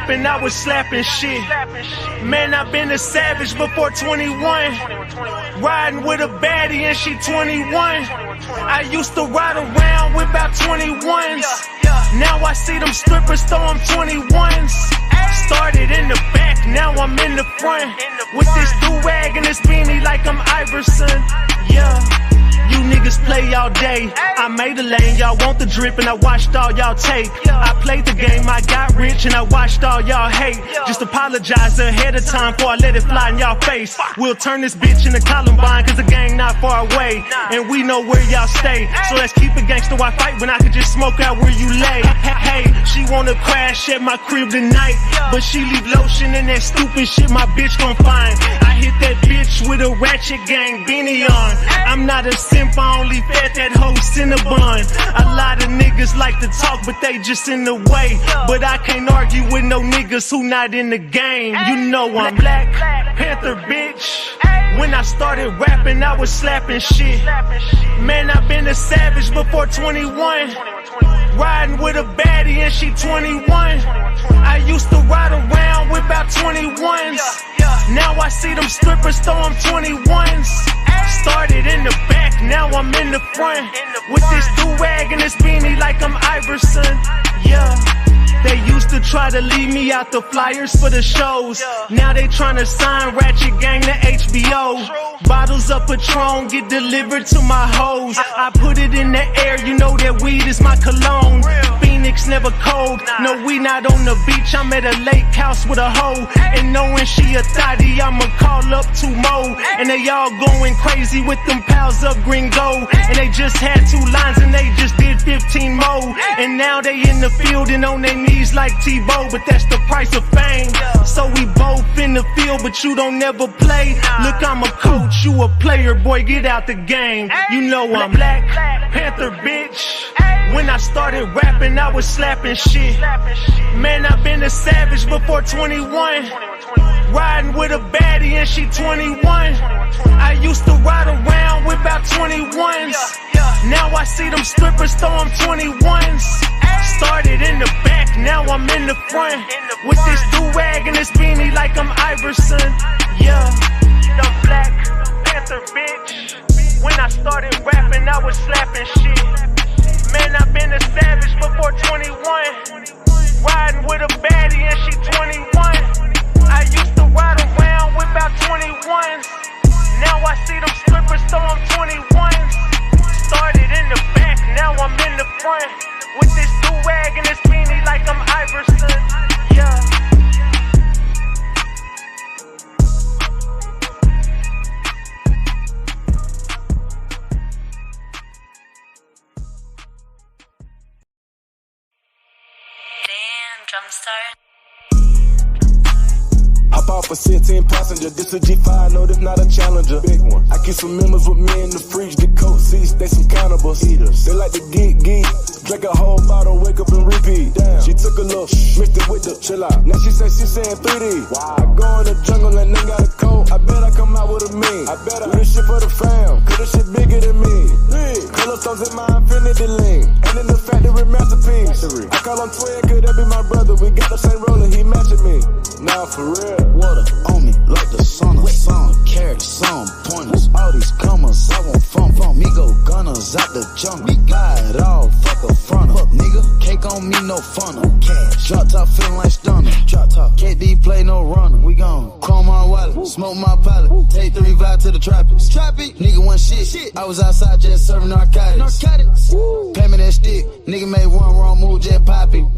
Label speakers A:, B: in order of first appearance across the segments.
A: rapping, I was slapping shit. Man, I been a savage before 21. Riding with a baddie and she 21. I used to ride around with about 21s. Now I see them strippers throw them 21s. Started in the back, now I'm in the front. With this do-rag and this beanie like I'm Iverson. Yeah. You niggas play all day. I made a lane, y'all want the drip, and I watched all y'all take. I played the game, I got rich, and I watched all y'all hate. Just apologize ahead of time before I let it fly in y'all face. We'll turn this bitch into Columbine, cause the gang not far away. And we know where y'all stay. So let's keep it gangsta, why fight when I could just smoke out where you lay? Hey, she wanna crash at my crib tonight, but she leave lotion in that stupid shit my bitch gon' find. I hit that bitch with a ratchet gang beanie on. I'm not a simp, I only fed that hoe Cinnabon. A lot of niggas like to talk, but they just in the way. But I can't argue with no niggas who not in the game. You know I'm Black Panther, bitch. When I started rapping, I was slapping shit. Man, I been a savage before 21. Riding with a baddie and she 21. I used to ride around with about 21s. Now I see them strippers throw them 21s. Started in the back, now I'm in the front. With this do-rag and this beanie like I'm Iverson. Yeah. They used to try to leave me out the flyers for the shows. Now they tryna sign Ratchet Gang to HBO. Bottles of Patron get delivered to my hoes. I put it in the air, you know that weed is my cologne. Phoenix never cold, no we not on the beach. I'm at a lake house with a hoe. And knowing she a thotty, I'ma call up 2 more. And they all going crazy with them pals of Gringo. And they just had 2 lines and they just did 15 more. And now they in the field and on their knees like Tebow, but that's the price of fame. So we both in the field, but you don't never play. Look, I'm a coach, you a player, boy, get out the game. You know I'm Black Panther, bitch. When I started rapping, I was slapping shit. Man, I been a savage before 21. Riding with a baddie and she 21. I used to ride around with about 21s. Now I see them strippers throw them 21s. Started in the back, now I'm in the front. With this do-rag and this beanie like I'm Iverson. Yeah, the Black Panther, bitch. When I started rapping, I was slapping shit. Man, I been a savage before 21. Riding with a baddie and she 21. I used to ride around with about 21s. Now I see them strippers throw them 21s. Started in the back, now I'm in the front. With this do-rag and this beanie like I'm Iverson. Yeah.
B: Hop off a 16 passenger, this a G5, no, this not a Challenger. Big one. I keep some members with me in the fridge, get coat seats, they some cannibals. Eaters. They like to geek, drink a whole bottle, wake up and repeat. Damn. She took a look, mixed it with the chill out. Now she saying 3D. Wow. I go in the jungle and they got a coat. I bet I come out with a mean. I bet I do this shit for the fam, cause this shit bigger than me. Color stones in my infinity link, and in the factory masterpiece. I call him twin, could that be my brother? We got the same roller, he matching me. Nah, for real.
C: Water on me like the sun of sun. Carry some pointers. All these comers, I want from me go gunners out the jungle. Me glide all, fuck a front up, nigga. Cake on me, no funnel. Cash. Drop top feeling like stunner. Drop top. KD play no runner. We gone. Chrome my wallet. Smoke my pilot. Take 3 vibe to the tropics. Trappy. Nigga one shit. I was outside just serving narcotics. Pay me that stick. Nigga made one wrong move, just popping.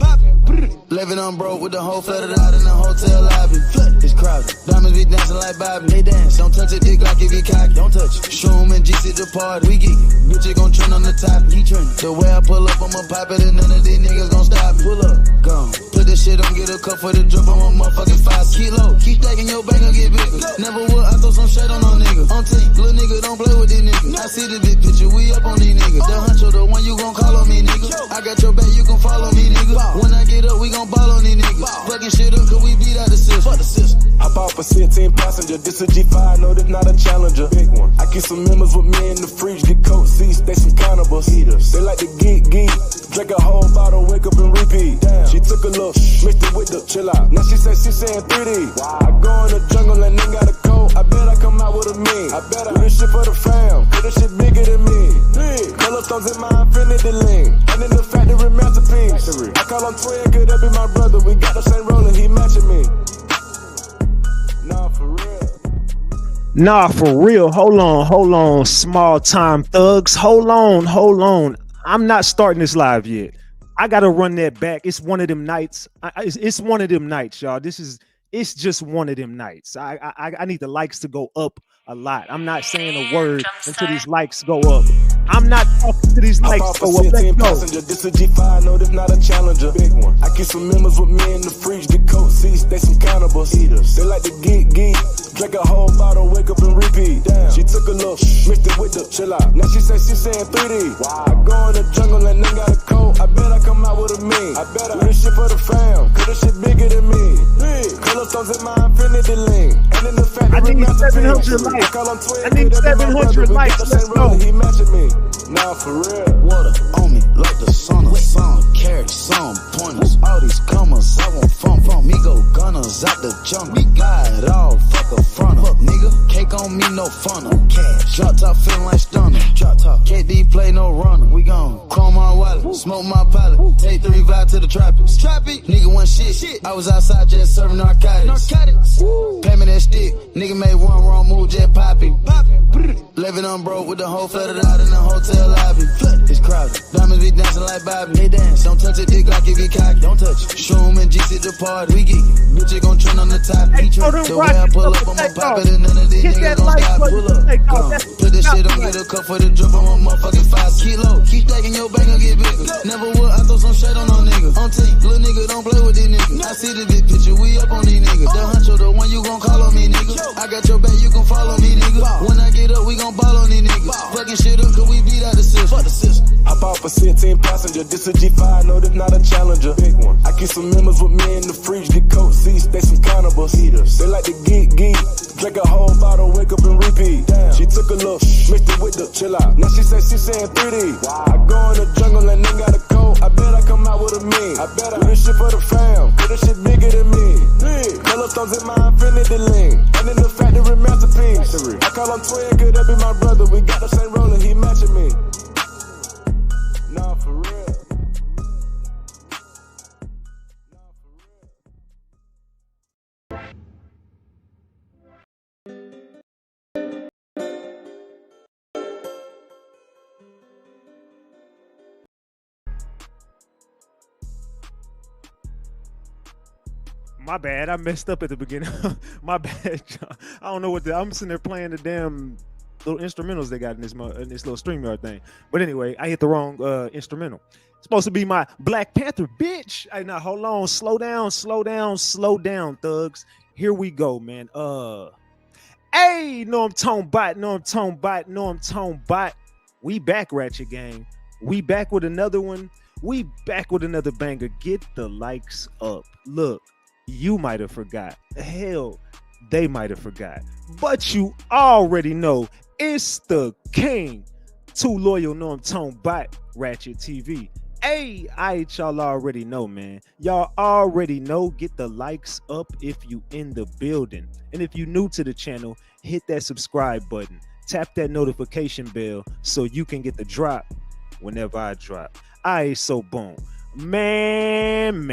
C: Living on broke with the whole flooded out in the hotel lobby. It's crowded. Diamonds be dancing like Bobby. They dance. Don't touch it, dick like if you cocky. Don't touch it. Shroom and GC the party. We geek. Bitch, it gon' trend on the top. He trend. The way I pull up, I'ma pop it and none of these niggas gon' stop me. Pull up. Gone. Put this shit on, get a cup for the drip on my motherfucking 5 kilo. Keep stacking your bank and get bigger. Never would, I throw some shade on no nigga. On team, little nigga, don't play with these niggas. I see the big picture, we up on these niggas. The huncho, the one you gon' call on me, nigga. I got your back, you gon' follow me, nigga. When I get up, we gon' ball on these niggas. Fucking shit up, cause we we beat out the system. Fuck the system.
B: Hop off a 16 passenger, this a G5, no, this not a Challenger. Big one. I keep some members with me in the fridge, get coat seats, they some cannibals. Eaters. They like to geek, drink a whole bottle, wake up and repeat. Damn. She took a look, mixed it with the chill out. Now she say she saying 3D. Wow. I go in the jungle and then got a coat, I bet I come out with a mean. I bet I do this shit for the fam, cause this shit bigger than me. Color stones in my infinity link, and in the factory masterpiece. I call him twin, could that be my brother? We got the same roller, he matching me. Nah, for real.
A: Nah, for real. Hold on. Small time thugs. Hold on. I'm not starting this live yet. I gotta run that back. It's one of them nights. It's one of them nights, y'all. It's just one of them nights. I need the likes to go up a lot. I'm not saying a word until these likes go up. I'm not talking to these likes go up. Let's go.
B: This a G5, no, this not a Challenger. Big one. I keep some members with me in the fridge, get coat seats, they some cannibals. Eaters. They like to geek, drink a whole bottle, wake up and repeat. Damn. She took a look, mixed it with the chill out. Now she say she saying 3D. Wow. I go in the jungle and then got a coat, I bet I come out with a mean. I bet I do this shit for the fam, cause this shit bigger than me. Color stones in my infinity link, and in the factory
A: I need 700 likes. I need 700 likes. Let's go.
B: He matching me. Nah, for real.
C: Water on me like the sauna. Some carrots, some pointers. All these comers, I want fun. Me go gunners out the jungle. Me got it all, fuck a fronter. Fuck nigga, cake on me, no funnel. Cash, drop top feeling like stunner. Drop top, KD play no runner. We gon' call my wallet, smoke my pilot. Take 3 vibe to the trappist. Trappy, nigga one shit. I was outside just serving narcotics. Pay me that stick, nigga made one wrong move, just poppy. Living on broke with the whole flooded out in the hotel lobby. It's crowded. Diamonds be dancing like Bobby. They dance. Don't touch a dick like if you cocky. Don't touch it. Shroom and G's at the party. We geek. Bitch, it gon' trend on the top.
A: Hey,
C: The way I pull up, I'ma pop it and none of these niggas gon' stop. Pull up. Put this shit on, get a cup for the drip on my motherfucking 5 kilo. Keep stacking your bank and get bigger. Never would I throw some shade on no nigga. On team, little nigga don't play with these niggas. I see the big picture, we up on these niggas. The huncho, the one you gon' call on me, nigga. I got your back, you gon' follow me, nigga. When I get up, we gon' ball on these niggas. Fucking shit up, cause we beat out the system. Fuck the system.
B: Hop off a 16 passenger, this a G5, no, this not a Challenger. Big one. I keep some members with me in the fridge, get coat seats, they some cannibals. Eaters. They like to geek, drink a whole bottle, wake up and repeat. Damn. She took a look, mixed it with the chill out. Now she say she saying 3D. Wow. I go in the jungle and then got a coat, I bet I come out with a mean. I bet I do this shit for the fam, cause this shit bigger than me. Color stones in my infinity link, and in the factory masterpiece. I call him twin, could that be my brother? We got the same roller, he matching me. Nah, for real.
A: My bad. I messed up at the beginning. My bad. I don't know what I'm sitting there playing the damn little instrumentals they got in this little StreamYard thing. But anyway, I hit the wrong instrumental. It's supposed to be my Black Panther, bitch. Hey, now hold on. Slow down, thugs. Here we go, man. Hey, know I'm tone bot. We back, Ratchet Gang. We back with another one. We back with another banger. Get the likes up. Look. You might have forgot. Hell, they might have forgot. But you already know it's the king. Too loyal, no I'm tone bot, RatchetTV. Hey, y'all already know, man. Y'all already know. Get the likes up if you in the building. And if you new to the channel, hit that subscribe button. Tap that notification bell so you can get the drop whenever I drop. So boom. Man.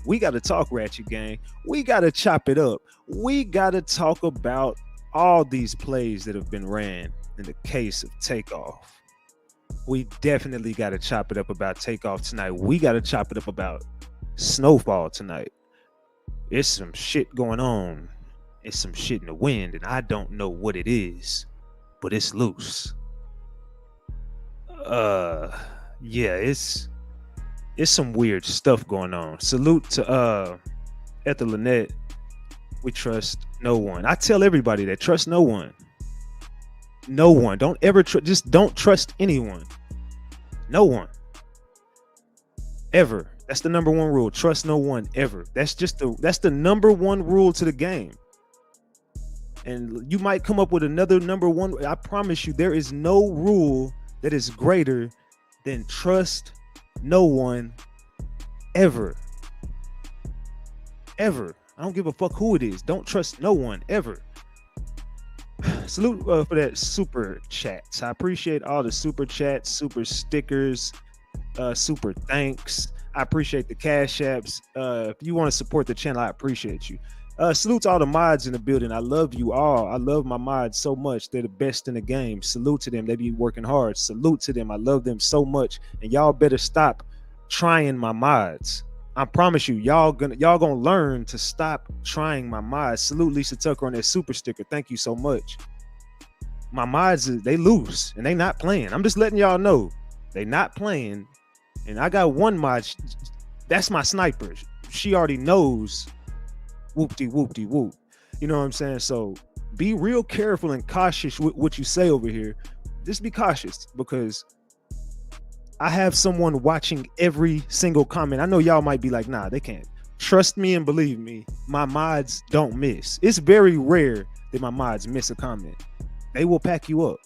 A: We got to talk, Ratchet Gang. We got to chop it up. We got to talk about all these plays that have been ran in the case of Takeoff. We definitely got to chop it up about Takeoff tonight. We got to chop it up about Snowfall tonight. It's some shit going on. It's some shit in the wind, and I don't know what it is, but it's loose. Yeah, it's some weird stuff going on. Salute to Ethel Lynette. We trust no one. I tell everybody that trust no one. No one. Don't ever just don't trust anyone. No one. Ever.
D: That's the number one rule. Trust no one ever. That's the number one rule to the game. And you might come up with another number one. I promise you, there is no rule that is greater than trust no one ever. Ever. I don't give a fuck who it is. Don't trust no one ever. Salute for that super chats. I appreciate all the super chats, super stickers, super thanks. I appreciate the cash apps. If you want to support the channel, I appreciate you. Salute to all the mods in the building. I love you all. I love my mods so much. They're the best in the game. Salute to them. They be working hard. Salute to them. I love them so much. And y'all better stop trying my mods. I promise you, y'all gonna learn to stop trying my mods. Salute Lisa Tucker on that super sticker. Thank you so much. My mods, they loose and they not playing. I'm just letting y'all know they not playing. And I got one mod. That's my sniper. She already knows. Whoop-de whoop-de whoop. You know what I'm saying? So be real careful and cautious with what you say over here. Just be cautious, because I have someone watching every single comment. I know y'all might be like, nah, they can't. Trust me and believe me, my mods don't miss. It's very rare that my mods miss a comment. They will pack you up.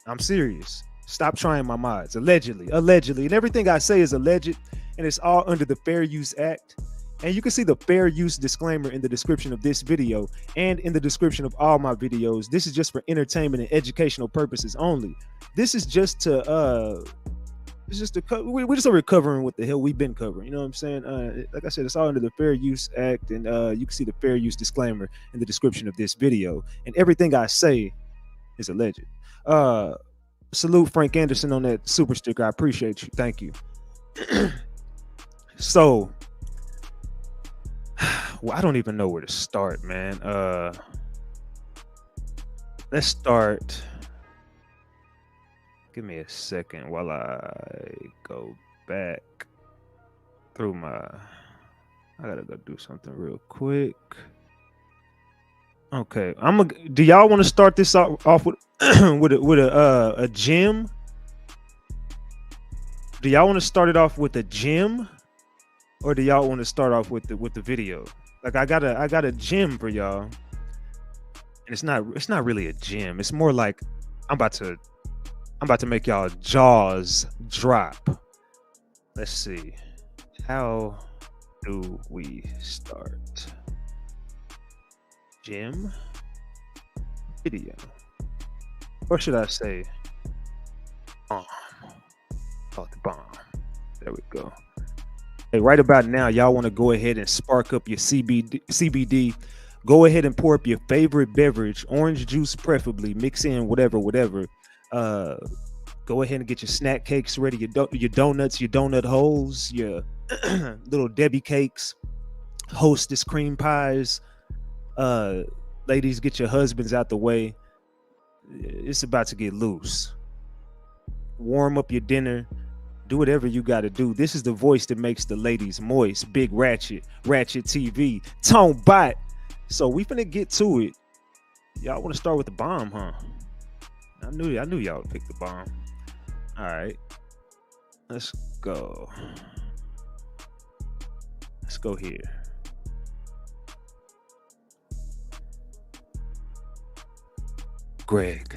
D: I'm serious. Stop trying my mods. Allegedly. And everything I say is alleged, and it's all under the Fair Use Act. And you can see the fair use disclaimer in the description of this video and in the description of all my videos. This is just for entertainment and educational purposes only. This is just to we're just over covering what the hell we've been covering. You know what I'm saying? Like I said, it's all under the Fair Use Act, and you can see the fair use disclaimer in the description of this video. And everything I say is alleged. Salute Frank Anderson on that super sticker. I appreciate you. Thank you. So, well, I don't even know where to start, man. Let's start. Give me a second while I go back through my. I gotta go do something real quick. Okay, do y'all want to start this off with with a gym? Do y'all want to start it off with a gym, or do y'all want to start off with the video? Like I got a gym for y'all, and it's not really a gym. It's more like I'm about to make y'all jaws drop. Let's see. How do we start? Gym video. Or should I say bomb? Call it the bomb. There we go. Hey, right about now, y'all want to go ahead and spark up your CBD. Go ahead and pour up your favorite beverage, orange juice preferably, mix in whatever. Go ahead and get your snack cakes ready, your donuts, your donut holes, your little Debbie cakes, Hostess cream pies. Ladies, get your husbands out the way. It's about to get loose. Warm up your dinner. Do whatever you got to do. This is the voice that makes the ladies moist. Big Ratchet, RatchetTV, Tone Bot. So we finna get to it. Y'all want to start with the bomb, huh? I knew y'all would pick the bomb. All right, let's go. Let's go here. Greg,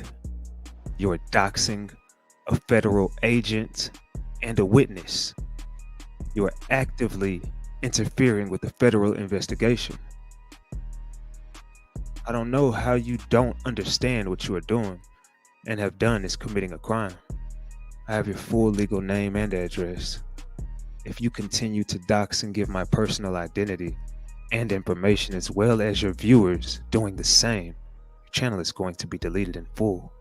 D: you're doxing a federal agent and a witness. You are actively interfering with the federal investigation. I don't know how you don't understand what you are doing and have done is committing a crime. I have your full legal name and address. If you continue to dox and give my personal identity and information, as well as your viewers doing the same, your channel is going to be deleted in full.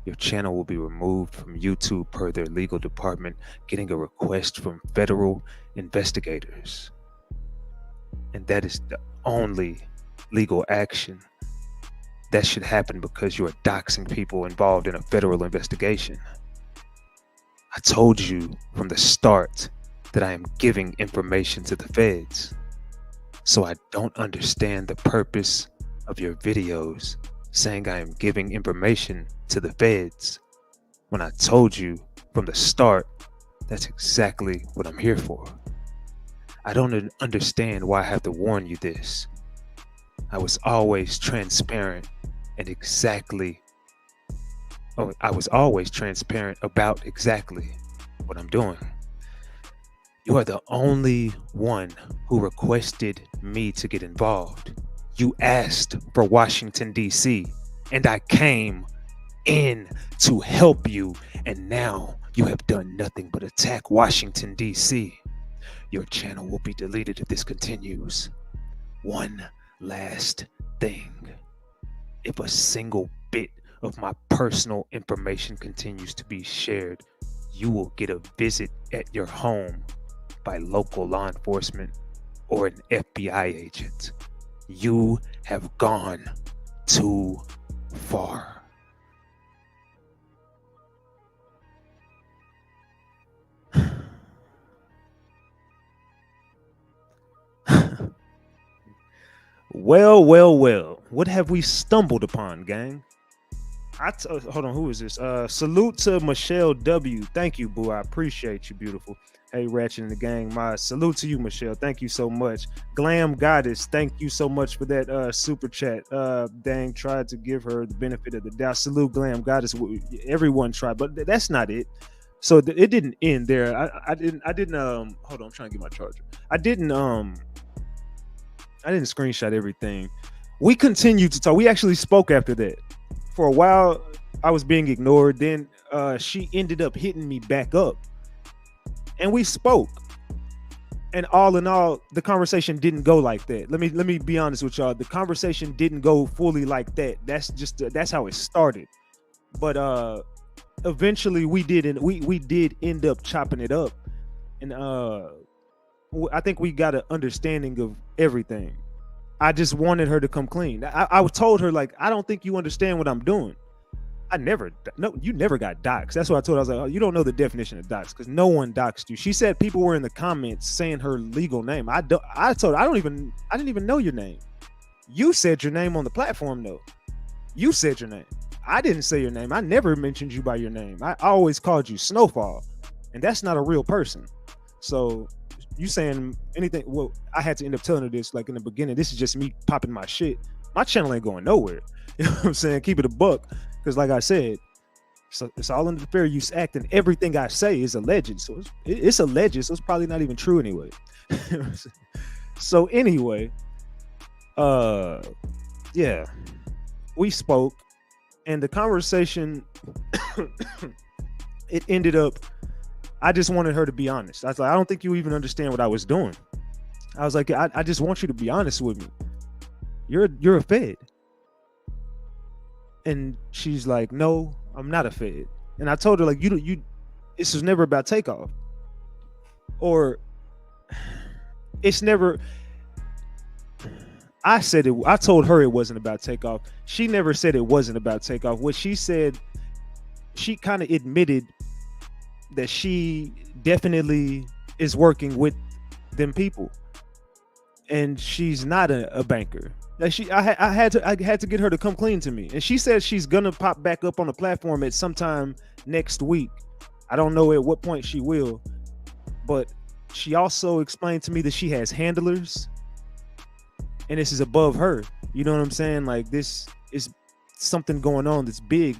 D: Your channel will be removed from YouTube per their legal department, getting a request from federal investigators. And that is the only legal action that should happen, because you are doxing people involved in a federal investigation. I told you from the start that I am giving information to the feds. So I don't understand the purpose of your videos saying I am giving information to the feds, when I told you from the start that's exactly what I'm here for. I don't understand why I have to warn you this. I was always transparent and I was always transparent about exactly what I'm doing. You are the only one who requested me to get involved. You asked for Washington, D.C., and I came in to help you, and now you have done nothing but attack Washington, D.C. Your channel will be deleted if this continues. One last thing. If a single bit of my personal information continues to be shared, you will get a visit at your home by local law enforcement or an FBI agent. You have gone too far. Well. What have we stumbled upon, gang? Hold on, who is this? Salute to Michelle W. Thank you, boo. I appreciate you, beautiful. Hey, Ratchet and the gang, my salute to you, Michelle. Thank you so much. Glam Goddess, thank you so much for that super chat. Dang, tried to give her the benefit of the doubt. Salute, Glam Goddess. Everyone tried, but that's not it. So it didn't end there. I didn't. Hold on, I'm trying to get my charger. I didn't screenshot everything. We continued to talk. We actually spoke after that. For a while, I was being ignored. Then she ended up hitting me back up, and we spoke. And all in all, the conversation didn't go like that. Let me be honest with y'all. The conversation didn't go fully like that. That's how it started. But eventually, we did end up chopping it up, and I think we got an understanding of everything. I just wanted her to come clean. I told her, like, I don't think you understand what I'm doing. You never got doxxed. That's what I told her. I was like, oh, you don't know the definition of doxxed, because no one doxed you. She said people were in the comments saying her legal name. I told her I didn't even know your name. You said your name on the platform though. You said your name. I didn't say your name. I never mentioned you by your name. I always called you Snowfall, and that's not a real person. So you saying anything? Well, I had to end up telling her this, like, in the beginning. This is just me popping my shit. My channel ain't going nowhere. You know what I'm saying? Keep it a buck, because like I said, so it's all under the Fair Use Act, and everything I say is alleged. So it's alleged. So it's probably not even true anyway. So anyway, yeah, we spoke, and the conversation it ended up. I just wanted her to be honest. I was like, I don't think you even understand what I was doing. I was like, I just want you to be honest with me. You're a Fed. And she's like, no, I'm not a Fed. And I told her, like, you this was never about takeoff. Or it's never. I told her it wasn't about takeoff. She never said it wasn't about takeoff. What she said, she kind of admitted that she definitely is working with them people, and she's not a banker. Like I had to get her to come clean to me, and she said she's gonna pop back up on the platform at sometime next week. I don't know at what point she will, but she also explained to me that she has handlers, and this is above her. You know what I'm saying? Like, this is something going on that's big.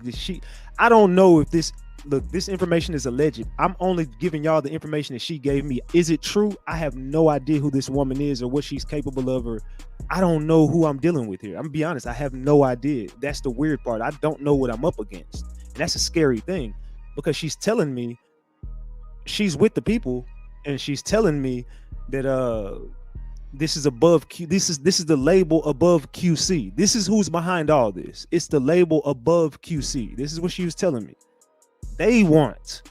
D: I don't know if this. Look, this information is alleged. I'm only giving y'all the information that she gave me. Is it true? I have no idea who this woman is or what she's capable of, or I don't know who I'm dealing with here. I'm gonna be honest, I have no idea. That's the weird part. I don't know what I'm up against. And that's a scary thing, because she's telling me she's with the people, and she's telling me that this is above Q. This is the label above QC. This is who's behind all this. It's the label above QC. This is what she was telling me. They want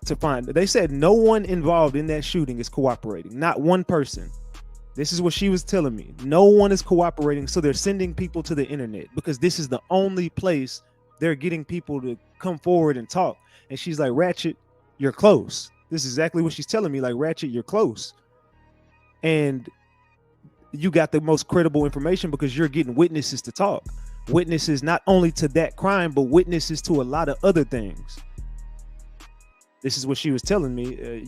D: to find. They said no one involved in that shooting is cooperating. Not one person. This is what she was telling me. No one is cooperating, so they're sending people to the internet, because this is the only place they're getting people to come forward and talk. And she's like, Ratchet, you're close. This is exactly what she's telling me. Like, Ratchet, you're close. And you got the most credible information, because you're getting witnesses to talk. Witnesses not only to that crime, but witnesses to a lot of other things. This is what she was telling me.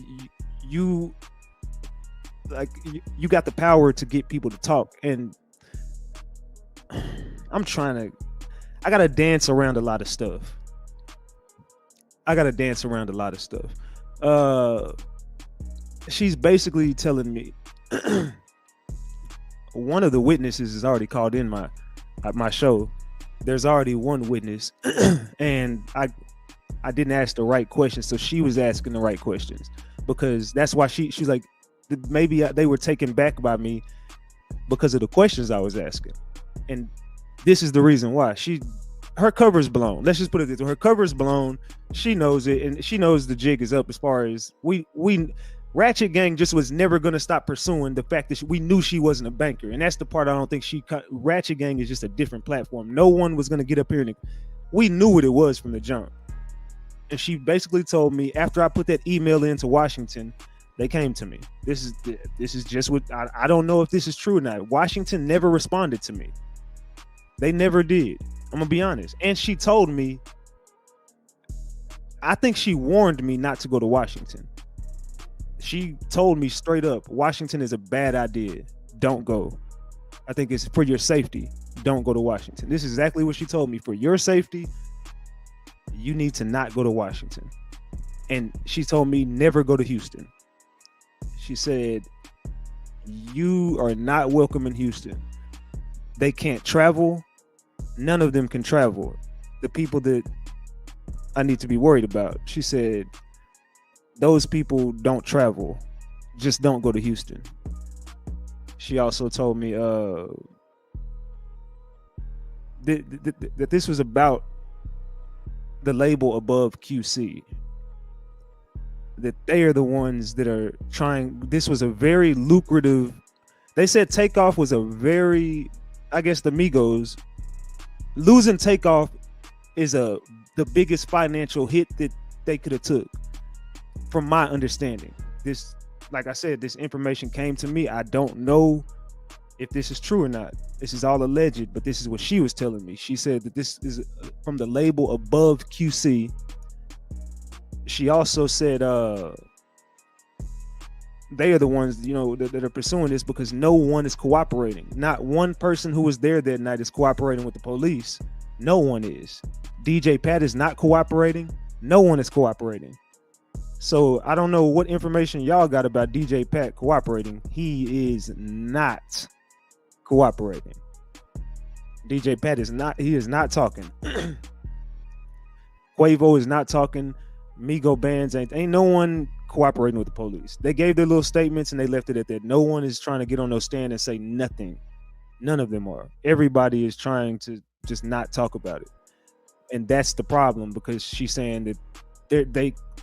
D: like you got the power to get people to talk, and I gotta dance around a lot of stuff. She's basically telling me one of the witnesses is already called in my show. There's already one witness, and I didn't ask the right questions, so she was asking the right questions, because that's why she's like, maybe they were taken back by me because of the questions I was asking, and this is the reason why. Her cover's blown. Let's just put it this way: her cover's blown. She knows it, and she knows the jig is up. As far as we Ratchet Gang just was never going to stop pursuing the fact that we knew she wasn't a banker, and that's the part I don't think Ratchet Gang is just a different platform. No one was going to get up here, and we knew what it was from the jump. And she basically told me, after I put that email into Washington, they came to me. This is just what I don't know if this is true or not. Washington never responded to me. They never did. I'm gonna be honest. And she told me, I think she warned me not to go to Washington. She told me straight up, Washington is a bad idea. Don't go. I think it's for your safety. Don't go to Washington. This is exactly what she told me. For your safety, you need to not go to Washington. And she told me never go to Houston. She said, you are not welcome in Houston. They can't travel. None of them can travel. The people that I need to be worried about. She said, those people don't travel. Just don't go to Houston. She also told me that this was about the label above QC. That they are the ones that are trying. This was a very lucrative. They said Takeoff was a very, I guess the Migos losing Takeoff is the biggest financial hit that they could have took, from my understanding. This, like I said, this information came to me. I don't know if this is true or not. This is all alleged, but this is what she was telling me. She said that this is from the label above QC. She also said they are the ones, that are pursuing this because no one is cooperating. Not one person who was there that night is cooperating with the police. No one is. DJ Pat is not cooperating. No one is cooperating. So I don't know what information y'all got about DJ Pat cooperating. He is not cooperating. DJ Pat is not talking. Quavo is not talking. Migo bands ain't no one cooperating with the police. They gave their little statements and they left it at that. No one is trying to get on no stand and say nothing. None of them are. Everybody is trying to just not talk about it. And that's the problem, because she's saying that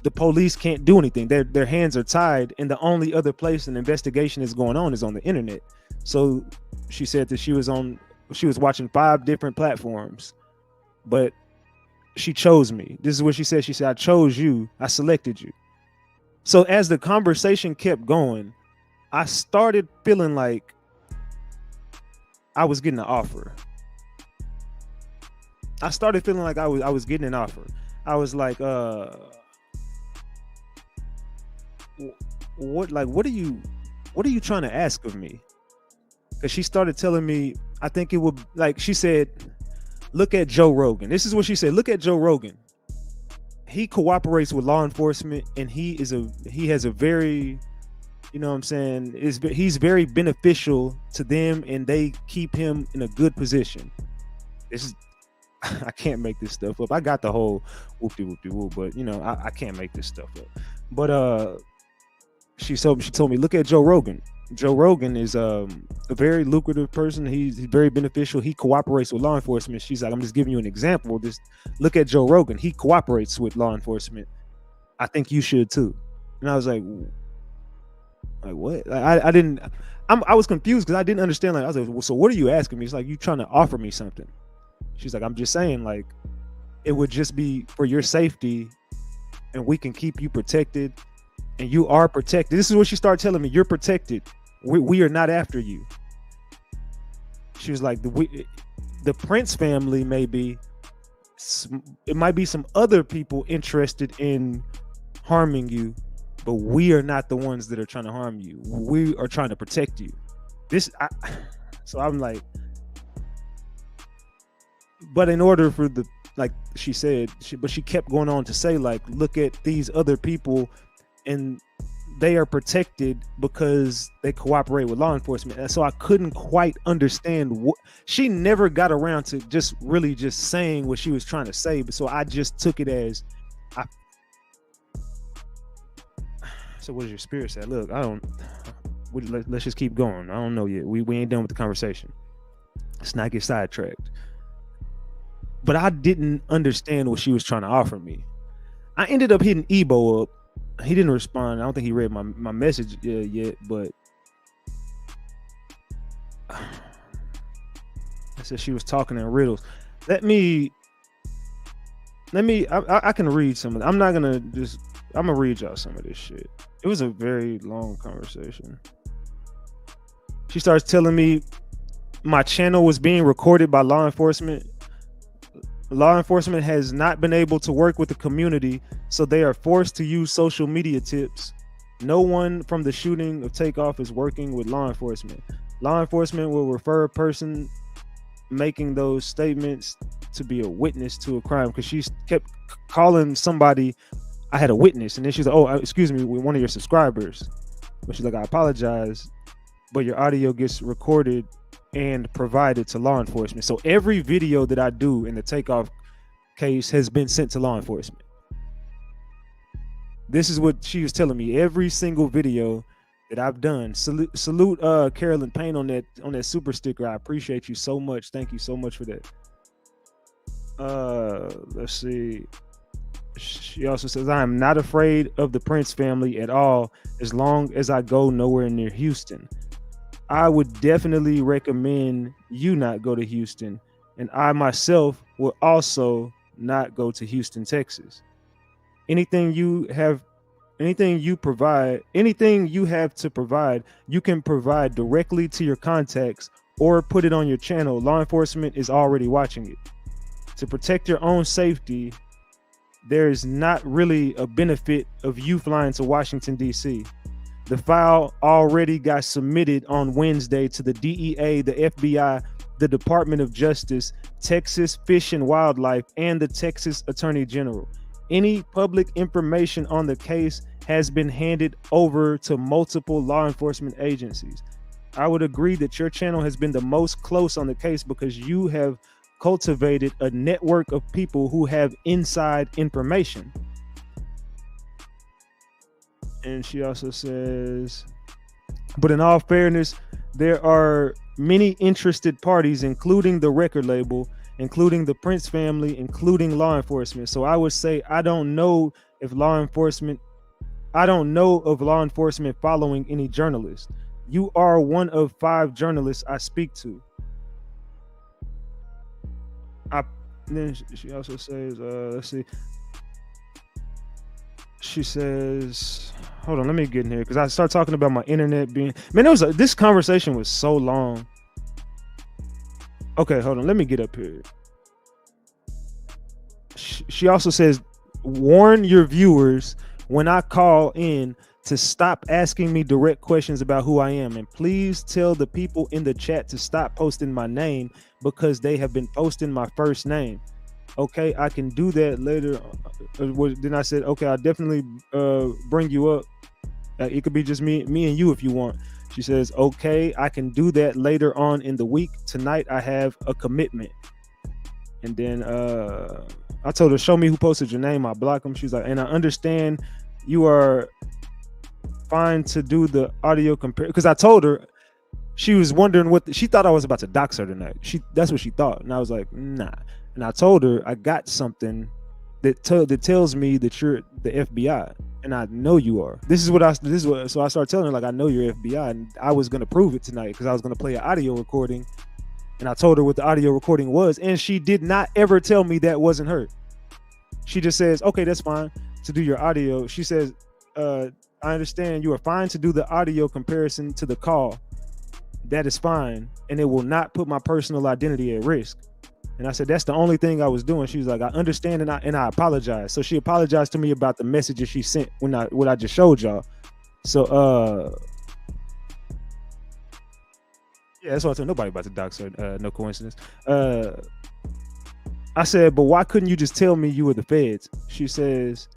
D: the police can't do anything. Their hands are tied, and the only other place an investigation is going on is on the internet. So she said that she was watching 5 different platforms, but she chose me. This is what she said. She said, I chose you. I selected you. So as the conversation kept going, I started feeling like I was getting an offer. I started feeling like I was getting an offer. I was like, what are you trying to ask of me? Because she started telling me, I think it would, like she said, look at Joe Rogan. This is what she said. Look at Joe Rogan. He cooperates with law enforcement, and he has a very, what I'm saying, he's very beneficial to them, and they keep him in a good position. This is, I can't make this stuff up. I got the whole whoop-de-whoop-de-whoop, but I can't make this stuff up. But she told me, look at Joe Rogan. Joe Rogan is a very lucrative person. He's very beneficial. He cooperates with law enforcement. She's like, I'm just giving you an example. Just look at Joe Rogan. He cooperates with law enforcement. I think you should too. And I was like what? I was confused because I didn't understand. Like, I was like, well, so what are you asking me? It's like, you trying to offer me something. She's like, I'm just saying, like, it would just be for your safety, and we can keep you protected, and you are protected. This is what she started telling me. You're protected. We are not after you. She was like, the Prince family it might be some other people interested in harming you, but we are not the ones that are trying to harm you. We are trying to protect you. So I'm like, but in order for the, like she said, she kept going on to say, like, look at these other people and they are protected because they cooperate with law enforcement. And so I couldn't quite understand what she never got around to just really just saying what she was trying to say. But so I just took it as so what does your spirit say? Look, let's just keep going. I don't know yet. We ain't done with the conversation. Let's not get sidetracked. But I didn't understand what she was trying to offer me. I ended up hitting Ebo up. He didn't respond. I don't think he read my message yet, but I said she was talking in riddles. I can read some of it. I'm gonna read y'all some of this shit. It was a very long conversation. She starts telling me my channel was being recorded by law enforcement. Law enforcement has not been able to work with the community, so they are forced to use social media tips. No one from the shooting of Takeoff is working with law enforcement. Law enforcement will refer a person making those statements to be a witness to a crime, because she kept calling somebody, I had a witness, and then she's like, oh, excuse me, we're one of your subscribers. But she's like, I apologize, but your audio gets recorded and provided to law enforcement. So every video that I do in the Takeoff case has been sent to law enforcement. This is what she was telling me. Every single video that I've done. Salute Carolyn Payne on that super sticker. I appreciate you so much. Thank you so much for that. Let's see. She also says, I am not afraid of the Prince family at all as long as I go nowhere near Houston. I would definitely recommend you not go to Houston, and I myself will also not go to Houston, Texas. Anything you have to provide, you can provide directly to your contacts or put it on your channel. Law enforcement is already watching it. To protect your own safety, there is not really a benefit of you flying to Washington, D.C. The file already got submitted on Wednesday to the DEA, the FBI, the Department of Justice, Texas Fish and Wildlife, and the Texas Attorney General. Any public information on the case has been handed over to multiple law enforcement agencies. I would agree that your channel has been the most close on the case because you have cultivated a network of people who have inside information. And she also says, but in all fairness, there are many interested parties, including the record label, including the Prince family, including law enforcement. So I would say I don't know of law enforcement following any journalists. You are one of 5 journalists I speak to. Then she also says, let's see. She says, hold on, let me get in here because I start talking about my internet being, man, this conversation was so long. Okay, hold on, let me get up here. She also says, warn your viewers when I call in to stop asking me direct questions about who I am, and please tell the people in the chat to stop posting my name because they have been posting my first name. Okay, I can do that later. Then I said, okay, I'll definitely bring you up. It could be just me and you if you want. She says, okay, I can do that later on in the week. Tonight I have a commitment. And then I told her, show me who posted your name. I block them. She's like, and I understand you are fine to do the audio compare, because I told her, she was wondering she thought I was about to dox her tonight. That's what she thought. And I was like, nah. And I told her I got something that tells me that you're the FBI, and I know you are. So I started telling her, like, I know you're FBI, and I was gonna prove it tonight because I was gonna play an audio recording, and I told her what the audio recording was, and she did not ever tell me that wasn't her. She just says, okay, that's fine to do your audio. She says, I understand you are fine to do the audio comparison to the call. That is fine, and it will not put my personal identity at risk. And I said, that's the only thing I was doing. She was like, I understand, and I apologize. So she apologized to me about the messages she sent what I just showed y'all. So yeah, that's why I told nobody about the docs her. No coincidence. I said, but why couldn't you just tell me you were the feds? She says,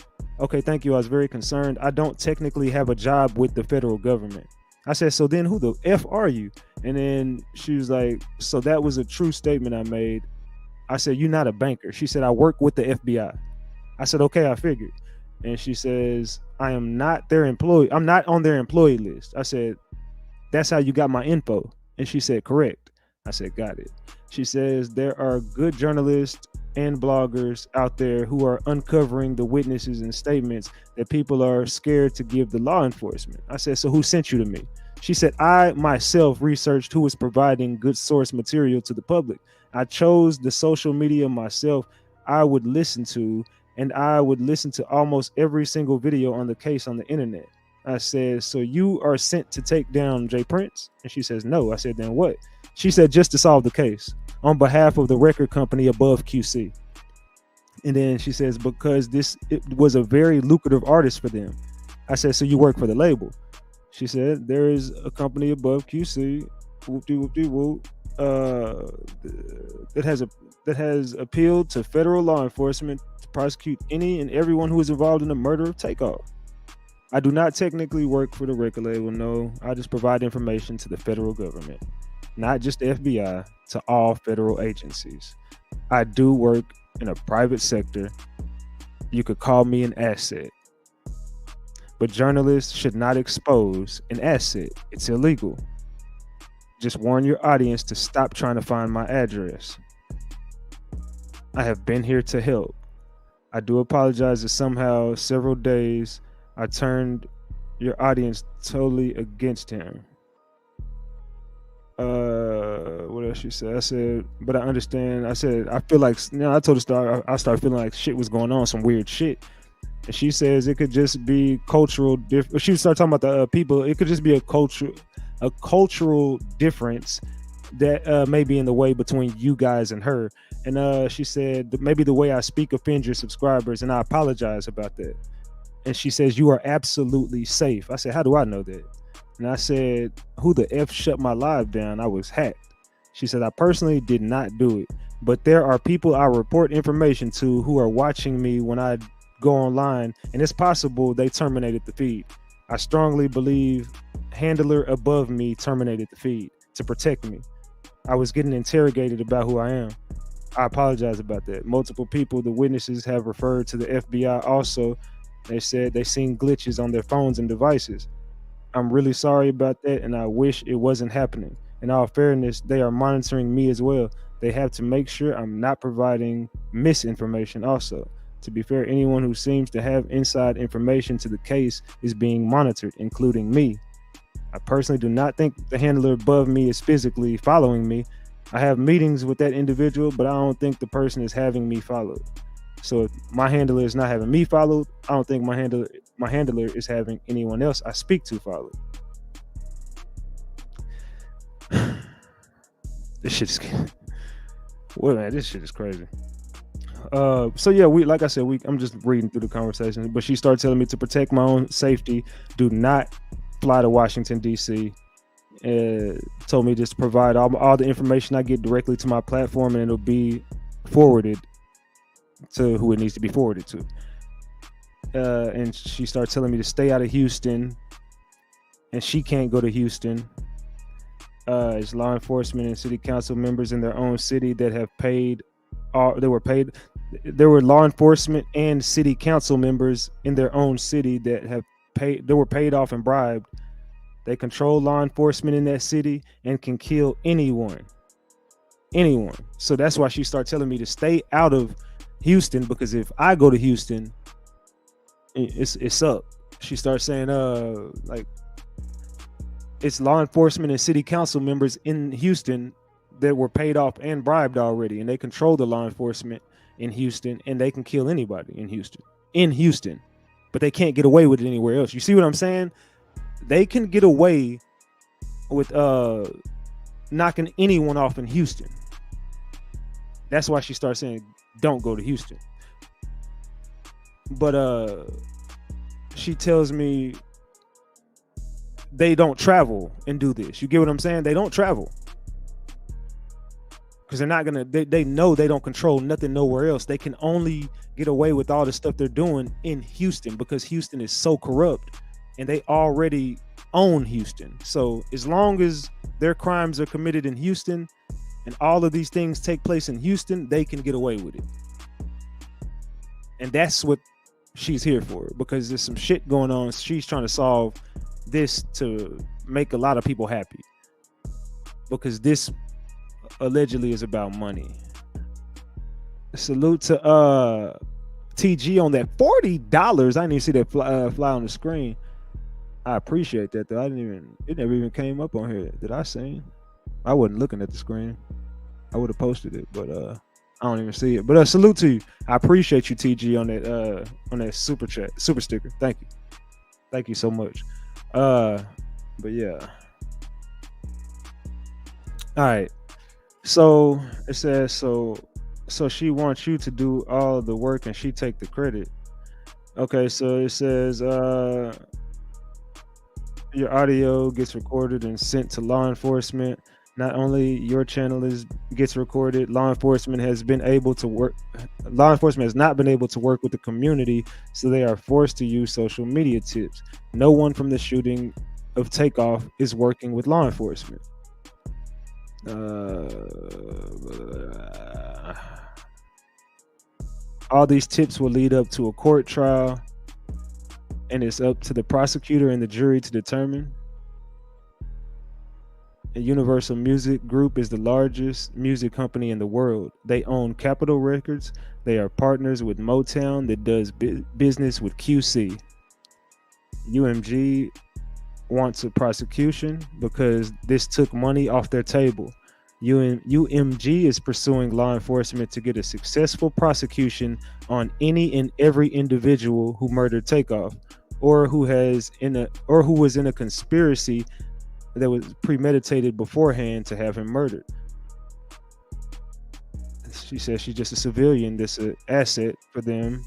D: okay, thank you. I was very concerned. I don't technically have a job with the federal government. I said, so then who the F are you? And then she was like, so that was a true statement I made. I said, you're not a banker. She said, I work with the FBI. I said, okay, I figured. And she says, I am not their employee. I'm not on their employee list. I said, that's how you got my info. And she said, correct. I said, got it. She says, there are good journalists and bloggers out there who are uncovering the witnesses and statements that people are scared to give the law enforcement. I said, so who sent you to me? She said, I myself researched who was providing good source material to the public. I chose the social media myself I would listen to, and I would listen to almost every single video on the case on the internet. I said, so you are sent to take down Jay Prince? And she says, no. I said, then what? She said, just to solve the case on behalf of the record company Above QC. And then she says, because it was a very lucrative artist for them. I said, so you work for the label? She said, there is a company Above QC, that has appealed to federal law enforcement to prosecute any and everyone who is involved in the murder of Takeoff. I do not technically work for the record label, no. I just provide information to the federal government, not just the FBI, to all federal agencies. I do work in a private sector. You could call me an asset. But journalists should not expose an asset. It's illegal. Just warn your audience to stop trying to find my address. I have been here to help. I do apologize that somehow several days I turned your audience totally against him. What else she said? I said, but I understand. I said, I feel like, I told her I started feeling like shit was going on, some weird shit. And she says it could just be cultural difference. She started talking about the people. It could just be a cultural difference that may be in the way between you guys and her. And she said maybe the way I speak offends your subscribers, and I apologize about that. And she says, you are absolutely safe. I said, how do I know that? And I said, who the F shut my live down? I was hacked. She said, I personally did not do it, but there are people I report information to who are watching me when I go online, and it's possible they terminated the feed. I strongly believe handler above me terminated the feed to protect me. I was getting interrogated about who I am. I apologize about that. Multiple people, the witnesses, have referred to the FBI also. They said they seen glitches on their phones and devices. I'm really sorry about that, and I wish it wasn't happening. In all fairness, they are monitoring me as well. They have to make sure I'm not providing misinformation also. To be fair, anyone who seems to have inside information to the case is being monitored, including me. I personally do not think the handler above me is physically following me. I have meetings with that individual, but I don't think the person is having me followed. So if my handler is not having me followed, I don't think my handler is having anyone else I speak to followed. This shit is this shit is crazy. So yeah, like I said, I'm just reading through the conversation, but she started telling me to protect my own safety, do not fly to Washington DC. Told me just to provide all the information I get directly to my platform, and it'll be forwarded to who it needs to be forwarded to. And she started telling me to stay out of Houston, and she can't go to Houston. It's law enforcement and city council members in their own city that have paid. There were law enforcement and city council members in their own city that have paid. They were paid off and bribed. They control law enforcement in that city and can kill anyone. So that's why she started telling me to stay out of Houston, because if I go to Houston, it's up. She starts saying like it's law enforcement and city council members in Houston that were paid off and bribed already, and they control the law enforcement in Houston, and they can kill anybody in Houston, but they can't get away with it anywhere else. You see what I'm saying? They can get away with knocking anyone off in Houston. That's why she starts saying, don't go to Houston. But she tells me they don't travel and do this. You get what I'm saying? They don't travel. Because they're not gonna, they know they don't control nothing nowhere else. They can only get away with all the stuff they're doing in Houston because Houston is so corrupt and they already own Houston. So as long as their crimes are committed in Houston and all of these things take place in Houston, they can get away with it. And that's what she's here for, because there's some shit going on. She's trying to solve this to make a lot of people happy, because this allegedly is about money. Salute to TG on that $40. I didn't even see that fly on the screen. I appreciate that though. It never even came up on here. Did I see? I wasn't looking at the screen. I would have posted it, but I don't even see it. But salute to you. I appreciate you, TG, on that super chat, super sticker. Thank you so much. But yeah. All right. So it says so she wants you to do all the work and she take the credit. Okay, so it says your audio gets recorded and sent to law enforcement. Not only your channel gets recorded, law enforcement has not been able to work with the community, so they are forced to use social media tips. No one from the shooting of Takeoff is working with law enforcement. All these tips will lead up to a court trial, and it's up to the prosecutor and the jury to determine. Universal Music Group is the largest music company in the world. They own Capitol Records. They are partners with Motown that does business with QC. UMG wants a prosecution because this took money off their table. UMG is pursuing law enforcement to get a successful prosecution on any and every individual who murdered Takeoff, or who was in a conspiracy that was premeditated beforehand to have him murdered. She says she's just a civilian that's an asset for them.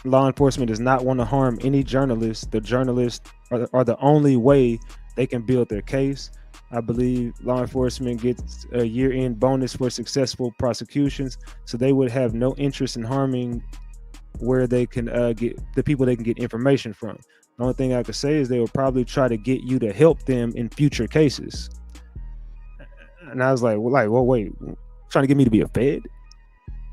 D: Law enforcement does not want to harm any journalists. The journalists are the only way they can build their case. I believe law enforcement gets a year-end bonus for successful prosecutions, so they would have no interest in harming where they can get the people they can get information from. The only thing I could say is they will probably try to get you to help them in future cases. And I was like, well, wait, trying to get me to be a fed?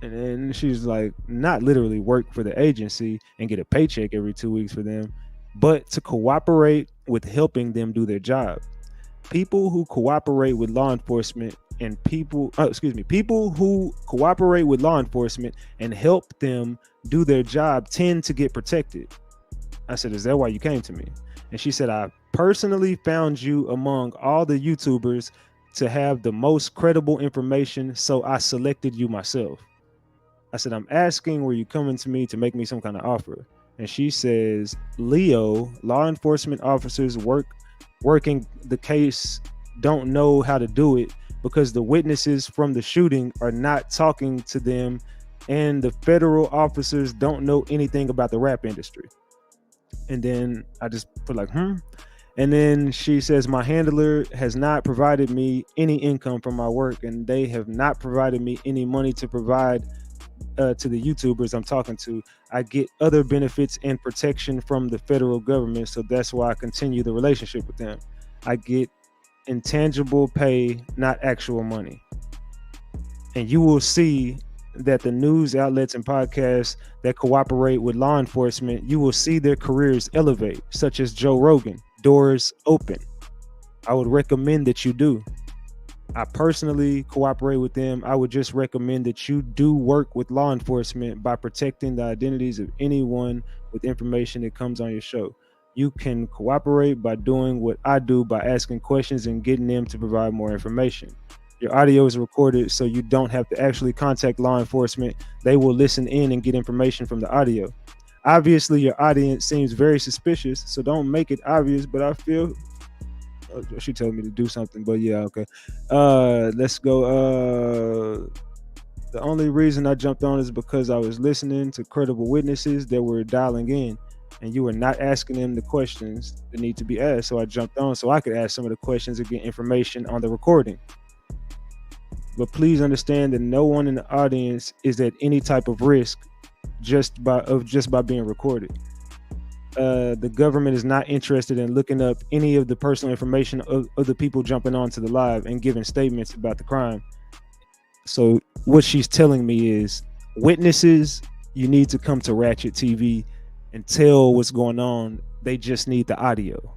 D: And then she's like, not literally work for the agency and get a paycheck every 2 weeks for them, but to cooperate with helping them do their job. People who cooperate with law enforcement and people who cooperate with law enforcement and help them do their job tend to get protected. I said, is that why you came to me? And she said, I personally found you among all the YouTubers to have the most credible information, so I selected you myself. I said, I'm asking, were you coming to me to make me some kind of offer? And she says, Leo, law enforcement officers working the case don't know how to do it because the witnesses from the shooting are not talking to them, and the federal officers don't know anything about the rap industry. And then I just put like, And then she says, my handler has not provided me any income from my work, and they have not provided me any money to provide to the YouTubers I'm talking to. I get other benefits and protection from the federal government, so that's why I continue the relationship with them. I get intangible pay, not actual money. And you will see that the news outlets and podcasts that cooperate with law enforcement, you will see their careers elevate, such as Joe Rogan. Doors open. I would recommend that you do. I personally cooperate with them. I would just recommend that you do work with law enforcement by protecting the identities of anyone with information that comes on your show. You can cooperate by doing what I do, by asking questions and getting them to provide more information. Your audio is recorded, so you don't have to actually contact law enforcement. They will listen in and get information from the audio. Obviously, your audience seems very suspicious, so don't make it obvious, but I feel She told me to do something, but yeah, okay. Let's go. The only reason I jumped on is because I was listening to credible witnesses that were dialing in, and you were not asking them the questions that need to be asked. So I jumped on so I could ask some of the questions and get information on the recording. But please understand that no one in the audience is at any type of risk just by being recorded. The government is not interested in looking up any of the personal information of the people jumping onto the live and giving statements about the crime. So what she's telling me is, witnesses, you need to come to Ratchet TV and tell what's going on. They just need the audio.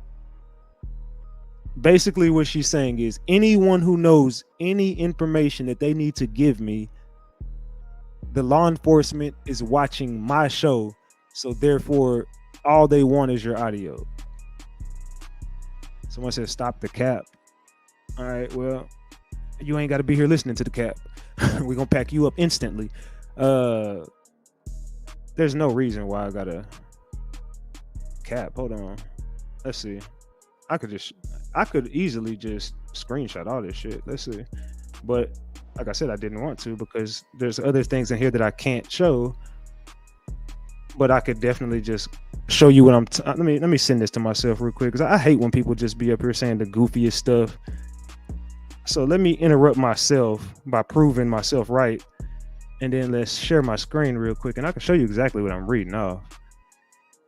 D: Basically what she's saying is, anyone who knows any information that they need to give me, the law enforcement is watching my show, so therefore all they want is your audio. Someone said stop the cap. All right, well, you ain't got to be here listening to the cap. We're gonna pack you up instantly. There's no reason why I gotta cap. Hold on, let's see. I could easily just screenshot all this shit. Let's see. But like I said, I didn't want to because there's other things in here that I can't show. But I could definitely just show you what I'm let me send this to myself real quick, because I hate when people just be up here saying the goofiest stuff. So let me interrupt myself by proving myself right, and then let's share my screen real quick, and I can show you exactly what I'm reading off.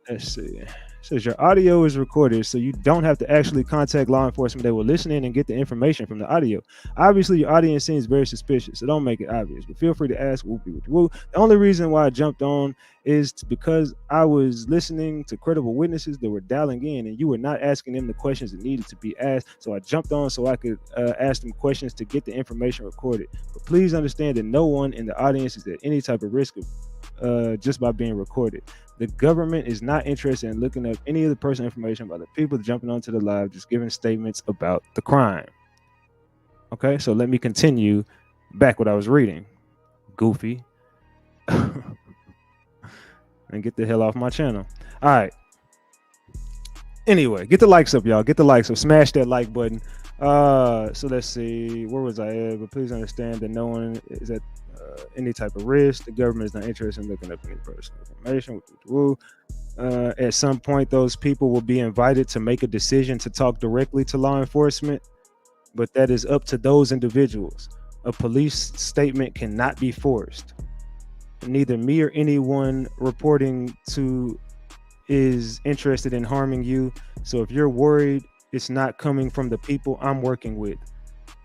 D: Let's see. It says your audio is recorded, so you don't have to actually contact law enforcement. They will listen in and get the information from the audio. Obviously, your audience seems very suspicious, so don't make it obvious. But feel free to ask. Whoopie whoop. The only reason why I jumped on is because I was listening to credible witnesses that were dialing in, and you were not asking them the questions that needed to be asked. So I jumped on so I could ask them questions to get the information recorded. But please understand that no one in the audience is at any type of risk of just by being recorded. The government is not interested in looking up any of the personal information about the people jumping onto the live, just giving statements about the crime. Okay, so let me continue back what I was reading. Goofy. And get the hell off my channel. All right. Anyway, get the likes up, y'all. Get the likes up. Smash that like button. So let's see. Where was I at? But please understand that no one is at any type of risk. The government is not interested in looking up any personal information. At some point, those people will be invited to make a decision to talk directly to law enforcement, but that is up to those individuals. A police statement cannot be forced. Neither me or anyone reporting to is interested in harming you. So if you're worried, it's not coming from the people I'm working with.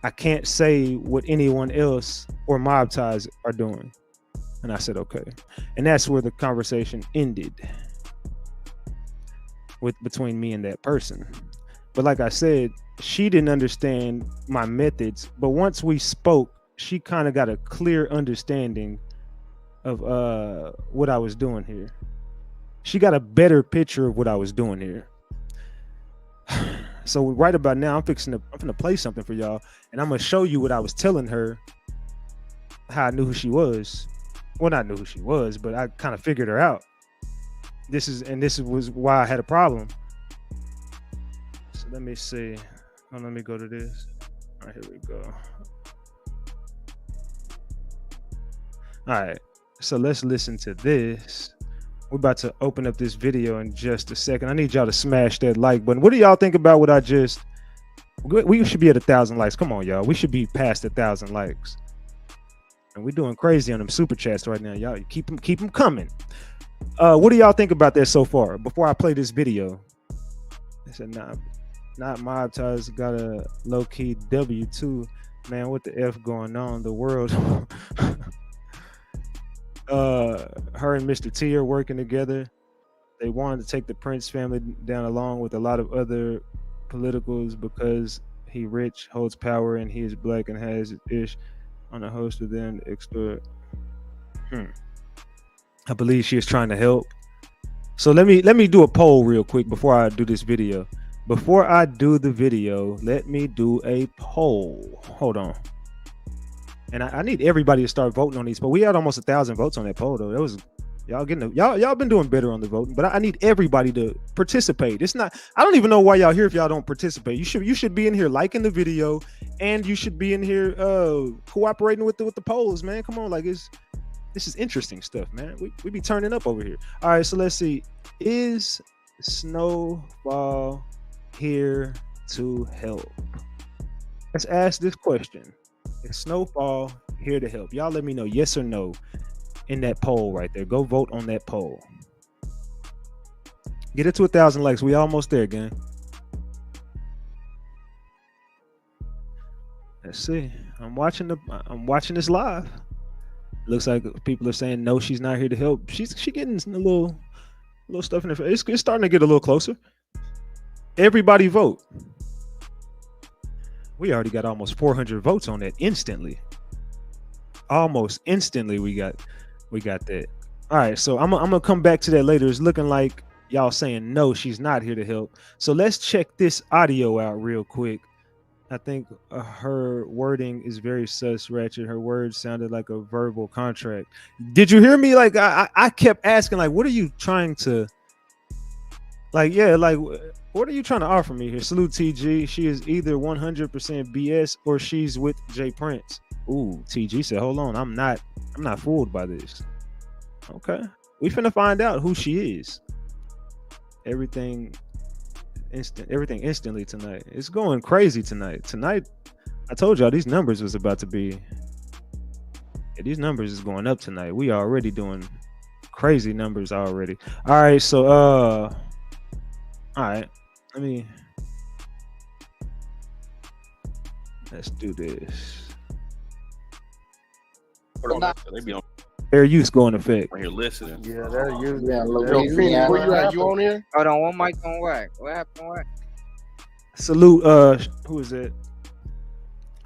D: I can't say what anyone else or Mobties are doing. And I said, okay. And that's where the conversation ended between me and that person. But like I said, she didn't understand my methods. But once we spoke, she kind of got a clear understanding of what I was doing here. She got a better picture of what I was doing here. So right about now, I'm gonna play something for y'all, and I'm gonna show you what I was telling her, how I knew who she was. Well, not knew who she was, but I kind of figured her out. This was why I had a problem. So let me see. Oh, let me go to this. All right, here we go. All right, so let's listen to this. We're about to open up this video in just a second. I need y'all to smash that like button. What do y'all think about what I just... We should be at 1,000 likes. Come on, y'all. We should be past 1,000 likes. And we're doing crazy on them super chats right now, y'all. Keep them coming. What do y'all think about that so far? Before I play this video. They said, not Mobties got a low-key W2. Man, what the F going on? The world... her and Mr. T are working together. They wanted to take the Prince family down along with a lot of other politicals because he rich, holds power, and he is black and has ish on a host of them to explore. I believe she is trying to help. So let me do a poll real quick before I do this video. Before I do the video, let me do a poll. Hold on. And I need everybody to start voting on these, but we had almost 1,000 votes on that poll though. It Y'all been doing better on the voting, but I need everybody to participate. It's not. I don't even know why y'all here if y'all don't participate. You should be in here liking the video, and you should be in here cooperating with the polls, man. Come on, like this is interesting stuff, man. We be turning up over here. All right, so let's see. Is Snowfall here to help? Let's ask this question. Is Snowfall here to help? Y'all let me know yes or no in that poll right there. Go vote on that poll. Get it to 1,000 likes. We almost there, gang. Let's see. I'm watching this live. Looks like people are saying no, she's not here to help. She getting a little stuff in her face. It's starting to get a little closer. Everybody vote. We already got almost 400 votes on that instantly. Almost instantly we got that. All right, so I'm gonna come back to that later. It's looking like y'all saying no, she's not here to help. So let's check this audio out real quick. I think her wording is very sus, Ratchet. Her words sounded like a verbal contract. Did you hear me? Like I kept asking, like, what are you trying to, like, yeah, like, what are you trying to offer me here? Salute TG. She is either 100% BS or she's with Jay Prince. Ooh, TG said, hold on, I'm not fooled by this. Okay, we finna find out who she is. Everything instantly tonight. It's going crazy tonight. Tonight, I told y'all these numbers was about to be. Yeah, these numbers is going up tonight. We already doing crazy numbers already. All right, so all right, let's do this.
E: They be on
D: Fair use go in effect.
E: right here listening.
F: Yeah, there you.
G: Yeah,
F: Yo, Phoenix, where you at? You on here?
G: Hold on, one mic on Wack. What happened, Wack?
D: Salute, who is it?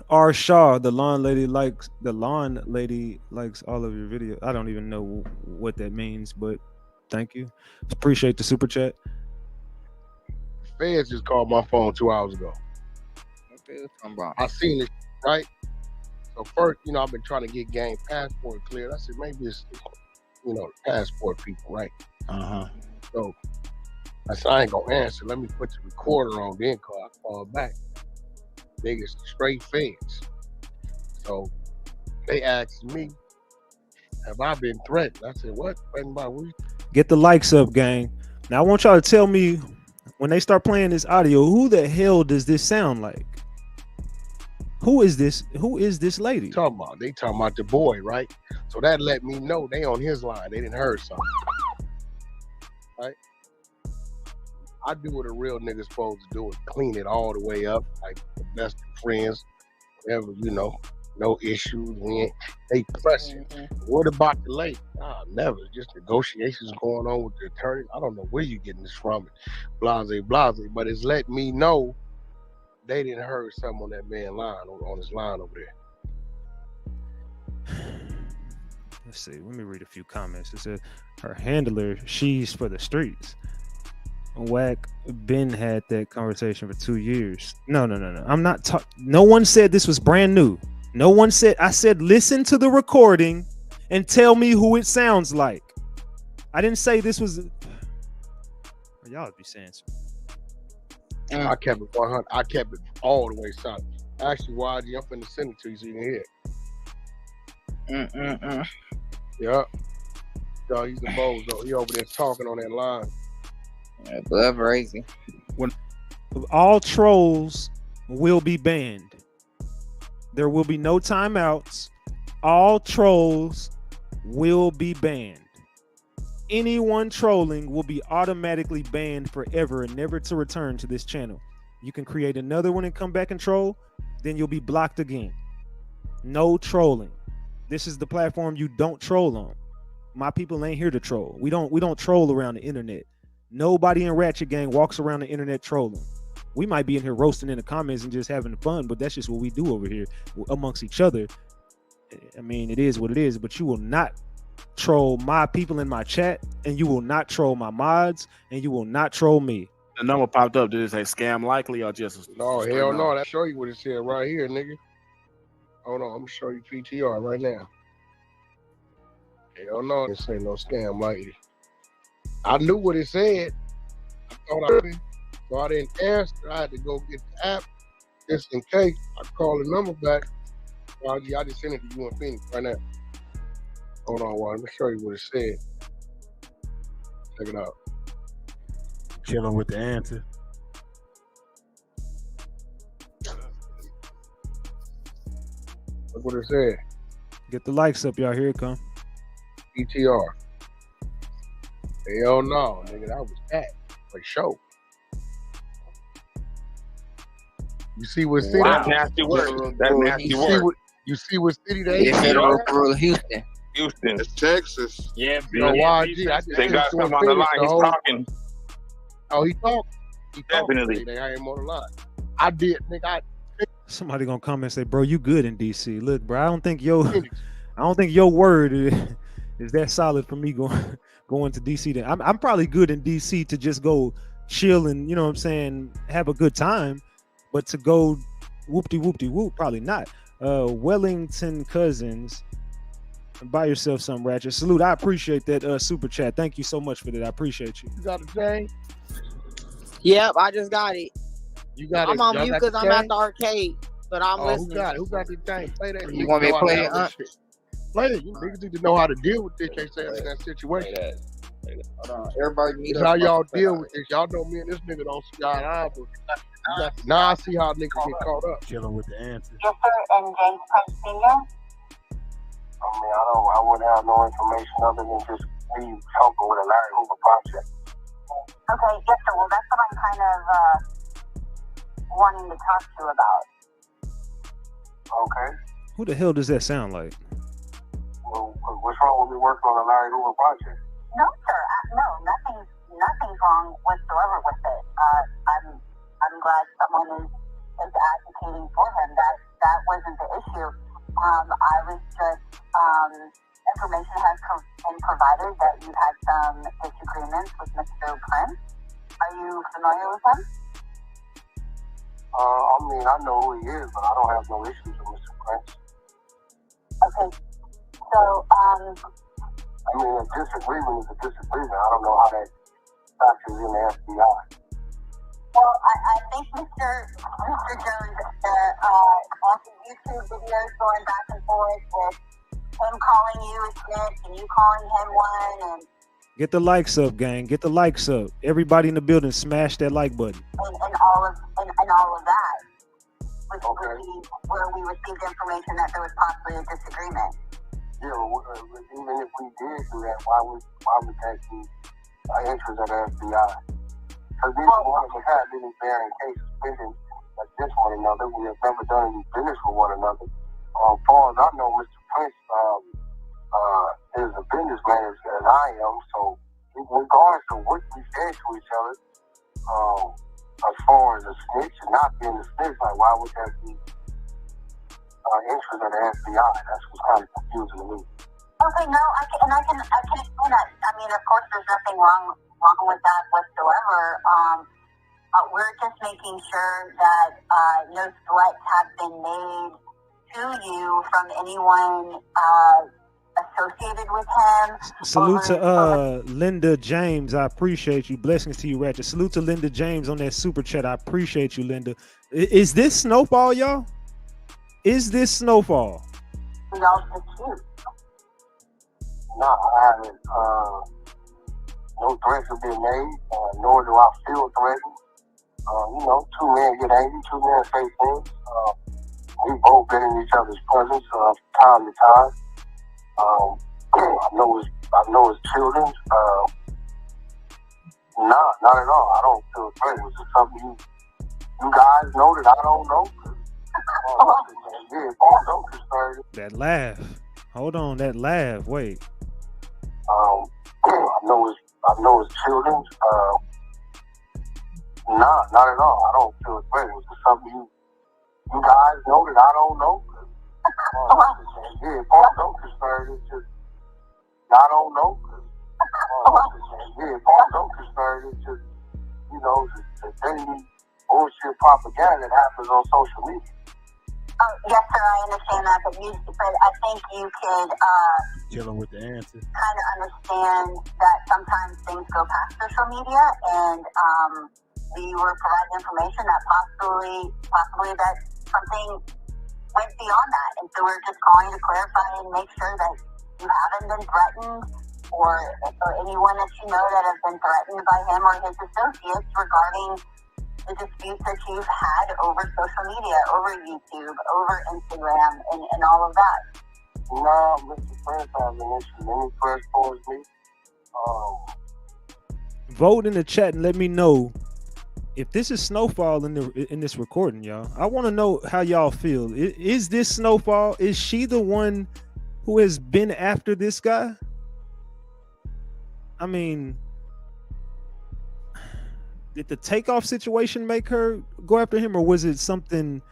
D: R. Shaw, the lawn lady likes all of your videos. I don't even know what that means, but thank you. Appreciate the super chat.
F: Feds just called my phone 2 hours ago.
G: What they talking about?
F: I seen it, right? So first, I've been trying to get gang passport cleared. I said, maybe it's, the passport people, right? So I said, I ain't gonna answer. Let me put the recorder on, then call back. Niggas straight feds. So they asked me, have I been threatened? I said, what? Threatened by what?
D: Get the likes up, gang. Now I want y'all to tell me when they start playing this audio, who the hell does this sound like? Who is this? Who is this lady?
F: They talking about the boy, right? So that let me know they on his line. They didn't heard something, right? I do what a real nigga's supposed to do, and clean it all the way up, like the best of friends, whatever, no issues. They pressing. What about the lady? Never. Just negotiations going on with the attorney. I don't know where you getting this from. Blase. But it's let me know they didn't heard something on that man line, on his line over there.
D: Let's see. Let me read a few comments. It said her handler, she's for the streets. Wack Ben had that conversation for 2 years. No. I'm not talking. No one said this was brand new. No one said. I said listen to the recording and tell me who it sounds like. I didn't say this was. Y'all be saying something.
F: I kept it 100. I kept it all the way solid. Actually, YG, I'm finna send it to you so you can hear it. Yeah. Yo, he's the bozo. He over there talking on that line.
G: Blood crazy.
D: All trolls will be banned. There will be no timeouts. All trolls will be banned. Anyone trolling will be automatically banned forever and never to return to this channel. You can create another one and come back and troll, then you'll be blocked again. No trolling. This is the platform you don't troll on. My people ain't here to troll. We don't troll around the internet. Nobody in Ratchet Gang walks around the internet trolling. We might be in here roasting in the comments and just having fun, but that's just what we do over here amongst each other. I mean, it is what it is, but you will not troll my people in my chat, and you will not troll my mods, and you will not troll me.
E: The number popped up. Did it say scam likely or just
F: No, hell no. I'll show you what it said right here, nigga. Hold on, I'm gonna show you PTR right now. Hell no, this ain't no scam lady. I knew what it said. I thought I did. So I didn't answer. I had to go get the app just in case. I call the number back. I just sent it to you in Phoenix right now. Hold on, let me show you what it said. Check it out.
D: Chilling with the answer.
F: Look what it said.
D: Get the likes up, y'all. Here it come.
F: ETR. Hell no, nigga. That was that. For sure. You see what city?
E: That's nasty work. That's nasty work.
F: You see what city they
G: Yeah, Federal Bureau, Houston.
E: Houston.
H: It's Texas.
E: Yeah,
F: You know why? They
E: got something on the line. He's talking.
F: Oh, he talking.
E: Definitely.
F: They ain't on the line. I did, nigga.
D: Somebody gonna come and say, "Bro, you good in DC?" Look, bro, I don't think your word is that solid for me going to DC. Then I'm probably good in DC to just go chill and, you know what I'm saying, have a good time, but to go whoop, probably not. Wellington Cousins, buy yourself some Ratchet. Salute. I appreciate that super chat. Thank you so much for that. I appreciate you.
F: You got a thing?
I: Yep, I just got it.
F: You got
I: I'm
F: it.
I: on mute because I'm at the arcade, but I'm listening.
F: Who got the thing? Play that.
G: You want me to play it?
F: Play it. You niggas need to know how to deal with this. Can't say in that situation.
G: Hold on. Everybody meet
F: It's
G: up.
F: how y'all deal with this. Y'all know me and this nigga don't see eye to eye, but now I see how niggas get caught up.
D: Chilling with the answer.
J: Yes, sir. And James Prince Sr. I wouldn't have no information other than just me helping with a Larry Hoover project. Okay, yes, sir. Well, that's what I'm kind of wanting to talk to you about. Okay.
D: Who the hell does that sound like?
J: Well, what's wrong with me working on a Larry Hoover project? No, sir. No, nothing's wrong whatsoever with it. I'm glad someone is advocating for him. That wasn't the issue. I was just information has been provided that you had some disagreements with Mr. Prince. Are you familiar with him? I know who he is, but I don't have no issues with Mr. Prince. Okay. So, a disagreement is a disagreement. I don't know how that factors in the FBI. Well, I think Mr. Jones, watching YouTube videos going back and forth with him calling you a snitch and you calling him one, and
D: Get the likes up, gang. Get the likes up. Everybody in the building, smash that like button.
J: And all of that, where we received information that there was possibly a disagreement. Yeah, even if we did do that, why would that be interest of the FBI? Because neither one of us had any bearing cases pending against one another. We have never done any business with one another. As far as I know, Mr. Prince is a businessman as I am, so regardless of what we said to each other, as far as a snitch and not being a snitch, like why would that be interest of the FBI? That's what's kind of confusing to me. Okay, no, I can explain that. I mean, of course, there's nothing wrong with that whatsoever. We're just making sure that no threats have been made to you from anyone associated with him.
D: Salute to Linda James. I appreciate you. Blessings to you, Ratchet. Salute to Linda James on that super chat. I appreciate you, Linda. Is this Snowfall, y'all? Is this Snowfall?
J: No, it's you. No, I haven't. No threats have been made, nor do I feel threatened. Two men get angry, two men say things. We've both been in each other's presence time to time. I know his children. Not at all. I don't feel threatened. Is it something you guys know that I don't know?
D: That laugh. Hold on, that laugh. Wait.
J: I know his children. Not at all. I don't feel threatened. Is it something you guys know that I don't know? Don't concern. It's just I don't know. Don't concern. It's just the daily bullshit propaganda that happens on social media. Oh, yes, sir, I understand that, but I think you could
D: Killing with the answer.
J: kind of understand that sometimes things go past social media, and we were providing information that possibly that something went beyond that, and so we're just calling to clarify and make sure that you haven't been threatened, or anyone that you know that has been threatened by him or his associates regarding the disputes that you've had over social media, over YouTube, over Instagram, and all of that.
F: No, Mr. Prince has an issue. Any press towards me?
D: Vote in the chat and let me know if this is Snowfall in this recording, y'all. I want to know how y'all feel. Is this Snowfall? Is she the one who has been after this guy? I mean, did the takeoff situation make her go after him, or was it something?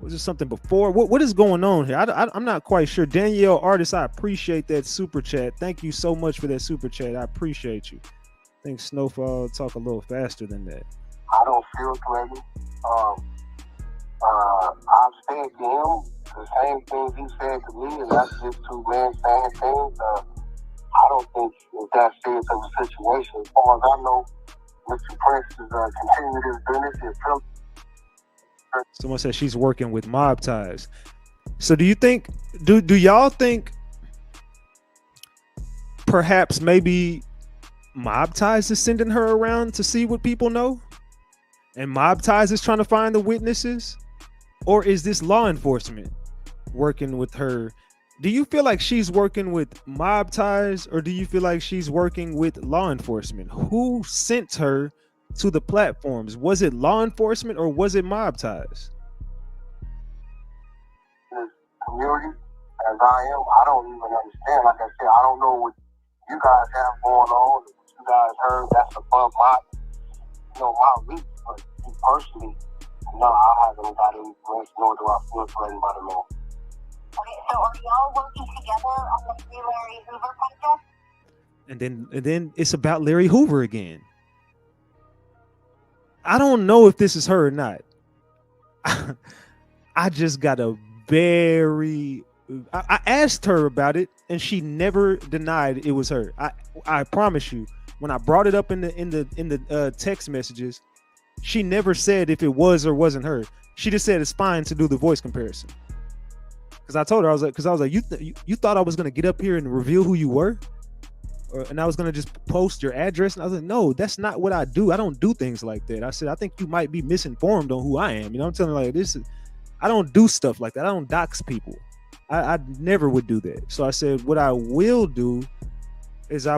D: Was it something before? What is going on here? I'm not quite sure. Danielle Artist, I appreciate that super chat. Thank you so much for that super chat. I appreciate you. I think Snowfall talk a little faster than that.
F: I don't feel threatened. I've said to him the same things he said to me, and that's just two men saying things. I don't think it's that serious of a situation. As far as I know, Mr. Prince is continuing his business. He's
D: Someone says she's working with mob ties. So do you think, do y'all think perhaps maybe mob ties is sending her around to see what people know? And mob ties is trying to find the witnesses? Or is this law enforcement working with her? Do you feel like she's working with mob ties, or do you feel like she's working with law enforcement? Who sent her to the platforms? Was it law enforcement or was it mob ties?
F: This community, as I am, I don't even understand. Like I said, I don't know what you guys have going on. What you guys heard, that's above my reach. But me personally, no, I haven't got any friends, nor do I feel threatened by the man.
J: Okay, so are y'all working together on the Free Larry Hoover project?
D: And then it's about Larry Hoover again. I don't know if this is her or not. I just got a I asked her about it, and she never denied it was her. I promise you, when I brought it up in the text messages, she never said if it was or wasn't her. She just said it's fine to do the voice comparison. Because I told her, I was like, you thought I was gonna get up here and reveal who you were, and I was gonna just post your address? And I was like, no, that's not what I do. I don't do things like that. I said, I think you might be misinformed on who I am. You know, I'm telling her, like, I don't do stuff like that. I don't dox people. I never would do that. So I said, what I will do is what I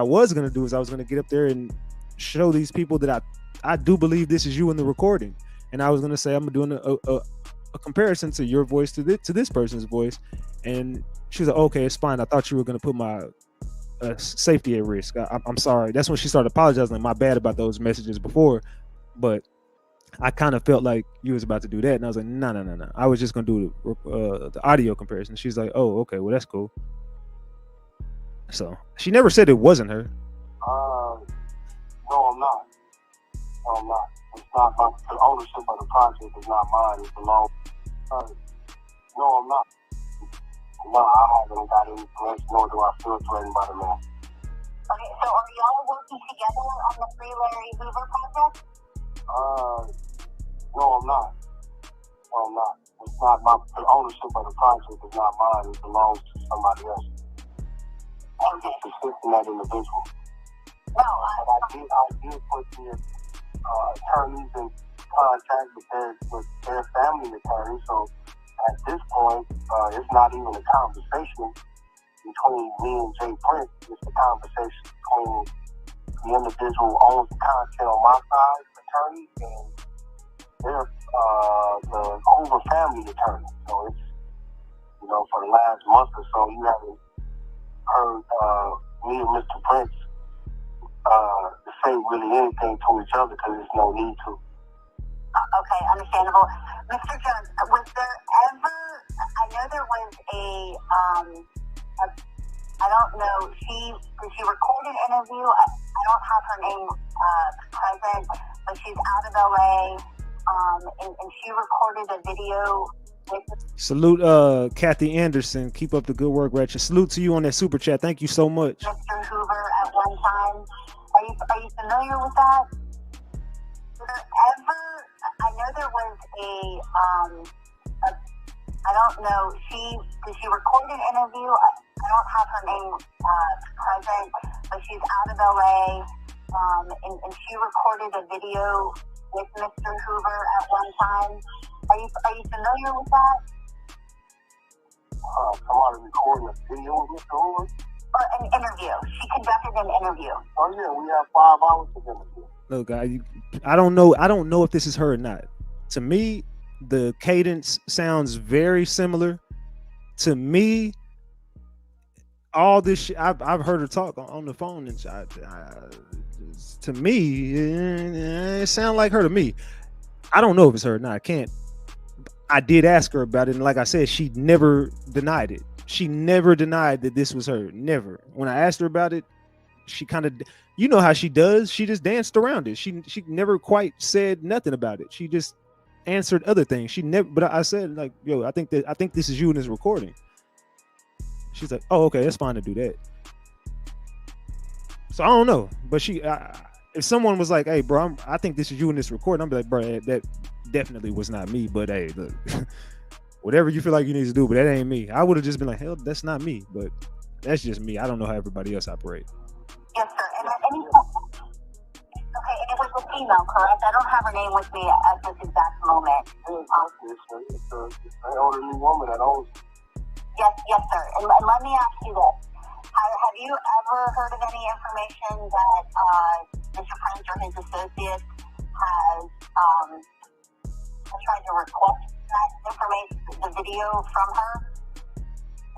D: was gonna do is I was gonna get up there and show these people that I do believe this is you in the recording, and I was gonna say I'm doing a comparison to your voice to this person's voice. And she was like, okay, it's fine. I thought you were gonna put my safety at risk. I'm sorry. That's when she started apologizing, like, my bad about those messages before, but I kind of felt like you was about to do that. And I was like, no. I was just gonna do the audio comparison. She's like, oh, okay, well, that's cool. So she never said it wasn't her.
F: No, I'm not. It's not the ownership of the project is not mine. It belongs. No, I'm not. No, I haven't got any threats, nor do I feel threatened by the man.
J: Okay, so are y'all working together on the Free Larry Hoover project?
F: No, I'm not. It's not the ownership of the project is not mine. It belongs to somebody else. I'm just assisting that individual.
J: No,
F: I did put the attorneys in contact with their family attorney. So at this point, it's not even a conversation between me and Jay Prince. It's a conversation between the individual who owns the content on my side, attorney, and their the Hoover family attorney. So it's, for the last month or so, you haven't heard me and Mr. Prince say really anything to each other because there's no need to.
J: Okay, understandable. Mr. Jones, was there ever, I know there was I don't know, did she record an interview? I don't have her name present, but she's out of LA, and she recorded recorded a video with
D: Salute, Kathy Anderson. Keep up the good work, Ratchet. Salute to you on that super chat. Thank you so much.
J: Mr. Hoover at one time. Are you familiar with that? I know there was a I don't know, did she record an interview? I don't have her name present, but she's out of LA, and she recorded a video with Mr. Hoover at one time. Are you familiar with that?
F: Somebody recording a video with Mr. Hoover?
J: Or an interview. She conducted an interview.
F: Oh yeah, we have 5 hours of interview.
D: Look, I don't know if this is her or not. To me, the cadence sounds very similar. To me, all this shit, I've heard her talk on the phone, and to me, it sounds like her to me. I don't know if it's her or not. I did ask her about it, and like I said, she never denied it. She never denied that this was her. Never. When I asked her about it, she kind of, you know how she does. She just danced around it. She never quite said nothing about it. She just answered other things. She never. But I said, like, yo, I think this is you in this recording. She's like, oh, okay, that's fine to do that. So I don't know. But if someone was like, hey, bro, I think this is you in this recording, I'm be like, bro, that definitely was not me. But hey, look, whatever you feel like you need to do, but that ain't me. I would have just been like, hell, that's not me. But that's just me. I don't know how everybody else operates.
J: Yes, sir. And okay, and it was a female, correct? I don't have her name with me at this exact moment.
F: It's an elderly woman that owns it.
J: Yes, sir. And let me ask you this. Have you ever heard of any information that Mr. Prince or his associates has tried to request that information, the video from her?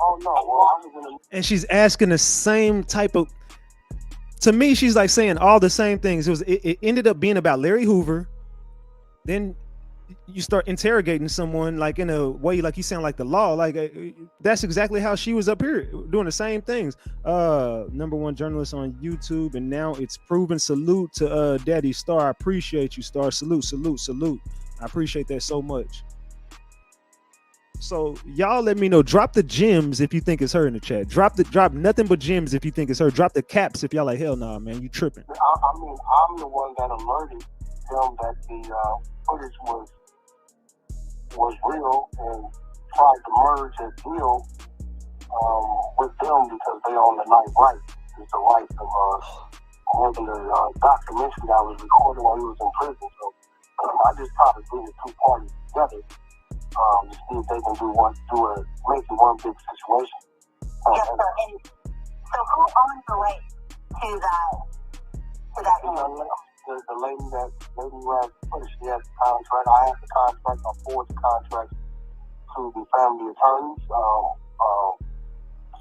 F: Oh, no. Well, I was in a...
D: And she's asking the same type of, to me, she's like saying all the same things. It ended up being about Larry Hoover. Then you start interrogating someone like in a way like you sound like the law. Like that's exactly how she was up here doing the same things. #1 journalist on YouTube, and now it's proven. Salute to Daddy Star. I appreciate you, Star. Salute. I appreciate that so much. So y'all let me know. Drop the gems if you think it's her in the chat. Drop nothing but gems if you think it's her. Drop the caps if y'all like, hell nah, man, you tripping.
F: I mean, I'm the one that alerted them that the footage was real and tried to merge a deal with them because they own the night rights. It's the rights of regular documentary that was recorded while he was in prison. So I just tried to bring the two parties together. To see if they can make it one big situation.
J: Yes, sir. And so who owns the right to that?
F: The lady who has the footage, she has the contract. I have the contract. I forward the contract to the family attorneys.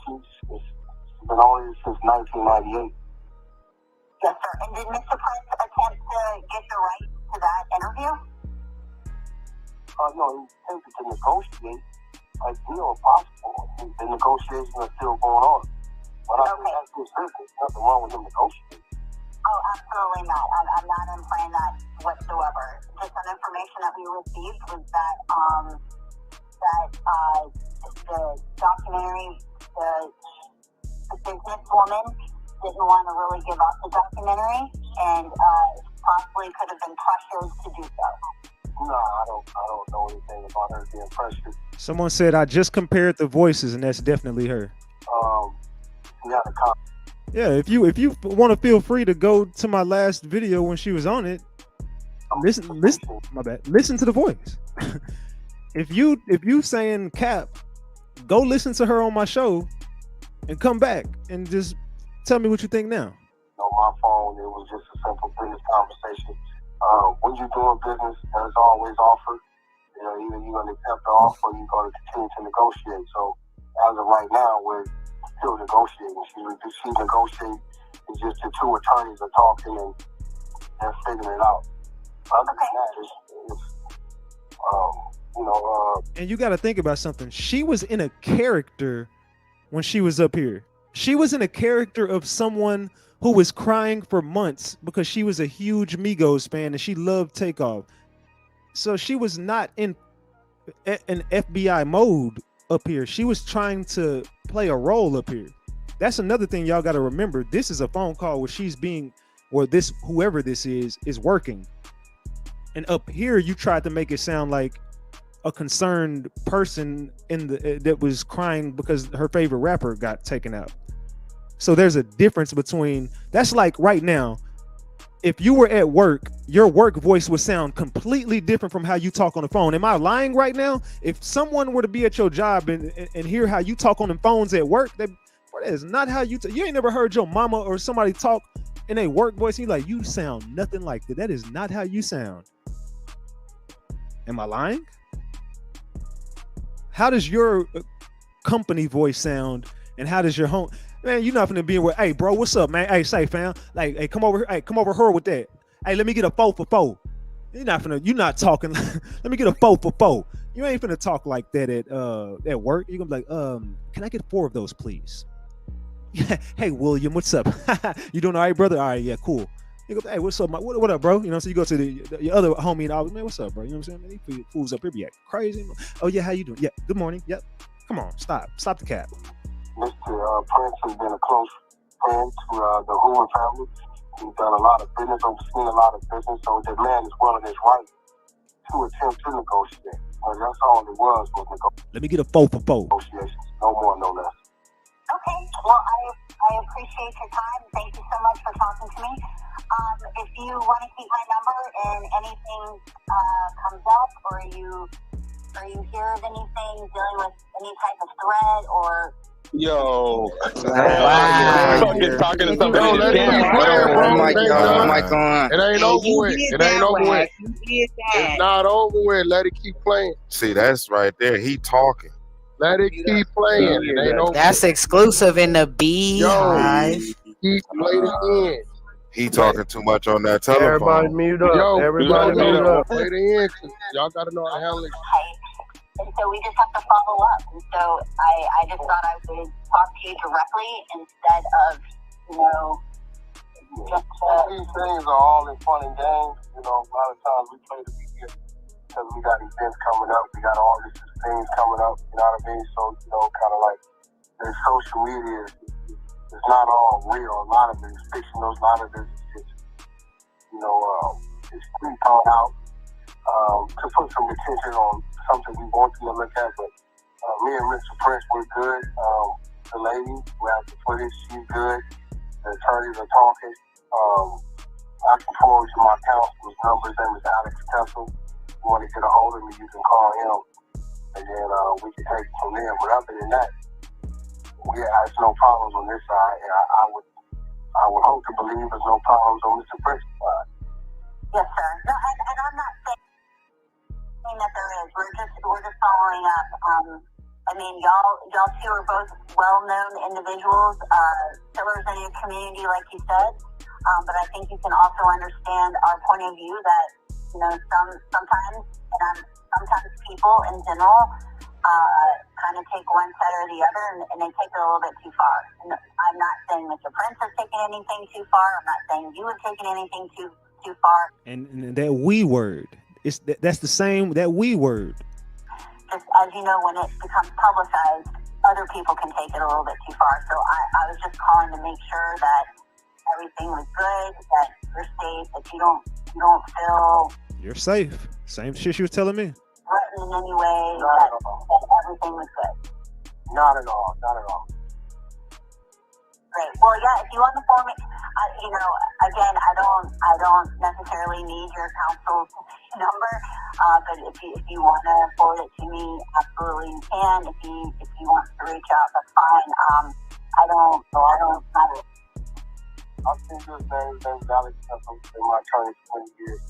F: She's been on it since 1998.
J: Yes, sir. And did Mr. Prince attempt to get the right to that interview?
F: No, he attempted to negotiate a deal if possible. The negotiations are still going on. But I think that's his business. Nothing wrong with him negotiating.
J: Oh, absolutely not. I'm not implying that whatsoever. Just some information that we received was that the documentary, the businesswoman didn't want to really give up the documentary, and possibly could have been pressured to do so.
F: No, I don't know anything about her being pressured.
D: Someone said I just compared the voices, and that's definitely her. Yeah, if you want to, feel free to go to my last video when she was on it. Listen, my bad. Listen to the voice. if you saying cap, go listen to her on my show, and come back and just tell me what you think now.
F: On my phone, it was just a simple business conversation. When you're doing business, there's always offers. Either you're going to accept the offer or you're going to continue to negotiate. So as of right now, we're still negotiating. She's negotiating. It's just the two attorneys are talking and they're figuring it out. Other than that,
D: and you got to think about something. She was in a character when she was up here. She was in a character of someone who was crying for months because she was a huge Migos fan and she loved Takeoff. So she was not in in FBI mode up here. She was trying to play a role up here. That's another thing y'all got to remember. This is a phone call where she's being, or this, whoever this is working. And up here, you tried to make it sound like a concerned person in the that was crying because her favorite rapper got taken out. So there's a difference between, that's like right now, if you were at work, your work voice would sound completely different from how you talk on the phone. Am I lying right now? If someone were to be at your job and hear how you talk on the phones at work, that is not how you you ain't never heard your mama or somebody talk in a work voice. You like, you sound nothing like that. That is not how you sound. Am I lying? How does your company voice sound, and how does your home? Man, you're not gonna be where, hey, bro, what's up, man? Hey, say, fam, like, hey, come over here. Hey, come over here with that. Hey, let me get a 4 for 4. You're not talking. Let me get a 4 for 4. You ain't finna talk like that at work. You're gonna be like, can I get 4 of those, please? Hey, William, what's up? You doing all right, brother? All right, yeah, cool. You go, hey, what's up, what up, bro? You know, so you go to the other homie and I was, man, what's up, bro? You know what I'm saying? These fools up here be acting crazy. Oh yeah, how you doing? Yeah, good morning. Yep. Come on, stop the cap.
J: Mr. Prince has been a close friend to the Hoover family. He's done a lot of business, overseen a lot of business, so the man is well in his right to attempt to negotiate. Well, that's all it was negotiations.
D: Let me get a 4 for 4.
J: Negotiations, no more, no less.
H: Okay, well, I appreciate your time. Thank you so much for talking to me. If you want to keep my number and anything comes up, or you hear of anything dealing with any type of threat or
E: Yo.
G: Wow.
E: Fucking talking to somebody.
F: Yo, let it keep playing, bro. It ain't over with. It ain't over with. It's not over with. Let it keep playing.
K: See, that's right there. He talking.
F: Let it keep playing. It ain't over.
G: That's exclusive in the Beehive.
F: Keep playing again.
K: He talking too much on that telephone.
F: Everybody mute up. Yo, everybody mute up. Play the end. Y'all got to know how to handle it.
H: And so we just have to follow up. And so I just thought I would talk to you directly instead of, just
J: these things are all in fun and games. You know, a lot of times we play the media because we got events coming up. We got all these things coming up. You know what I mean? So, kind of like the social media is not all real. A lot of it is fictional. A lot of it is just, it's pre-thought out to put some attention on something we want to look at. But me and Mr. Prince, we're good. The lady who has the footage, she's good. The attorneys are talking. I can forward you my counsel's number. His name is Alex Kessel. If you want to get a hold of me, you can call him, and then we can take it from there. But other than that, we have no problems on this side, and I would hope to believe there's no problems on Mr. Prince's side.
H: yes, sir. No, and I'm not saying that there is. We're just following up. I mean, y'all two are both well-known individuals, pillars in your community, like you said. But I think you can also understand our point of view that, sometimes people in general kind of take one side or the other, and they take it a little bit too far. And I'm not saying Mr. Prince has taken anything too far. I'm not saying you have taken anything too far. And
D: that we word, that's the same, that we word.
H: Just as you know, when it becomes publicized, other people can take it a little bit too far. So I was just calling to make sure that everything was good, that you're safe, that you don't feel
D: you're safe. Same shit she was telling me.
H: Threatened in any way, that everything was good.
J: Not at all. Not at all.
H: Great. Well, yeah. If you want to form it, again, I don't necessarily need your counsel's number, but if you want to forward it to me, absolutely you can. If you want to reach out, that's fine. I don't.
J: I've seen this name's Alex Kessel. In my attorney for 20 years.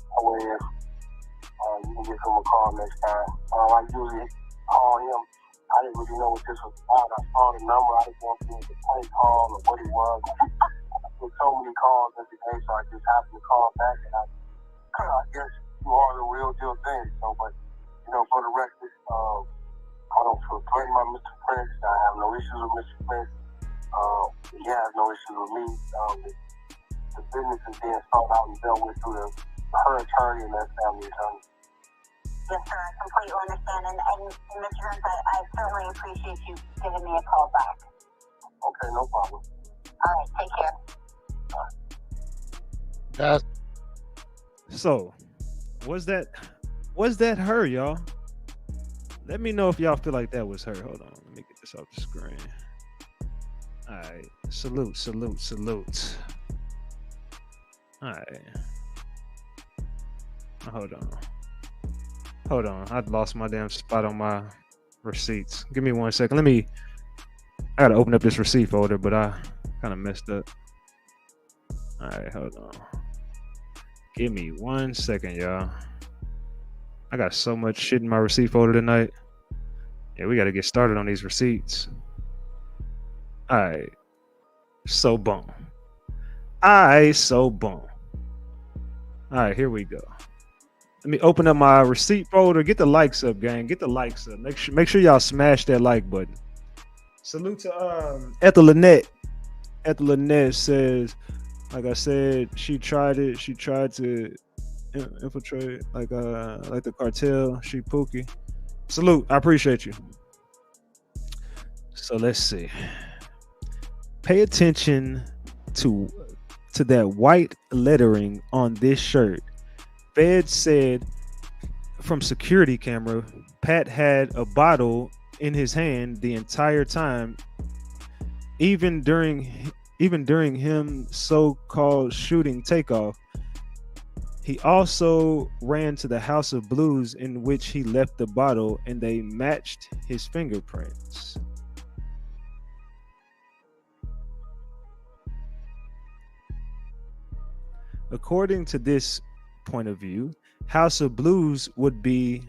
J: I went in. You can give him a call next time. I usually call him. I didn't really know what this was about. I saw the number. I didn't want to get the play call or what it was. I get so many calls every day, so I just happened to call back, and I guess you are the real deal thing. So, but for the record, I don't feel threatened by Mr. Prince. I have no issues with Mr. Prince. He has no issues with me. The business is being sought out and dealt with through her attorney and that family attorney.
H: Yes, sir. I completely understand. And Mr. Jones, I certainly appreciate you giving me a call back.
J: Okay, no problem.
H: All right, take care.
F: That's
D: So, was that her, y'all? Let me know if y'all feel like that was her. Hold on, let me get this off the screen. All right, salute. All right, hold on. I lost my damn spot on my receipts. Give me 1 second. I gotta open up this receipt folder, but I kind of messed up. All right, hold on. Give me 1 second, y'all. I got so much shit in my receipt folder tonight. Yeah, we got to get started on these receipts. All right. So boom. All right, here we go. Let me open up my receipt folder. Get the likes up, gang. Get the likes up. Make sure y'all smash that like button. Salute to Ethel Lynette. Ethel Lynette says, like I said, she tried it. She tried to infiltrate like the cartel. She Pookie. Salute. I appreciate you. So let's see. Pay attention to that white lettering on this shirt. Fed said from security camera, Pat had a bottle in his hand the entire time, even during him so-called shooting takeoff. He also ran to the House of Blues in which he left the bottle, and they matched his fingerprints. According to this point of view, House of Blues would be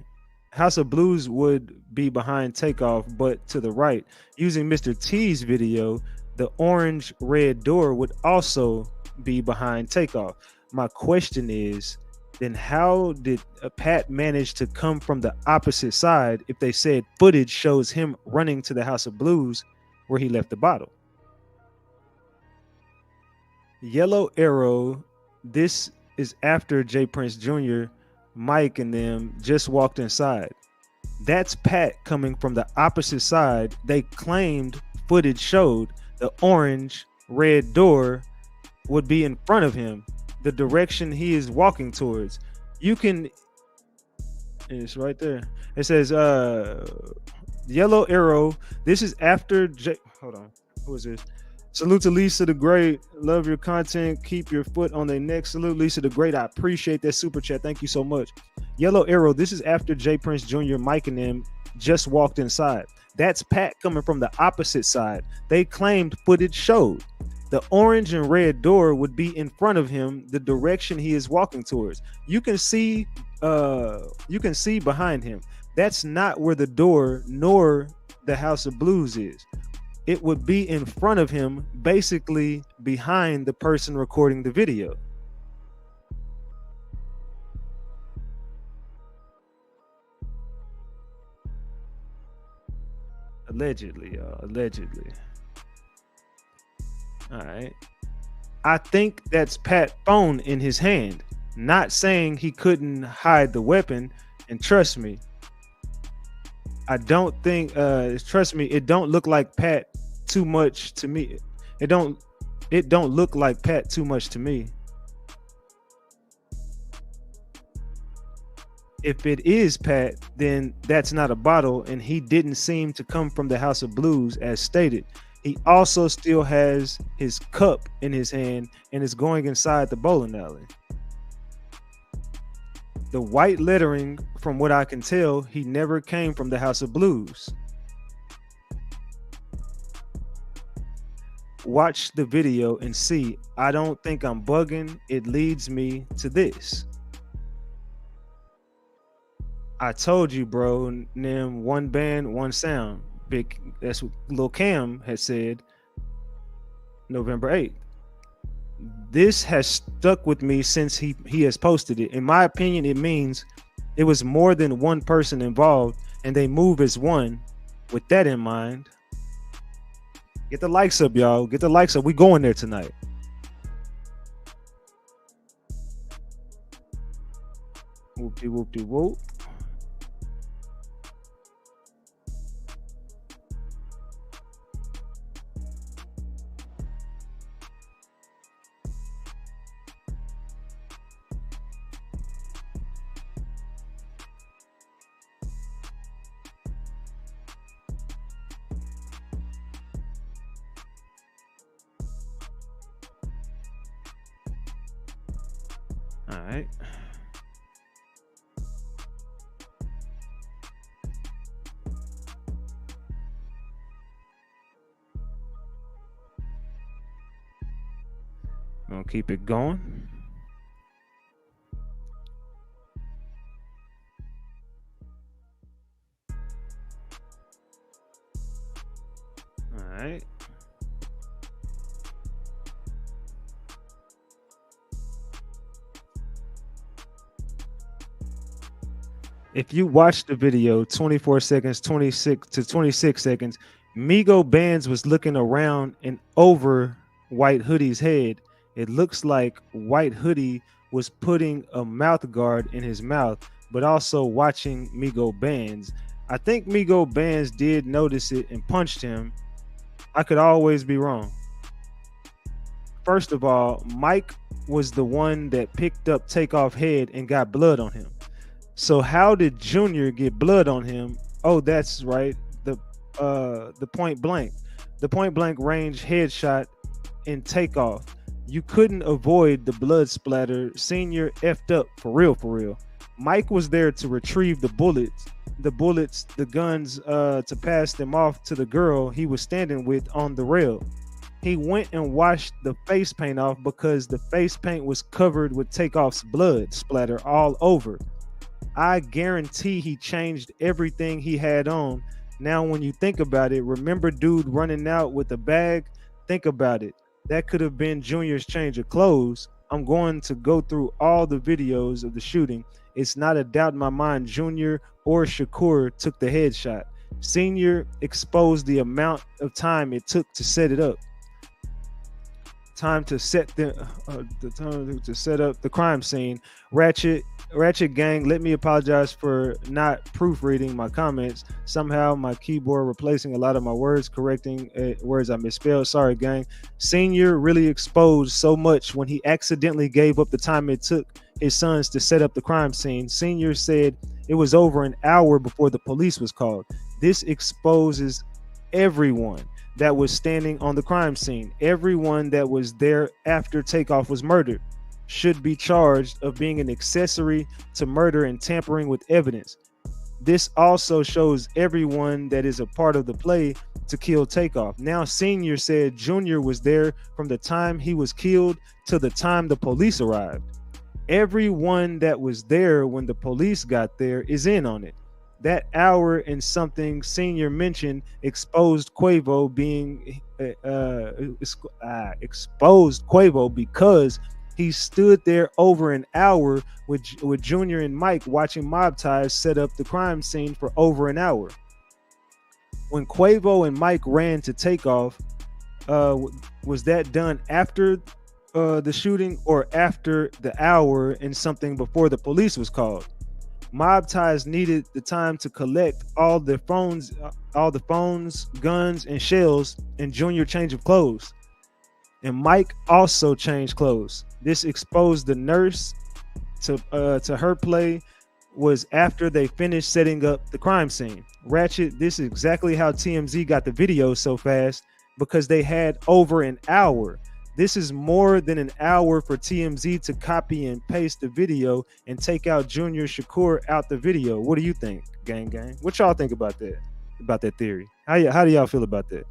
D: behind takeoff, but to the right. Using Mr. T's video, the orange red door would also be behind takeoff. My question is, then how did Pat manage to come from the opposite side if they said footage shows him running to the House of Blues where he left the bottle? Yellow arrow. This is after J. Prince Jr., Mike, and them just walked inside. That's Pat coming from the opposite side. They claimed footage showed the orange red door would be in front of him, the direction he is walking towards. You can, it's right there. It says yellow arrow. This is after hold on, who is this? Salute to Lisa the Great. Love your content. Keep your foot on their neck. Salute Lisa the Great. I appreciate that super chat. Thank you so much. Yellow arrow. This is after J. Prince Jr., Mike, and them just walked inside. That's Pat coming from the opposite side. They claimed footage showed the orange and red door would be in front of him, the direction he is walking towards. You can see behind him. That's not where the door nor the House of Blues is. It would be in front of him, basically behind the person recording the video. Allegedly, y'all. Allegedly. All right. I think that's Pat's phone in his hand. Not saying he couldn't hide the weapon. And trust me, I don't think, trust me, it don't look like Pat too much to me. It don't look like Pat too much to me. If it is Pat, then that's not a bottle, and he didn't seem to come from the House of Blues as stated. He also still has his cup in his hand and is going inside the bowling alley. The white lettering, from what I can tell, he never came from the House of Blues. Watch the video and see. I don't think I'm bugging. It leads me to this. I told you, bro, Nim, one band, one sound. Big, that's what Lil Cam had said November 8th. This has stuck with me since he has posted it. In my opinion, it means it was more than one person involved and they move as one. With that in mind, get the likes up, y'all. Get the likes up. We going there tonight. Whoopty whoopty whoop. All right. Gonna keep it going. All right. If you watch the video 24 seconds, 26 seconds, Migo Bands was looking around and over White Hoodie's head. It looks like White Hoodie was putting a mouth guard in his mouth, but also watching Migo Bands. I think Migo Bands did notice it and punched him. I could always be wrong. First of all, Mike was the one that picked up Takeoff head and got blood on him. So how did Junior get blood on him? Oh, that's right. The point blank range headshot in Takeoff. You couldn't avoid the blood splatter. Senior effed up for real. Mike was there to retrieve the guns to pass them off to the girl he was standing with on the rail. He went and washed the face paint off because the face paint was covered with Takeoff's blood splatter all over. I guarantee he changed everything he had on. Now, when you think about it, remember dude running out with a bag? Think about it. That could have been Junior's change of clothes. I'm going to go through all the videos of the shooting. It's not a doubt in my mind Junior or Shakur took the headshot. Senior exposed the amount of time it took to set it up. Time to set to set up the crime scene. Ratchet gang, let me apologize for not proofreading my comments. Somehow my keyboard replacing a lot of my words, correcting words I misspelled. Sorry, gang. Senior really exposed so much when he accidentally gave up the time it took his sons to set up the crime scene. Senior said it was over an hour before the police was called. This exposes everyone that was standing on the crime scene. Everyone that was there after Takeoff was murdered should be charged of being an accessory to murder and tampering with evidence. This also shows everyone that is a part of the play to kill Takeoff. Now, Senior said Junior was there from the time he was killed to the time the police arrived. Everyone that was there when the police got there is in on it. That hour and something Senior mentioned exposed Quavo being exposed Quavo because he stood there over an hour with Junior and Mike watching Mobties set up the crime scene for over an hour. When Quavo and Mike ran to Takeoff, was that done after the shooting or after the hour and something before the police was called? Mobties needed the time to collect all the phones, guns, and shells, and Junior change of clothes. And Mike also changed clothes. This exposed the nurse to her play was after they finished setting up the crime scene. Ratchet, this is exactly how TMZ got the video so fast because they had over an hour. This is more than an hour for TMZ to copy and paste the video and take out Junior Shakur out the video. What do you think, gang? What y'all think about that theory? How do y'all feel about that?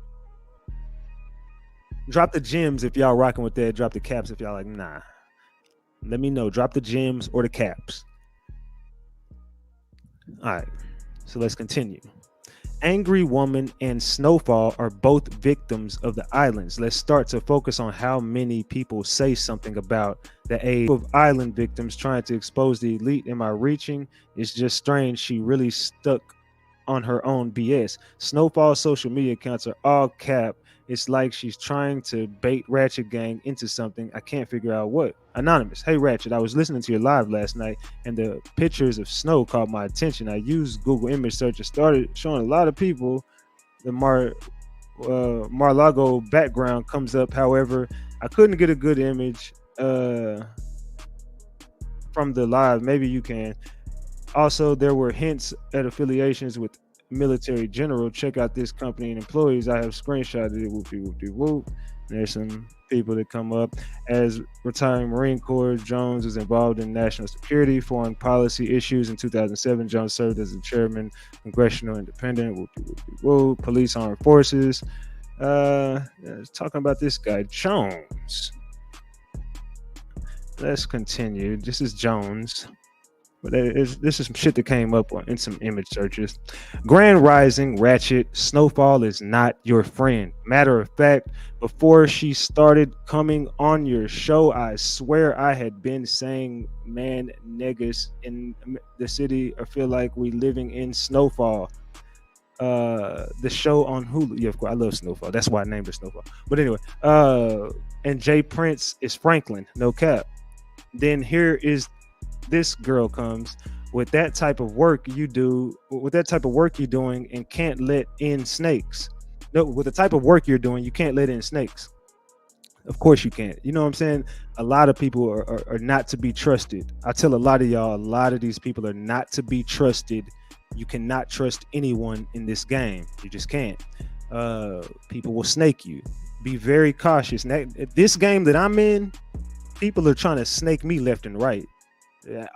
D: Drop the gems if y'all rocking with that. Drop the caps if y'all like, nah. Let me know. Drop the gems or the caps. All right, so let's continue. Angry Woman and Snowfall are both victims of the islands. Let's start to focus on how many people say something about the age of island victims trying to expose the elite. Am I reaching? It's just strange. She really stuck on her own BS. Snowfall's social media accounts are all cap. It's like she's trying to bait Ratchet Gang into something. I can't figure out what. Anonymous. Hey, Ratchet, I was listening to your live last night and the pictures of snow caught my attention. I used Google image search and started showing a lot of people. The Mar-Lago background comes up. However, I couldn't get a good image from the live. Maybe you can. Also, there were hints at affiliations with military general. Check out this company and employees. I have screenshotted it. Whoop-de-whoop-de-whoop. There's some people that come up. As retiring Marine Corps, Jones was involved in national security, foreign policy issues. In 2007, Jones served as the chairman, Congressional Independent, Police Armed Forces. Talking about this guy, Jones. Let's continue. This is Jones. But this is some shit that came up in some image searches. Grand Rising, Ratchet, Snowfall is not your friend. Matter of fact, before she started coming on your show, I swear I had been saying, man, niggas in the city, I feel like we living in Snowfall. The show on Hulu. Yeah, of course, I love Snowfall. That's why I named it Snowfall. But anyway, and Jay Prince is Franklin, no cap. Then here is this girl comes with that type of work you do, with that type of work you're doing, and can't let in snakes. No, with the type of work you're doing, you can't let in snakes. Of course you can't. You know what I'm saying? A lot of people are not to be trusted. I tell a lot of y'all, a lot of these people are not to be trusted. You cannot trust anyone in this game. You just can't. People will snake you. Be very cautious. Now, this game that I'm in, people are trying to snake me left and right.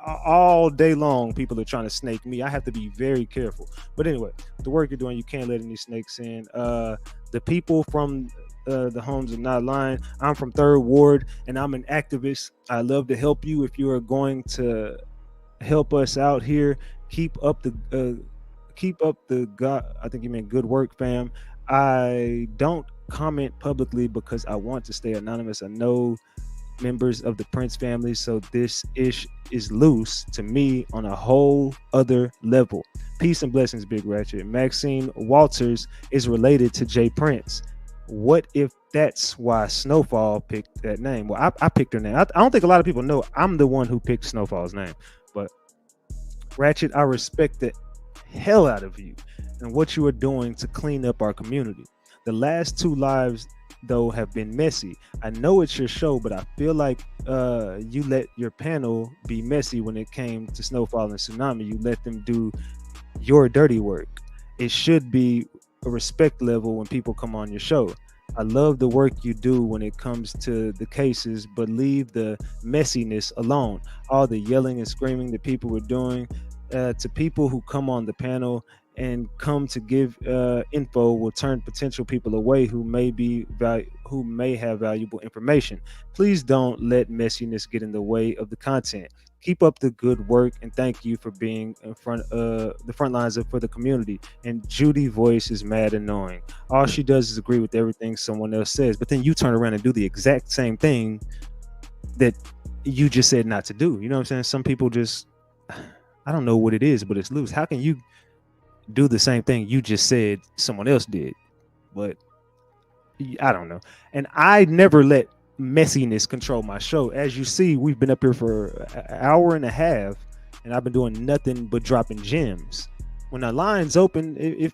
D: All day long, people are trying to snake me. I have to be very careful. But anyway, the work you're doing, you can't let any snakes in. The people from the homes are not lying. I'm from 3rd Ward, and I'm an activist. I love to help you if you are going to help us out here. Keep up the I think you meant good work, fam. I don't comment publicly because I want to stay anonymous. I know members of the Prince family, so this ish is loose to me on a whole other level. Peace and blessings, Big Ratchet. Maxine Walters is related to Jay Prince. What if that's why Snowfall picked that name? Well, I picked her name. I don't think a lot of people know I'm the one who picked Snowfall's name. But Ratchet, I respect the hell out of you and what you are doing to clean up our community. The last 2 lives, though, have been messy. I know it's your show, but I feel like you let your panel be messy when it came to Snowfall and Tsunami. You let them do your dirty work. It should be a respect level when people come on your show. I love the work you do when it comes to the cases, but leave the messiness alone. All the yelling and screaming that people were doing to people who come on the panel and come to give info will turn potential people away who may have valuable information. Please don't let messiness get in the way of the content. Keep up the good work, and thank you for being in the front lines for the community. And Judy voice is mad annoying. All she does is agree with everything someone else says, but then you turn around and do the exact same thing that you just said not to do. You know what I'm saying? Some people just, I don't know what it is, but it's loose. How can you do the same thing you just said someone else did? But I don't know. And I never let messiness control my show. As you see, we've been up here for an hour and a half, and I've been doing nothing but dropping gems. When the line's open, if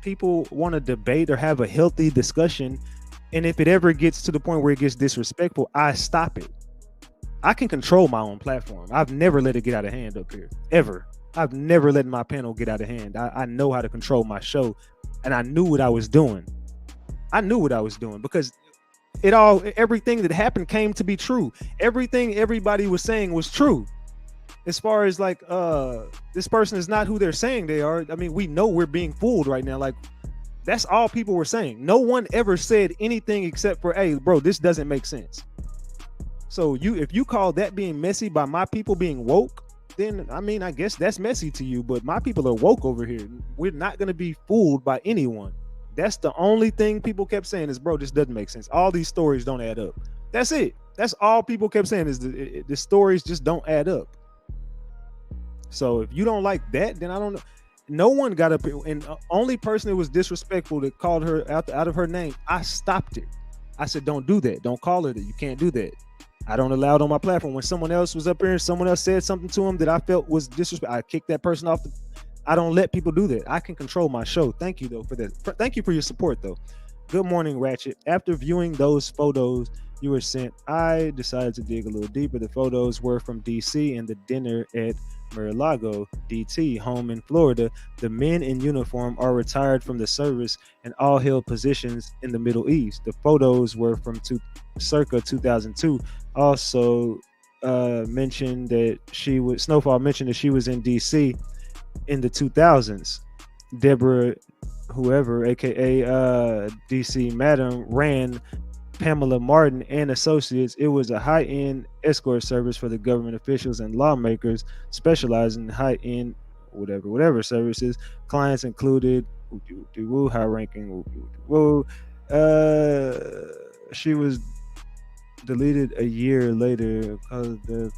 D: people want to debate or have a healthy discussion, and if it ever gets to the point where it gets disrespectful, I stop it. I can control my own platform. I've never let it get out of hand up here, ever. I've never let my panel get out of hand. I know how to control my show, and I knew what I was doing. I knew what I was doing because everything that happened came to be true. Everything everybody was saying was true. As far as like, this person is not who they're saying they are. I mean, we know we're being fooled right now. Like, that's all people were saying. No one ever said anything except for, hey, bro, this doesn't make sense. So if you call that being messy by my people being woke, then I mean, I guess that's messy to you, but my people are woke over here. We're not going to be fooled by anyone. That's the only thing people kept saying is, bro, this doesn't make sense. All these stories don't add up. That's it. That's all people kept saying is the stories just don't add up. So if you don't like that, then I don't know. No one got up here, and the only person that was disrespectful that called her out of her name, I stopped it. I said, don't do that. Don't call her that. You can't do that. I don't allow it on my platform. When someone else was up here and someone else said something to him that I felt was disrespectful, I kicked that person off. I don't let people do that. I can control my show. Thank you, though, for that. Thank you for your support, though. Good morning, Ratchet. After viewing those photos you were sent, I decided to dig a little deeper. The photos were from DC and the dinner at Mar-a-Lago, DT, home in Florida. The men in uniform are retired from the service and all held positions in the Middle East. The photos were from circa 2002. Also mentioned that Snowfall mentioned that she was in DC in the 2000s. Deborah, whoever, aka DC Madam, ran Pamela Martin and Associates. It was a high-end escort service for the government officials and lawmakers specializing in high-end whatever services. Clients included high-ranking. She was deleted a year later because of the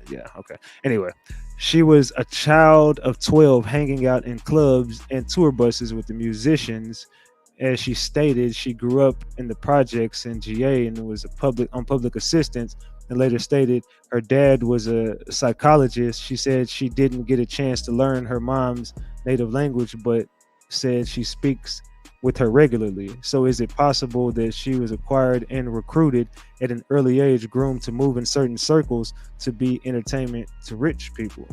D: yeah, okay. Anyway, she was a child of 12 hanging out in clubs and tour buses with the musicians. As she stated, she grew up in the projects in GA and was on public assistance, and later stated her dad was a psychologist. She said she didn't get a chance to learn her mom's native language, but said she speaks with her regularly. So is it possible that she was acquired and recruited at an early age, groomed to move in certain circles to be entertainment to rich people?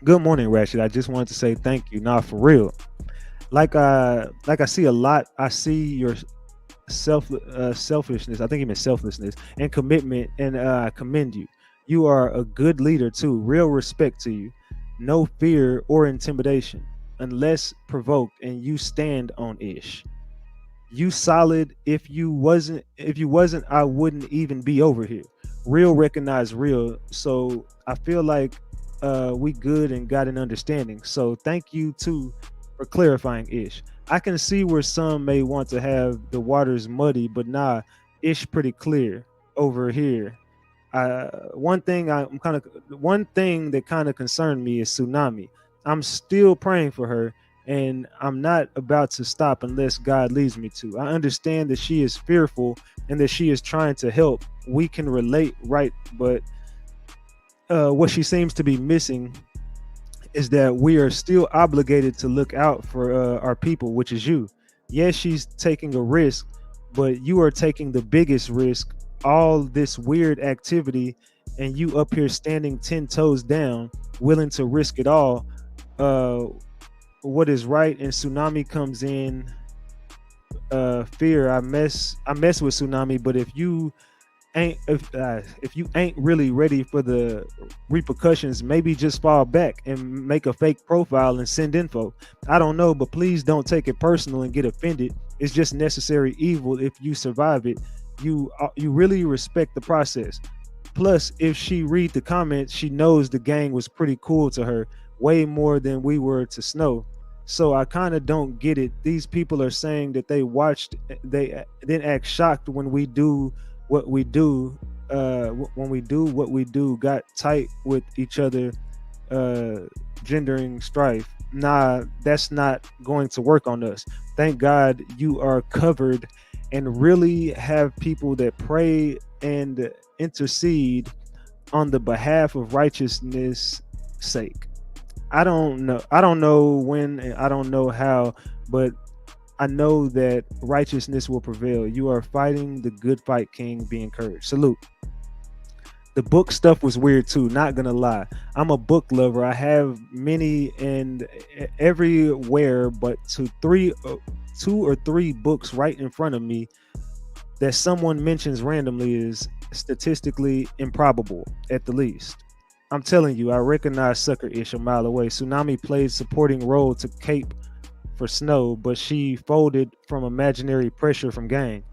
D: Good morning, Ratchet. I just wanted to say thank you. Nah, for real. Like I see a lot. I see your selfishness. I think even selflessness and commitment, and I commend you. You are a good leader too. Real respect to you. No fear or intimidation, unless provoked, and you stand on ish. You solid. If you wasn't, I wouldn't even be over here. Real recognize real. So I feel like we good and got an understanding. So thank you too for clarifying ish. I can see where some may want to have the waters muddy, but nah, ish pretty clear over here. One thing that kind of concerned me is tsunami. I'm still praying for her, and I'm not about to stop unless God leads me to. I understand that she is fearful and that she is trying to help. We can relate, right? But what she seems to be missing is that we are still obligated to look out for our people, which is you. Yes, she's taking a risk, but you are taking the biggest risk. All this weird activity, and you up here standing 10 toes down, willing to risk it all. What is right? And tsunami comes in. Fear. I mess with tsunami, but if you ain't really ready for the repercussions, maybe just fall back and make a fake profile and send info. I don't know, but please don't take it personal and get offended. It's just necessary evil. If you survive it, you really respect the process. Plus, if she read the comments, she knows the gang was pretty cool to her, way more than we were to Snow. So I kind of don't get it. These people are saying that they watched, they then act shocked when we do what we do. Got tight with each other, gendering strife. Nah, that's not going to work on us. Thank God you are covered and really have people that pray and intercede on the behalf of righteousness' sake. I don't know when, and I don't know how, but I know that righteousness will prevail. You are fighting the good fight, King. Be encouraged. Salute. The book stuff was weird too, not gonna lie. I'm a book lover. I have many and everywhere, but two or three books right in front of me that someone mentions randomly is statistically improbable at the least. I'm telling you, I recognize Sucker-ish a mile away. Tsunami played supporting role to cape for Snow, but she folded from imaginary pressure from gang.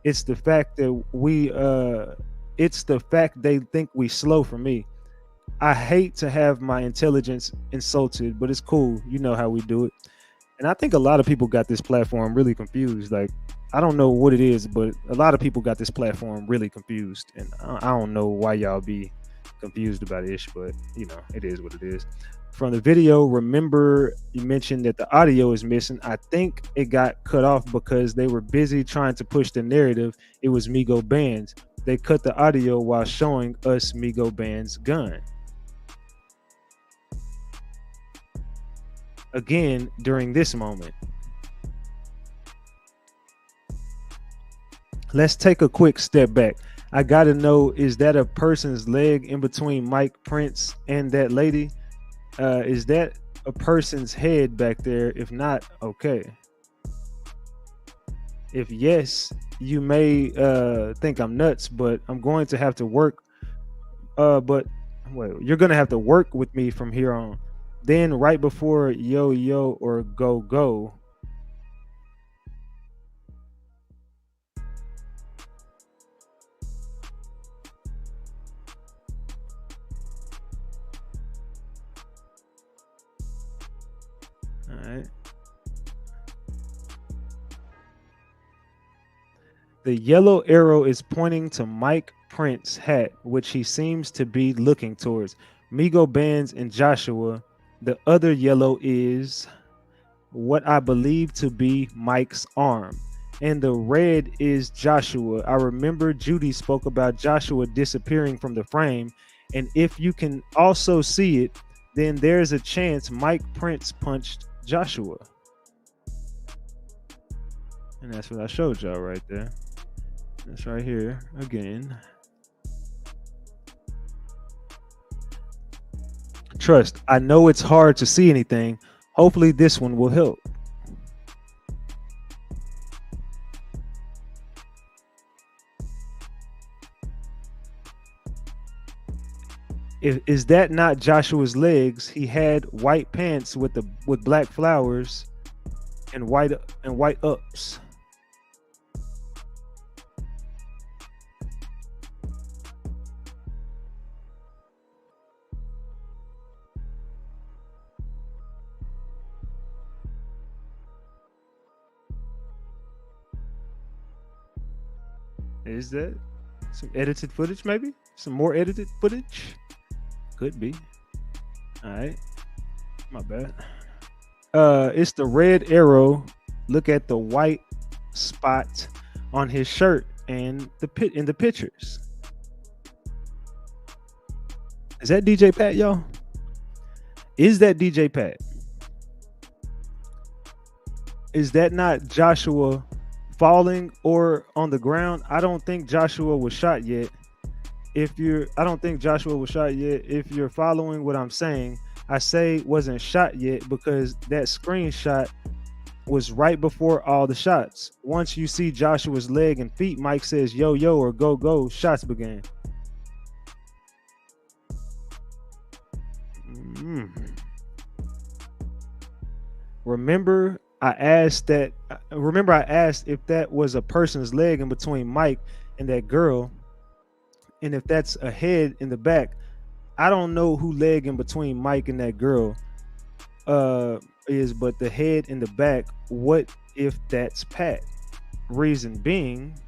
D: It's the fact they think we slow for me. I hate to have my intelligence insulted, but it's cool. You know how we do it. And I think a lot of people got this platform really confused. Like, I don't know what it is, but a lot of people got this platform really confused. And I don't know why y'all be confused about ish, but you know, it is what it is. From the video, remember you mentioned that the audio is missing. I think it got cut off because they were busy trying to push the narrative. It was Migo Band's. They cut the audio while showing us Migo Band's gun. Again, during this moment. Let's take a quick step back. I gotta know, is that a person's leg in between Mike Prince and that lady? Is that a person's head back there? If not, okay. If yes, you may think I'm nuts, but I'm going to have to work. But wait, you're gonna have to work with me from here on. Then right before yo yo or go go. All right. The yellow arrow is pointing to Mike Prince's hat, which he seems to be looking towards. Migo Bands and Joshua. The other yellow is what I believe to be Mike's arm. And the red is Joshua. I remember Judy spoke about Joshua disappearing from the frame. And if you can also see it, then there's a chance Mike Prince punched Joshua. And that's what I showed y'all right there. That's right here again. Trust, I know it's hard to see anything. Hopefully this one will help. Is that not Joshua's legs? He had white pants with black flowers and white ups. Is that some edited footage, maybe? Some more edited footage? Could be. All right. My bad. It's the red arrow. Look at the white spot on his shirt and in the pictures. Is that DJ Pat, y'all? Is that DJ Pat? Is that not Joshua falling or on the ground? I don't think Joshua was shot yet. I don't think Joshua was shot yet. If you're following what I'm saying, I say wasn't shot yet because that screenshot was right before all the shots. Once you see Joshua's leg and feet, Mike says yo yo or go go, shots began. Remember I asked if that was a person's leg in between Mike and that girl, and if that's a head in the back. I don't know who leg in between Mike and that girl is, but the head in the back, what if that's Pat? Reason being,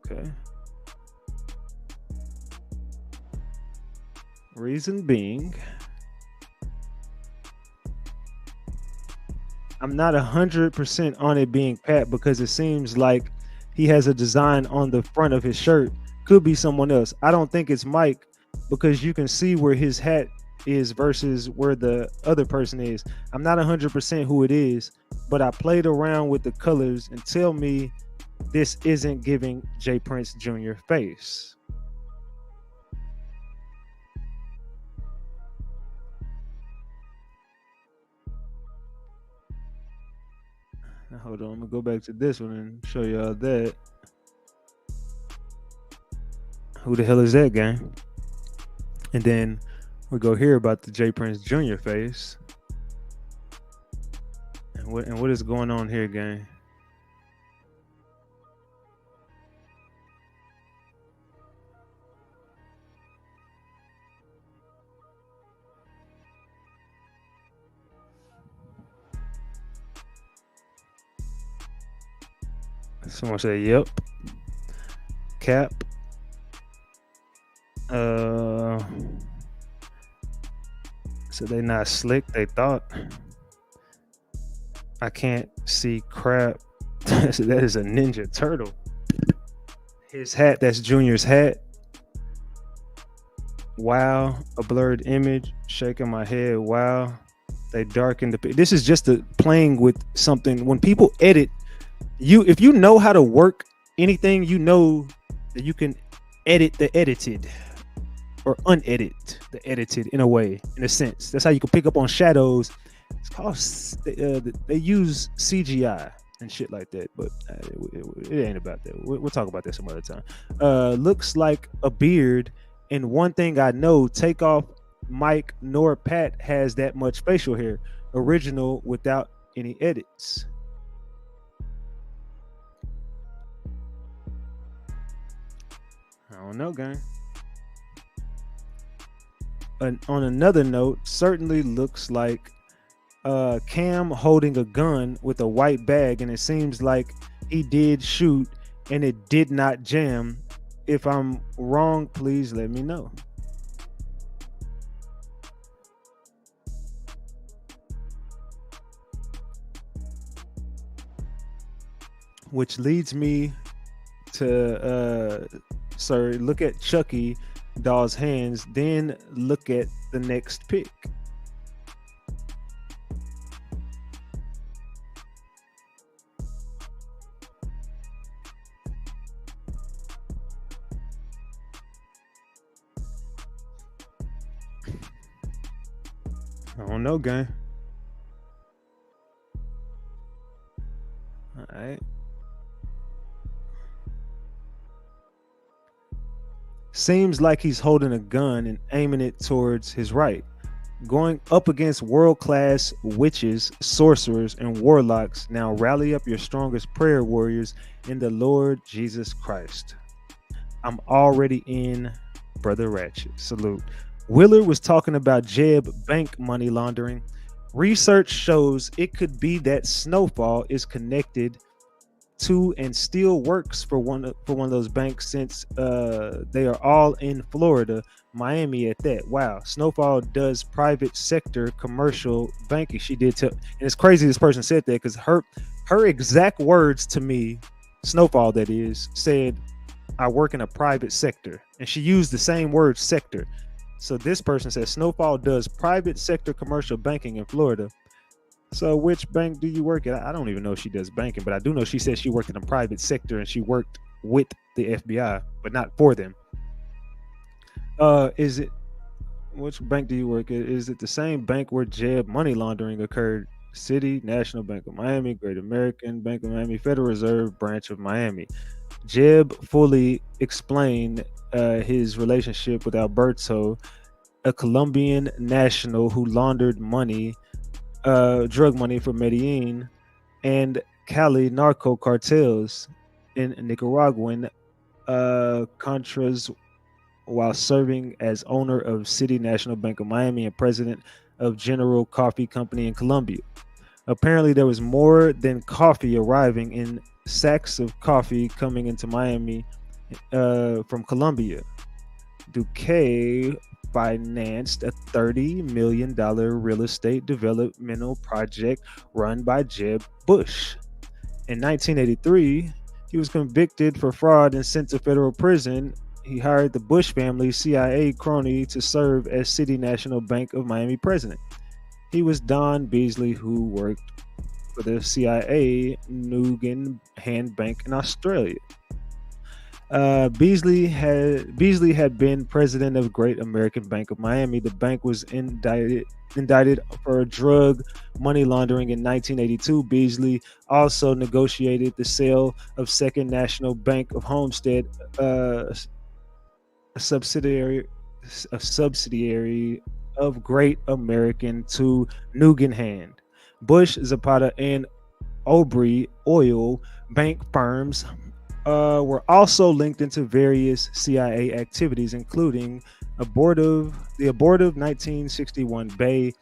D: okay. Reason being, I'm not 100% on it being Pat because it seems like he has a design on the front of his shirt. Could be someone else. I don't think it's Mike because you can see where his hat is versus where the other person is. I'm not 100% who it is, but I played around with the colors and tell me this isn't giving J Prince Jr. face. Now, hold on, I'm gonna go back to this one and show y'all that. Who the hell is that, gang? And then we go hear about the J Prince Jr. face. And what is going on here, gang? Someone say, yep. Cap. So they not slick, they thought. I can't see crap. That is a Ninja Turtle. His hat, that's Junior's hat. Wow, a blurred image, shaking my head. Wow, they darkened the. This is just playing with something. When people edit, if you know how to work anything, you know that you can edit the edited or unedit the edited in a sense. That's how you can pick up on shadows. It's called they use CGI and shit like that, but it ain't about that. We'll talk about that some other time. Looks like a beard, and one thing I know, Takeoff, Mike, nor Pat has that much facial hair. Original without any edits. I don't know, gang. On another note, certainly looks like Cam holding a gun with a white bag, and it seems like he did shoot and it did not jam. If I'm wrong, please let me know. Which leads me to sir, look at Chucky Doll's hands, then look at the next pick. I don't know, gang. All right. Seems like he's holding a gun and aiming it towards his right, going up against world-class witches, sorcerers, and warlocks. Now rally up your strongest prayer warriors in the Lord Jesus Christ. I'm already in, Brother Ratchet. Salute. Wheeler was talking about Jeb bank money laundering. Research shows it could be that Snowfall is connected to and still works for one of those banks, since they are all in Florida, Miami at that. Wow, Snowfall does private sector commercial banking. She did tell, and it's crazy this person said that, because her exact words to me, Snowfall that is, said, I work in a private sector, and she used the same word, sector. So this person says Snowfall does private sector commercial banking in Florida. So which bank do you work at? I don't even know if she does banking, but I do know she said she worked in a private sector and she worked with the FBI, but not for them. Which bank do you work at? Is it the same bank where Jeb money laundering occurred? City, National Bank of Miami, Great American Bank of Miami, Federal Reserve Branch of Miami. Jeb fully explained his relationship with Alberto, a Colombian national who laundered money, drug money for Medellin and Cali narco cartels in Nicaraguan Contras, while serving as owner of City National Bank of Miami and president of General Coffee Company in Colombia. Apparently, there was more than coffee arriving in sacks of coffee coming into Miami from Colombia. Duque financed a $30 million real estate developmental project run by Jeb Bush. In 1983, he was convicted for fraud and sent to federal prison. He hired the Bush family CIA crony to serve as City National Bank of Miami president. He was Don Beasley, who worked for the CIA Nugan Hand Bank in Australia. Beasley had been president of Great American Bank of Miami. The bank was indicted for drug money laundering in 1982. Beasley also negotiated the sale of Second National Bank of Homestead, a subsidiary of Great American, to Nugan Hand. Bush, Zapata, and Aubrey oil bank firms were also linked into various CIA activities, including the abortive 1961 Bay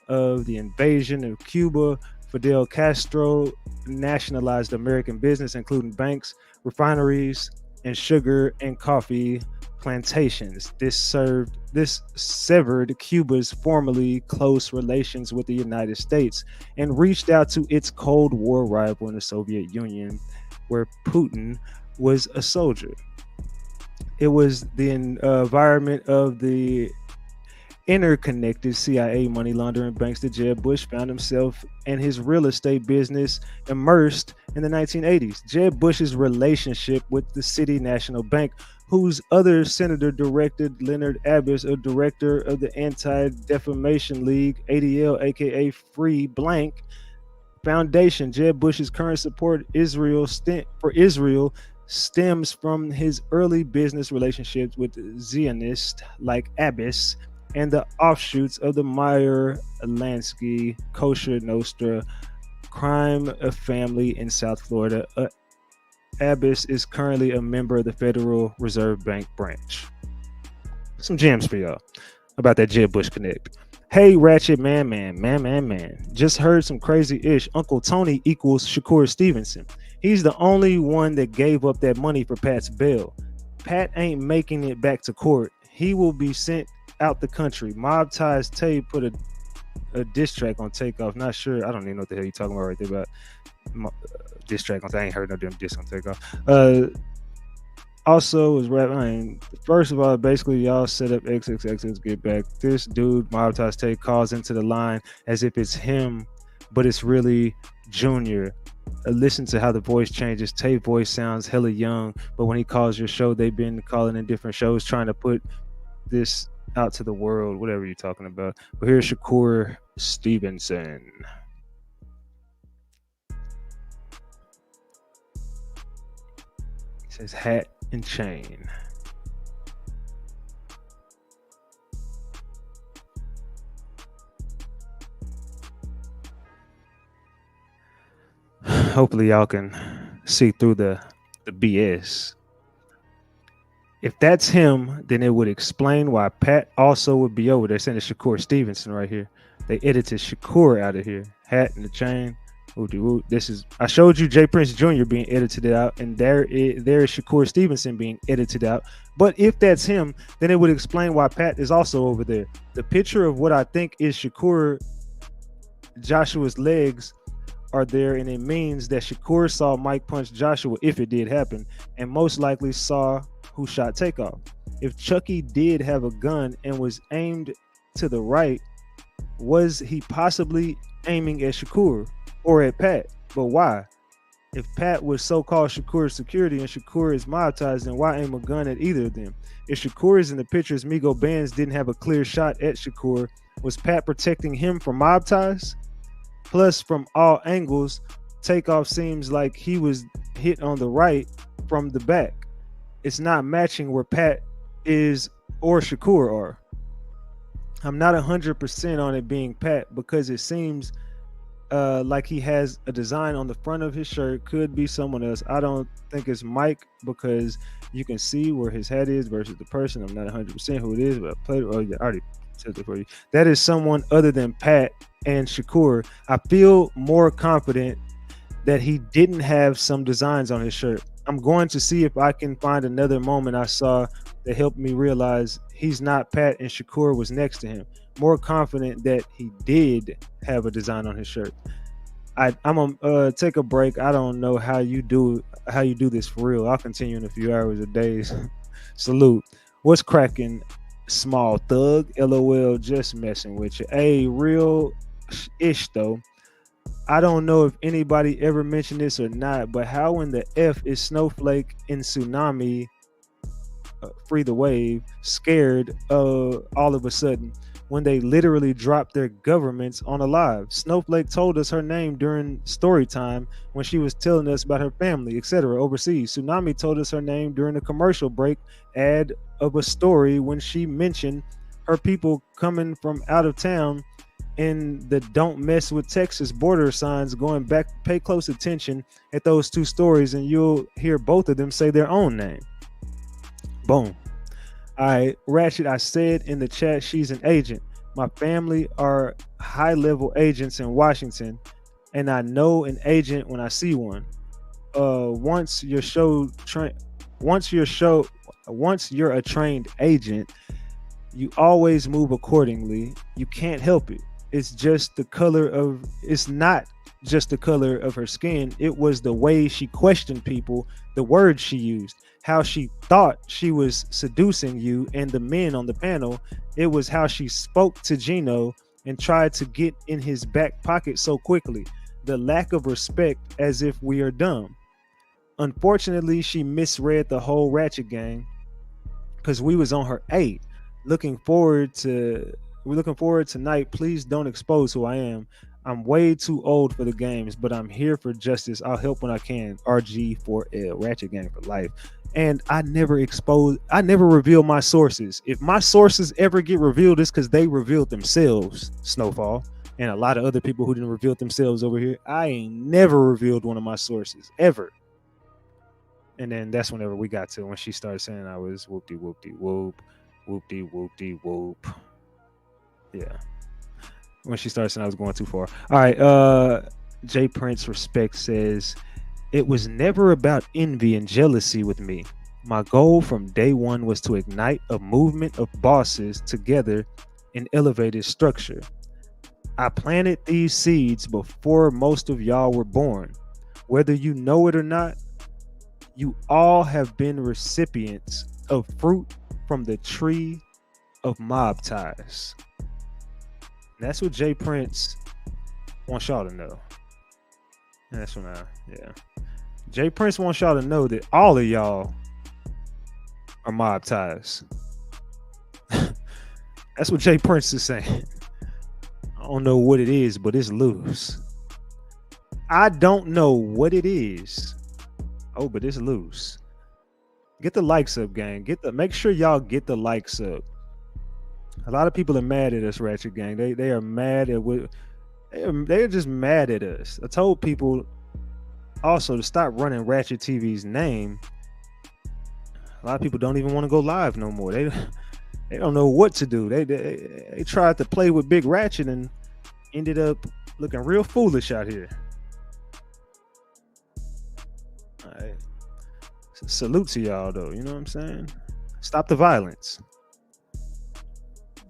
D: of the invasion of Cuba. Fidel Castro nationalized American business, including banks, refineries, and sugar and coffee plantations. This severed Cuba's formerly close relations with the United States and reached out to its Cold War rival in the Soviet Union, where Putin was a soldier. It was the environment of the interconnected CIA money laundering banks that Jeb Bush found himself and his real estate business immersed in the 1980s. Jeb Bush's relationship with the City National Bank, whose other senator directed Leonard Abbas, a director of the Anti-Defamation League, ADL, aka Free Blank Foundation. Jeb Bush's current support for Israel stems from his early business relationships with Zionists like Abbas and the offshoots of the Meyer Lansky Kosher Nostra crime family in South Florida. Abbas is currently a member of the Federal Reserve Bank branch. Some gems for y'all about that Jeb Bush connect. Hey, Ratchet man. Just heard some crazy ish. Uncle Tony equals Shakur Stevenson. He's the only one that gave up that money for Pat's bail. Pat ain't making it back to court. He will be sent out the country. Mob Ties Tay put a diss track on Takeoff. Not sure. I don't even know what the hell you're talking about right there. But diss track on. I ain't heard no damn diss on Takeoff. Also was rapping. First of all, basically y'all set up XXX get back. This dude Mob Ties Tay calls into the line as if it's him, but it's really Junior. Listen to how the voice changes. Tay voice sounds hella young, but when he calls your show, they've been calling in different shows trying to put this out to the world, whatever you're talking about. But here's Shakur Stevenson. He says hat and chain. Hopefully y'all can see through the BS. If that's him, then it would explain why Pat also would be over there. Saying it's Shakur Stevenson right here. They edited Shakur out of here. Hat and the chain. This is, I showed you Jay Prince Jr. being edited out, and there is Shakur Stevenson being edited out. But if that's him, then it would explain why Pat is also over there. The picture of what I think is Shakur Joshua's legs are there, and it means that Shakur saw Mike punch Joshua if it did happen, and most likely saw who shot Takeoff. If Chucky did have a gun and was aimed to the right, was he possibly aiming at Shakur or at Pat? But why? If Pat was so-called Shakur's security and Shakur is mob ties, then why aim a gun at either of them? If Shakur is in the pictures, Migo Bands didn't have a clear shot at Shakur. Was Pat protecting him from mob ties? Plus, from all angles, Takeoff seems like he was hit on the right from the back. It's not matching where Pat is or Shakur are. I'm not 100% on it being Pat because it seems like he has a design on the front of his shirt. Could be someone else. I don't think it's Mike because you can see where his hat is versus the person. I'm not 100% who it is, but I already said it for you. That is someone other than Pat and Shakur. I feel more confident that he didn't have some designs on his shirt. I'm going to see if I can find another moment I saw that helped me realize he's not Pat and Shakur was next to him. More confident that he did have a design on his shirt. I'm gonna take a break. I don't know how you do this for real. I'll continue in a few hours or days. Salute. What's cracking, small thug? LOL, just messing with you. Hey, real ish though. I don't know if anybody ever mentioned this or not, but how in the F is Snowflake in Tsunami Free the Wave scared all of a sudden when they literally dropped their governments on a live? Snowflake told us her name during story time when she was telling us about her family, etc. overseas. Tsunami told us her name during a commercial break ad of a story when she mentioned her people coming from out of town in the don't mess with Texas border signs going back. Pay close attention at those two stories and you'll hear both of them say their own name. Boom. All right, Ratchet, I said in the chat she's an agent. My family are high-level agents in Washington, and I know an agent when I see one. Once you're a trained agent, you always move accordingly. You can't help it. It's not just the color of her skin. It was the way she questioned people, the words she used, how she thought she was seducing you and the men on the panel. It was how she spoke to Gino and tried to get in his back pocket so quickly. The lack of respect, as if we are dumb. Unfortunately, she misread the whole Ratchet gang because we was on her A. We're looking forward tonight. Please don't expose who I am. I'm way too old for the games, but I'm here for justice. I'll help when I can. RG4L, Ratchet Gang for life. And I never reveal my sources. If my sources ever get revealed, it's because they revealed themselves, Snowfall, and a lot of other people who didn't reveal themselves over here. I ain't never revealed one of my sources, ever. And then that's whenever we got to when she started saying I was whoop-de-whoop-de-whoop, whoop-de-whoop-de-whoop. Yeah. When she started saying I was going too far. All right. J Prince Respect says, it was never about envy and jealousy with me. My goal from day one was to ignite a movement of bosses together in elevated structure. I planted these seeds before most of y'all were born. Whether you know it or not, you all have been recipients of fruit from the tree of mob ties. That's what Jay Prince wants y'all to know. And that's what Jay Prince wants y'all to know that all of y'all are mob ties. That's what Jay Prince is saying. I don't know what it is, but it's loose. I don't know what it is. Oh, but it's loose. Get the likes up, gang. Make sure y'all get the likes up. A lot of people are mad at us, Ratchet Gang. They are mad at what they're just mad at us. I told people also to stop running Ratchet TV's name. A lot of people don't even want to go live no more. They don't know what to do. They tried to play with Big Ratchet and ended up looking real foolish out here. All right. Salute to y'all though, you know what I'm saying? Stop the violence.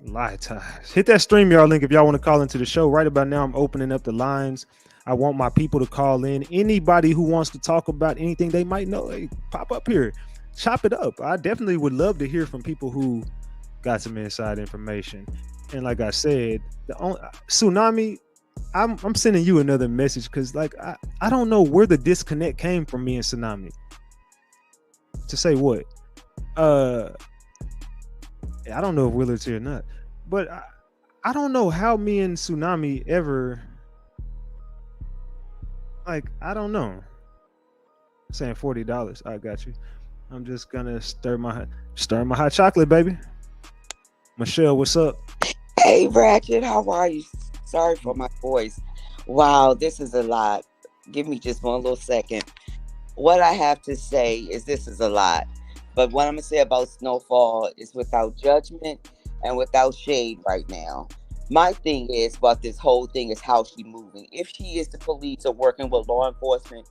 D: Lie ties. Hit that StreamYard link if y'all want to call into the show. Right about now, I'm opening up the lines. I want my people to call in. Anybody who wants to talk about anything they might know, hey, pop up here. Chop it up. I definitely would love to hear from people who got some inside information. And like I said, Tsunami, I'm sending you another message because like I don't know where the disconnect came from me and Tsunami. To say what? I don't know if Willard's here or not, but I don't know how me and Tsunami ever, like, I don't know. Saying $40. I got you. I'm just gonna stir my hot chocolate, baby. Michelle, what's up?
L: Hey, Ratchet, how are you? Sorry for my voice. Wow, this is a lot. Give me just one little second. What I have to say is this is a lot. But what I'm going to say about Snowfall is without judgment and without shade right now. My thing is about this whole thing is how she's moving. If she is the police or working with law enforcement,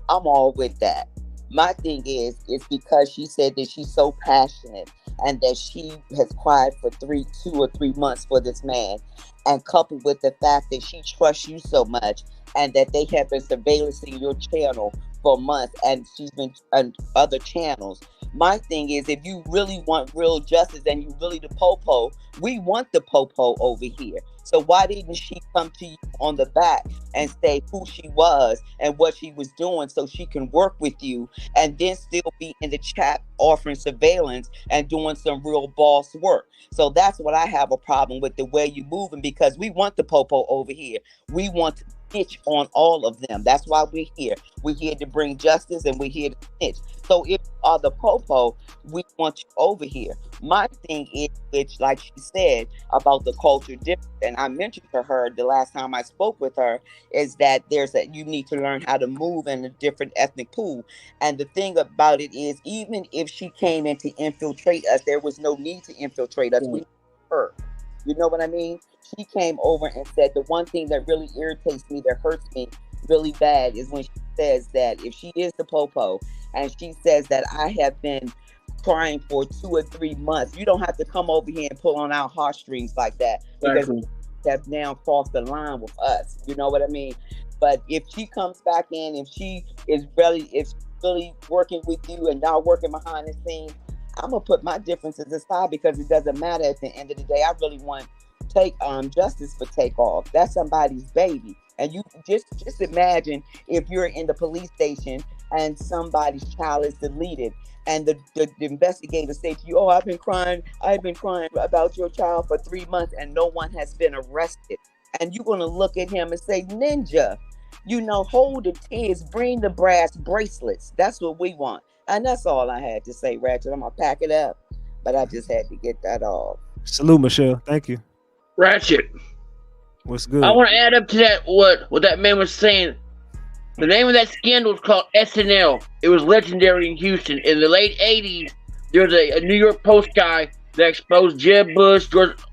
L: I'm all with that. My thing is because she said that she's so passionate and that she has cried for 2 or 3 months for this man, and coupled with the fact that she trusts you so much and that they have been surveillancing your channel for months and she's been on other channels. My thing is, if you really want real justice and you really the popo, we want the popo over here. So why didn't she come to you on the back and say who she was and what she was doing so she can work with you and then still be in the chat offering surveillance and doing some real boss work? So that's what I have a problem with, the way you moving, because we want the popo over here. We want to snitch on all of them. That's why we're here. We're here to bring justice and we're here to snitch. So if you are the popo, we want you over here. My thing is, which like she said about the culture difference, and I mentioned to her the last time I spoke with her, is that you need to learn how to move in a different ethnic pool. And the thing about it is, even if she came in to infiltrate us, there was no need to infiltrate us. We need her. You know what I mean? She came over and said the one thing that really irritates me, that hurts me really bad, is when she says that if she is the popo and she says that I have been crying for 2 or 3 months, you don't have to come over here and pull on our heartstrings like that. Because have now crossed the line with us. You know what I mean? But if she comes back in, if she's really working with you and not working behind the scenes, I'm gonna put my differences aside because it doesn't matter at the end of the day. I really want justice for Takeoff. That's somebody's baby. And you just imagine if you're in the police station and somebody's child is deleted and the investigator say to you, oh, I've been crying about your child for 3 months and no one has been arrested. And you're gonna look at him and say, Ninja, hold the kids, bring the brass bracelets. That's what we want. And that's all I had to say, Ratchet. I'm gonna pack it up, but I just had to get that off.
D: Salute, Michelle. Thank you.
M: Ratchet.
D: What's good?
M: I want to add up to that what that man was saying. The name of that scandal is called SNL. It was legendary in Houston. In the late 80s, there was a New York Post guy that exposed Jeb Bush.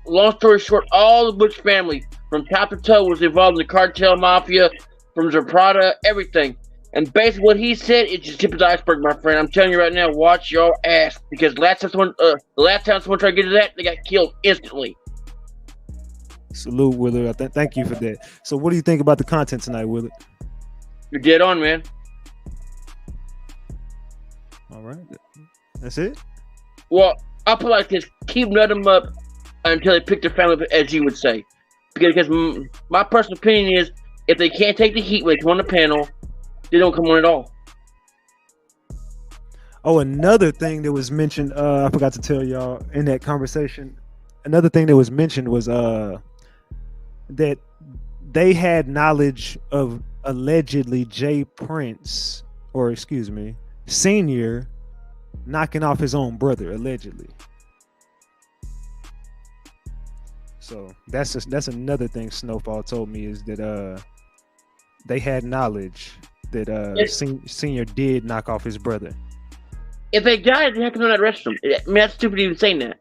M: Long story short, all the Bush family, from top to toe, was involved in the cartel mafia, from Zaprata, everything. And basically what he said is just tip of the iceberg, my friend. I'm telling you right now, watch your ass. Because the last time someone tried to get to that, they got killed instantly.
D: Salute, Willard. Thank you for that. So what do you think about the content tonight, Willard?
M: You're dead on, man.
D: All right. That's it?
M: Well, I'll put it like this. Keep nutting them up until they pick their family up, as you would say. Because my personal opinion is, if they can't take the heat when they come on the panel, they don't come on at all.
D: Oh, another thing that was mentioned, I forgot to tell y'all in that conversation. Another thing that was mentioned was that they had knowledge of allegedly Jay Prince, or excuse me, Senior, knocking off his own brother, allegedly. So that's another thing Snowfall told me, is that they had knowledge that Senior did knock off his brother.
M: If they died, they have to not arrest them. I mean, that's stupid even saying that.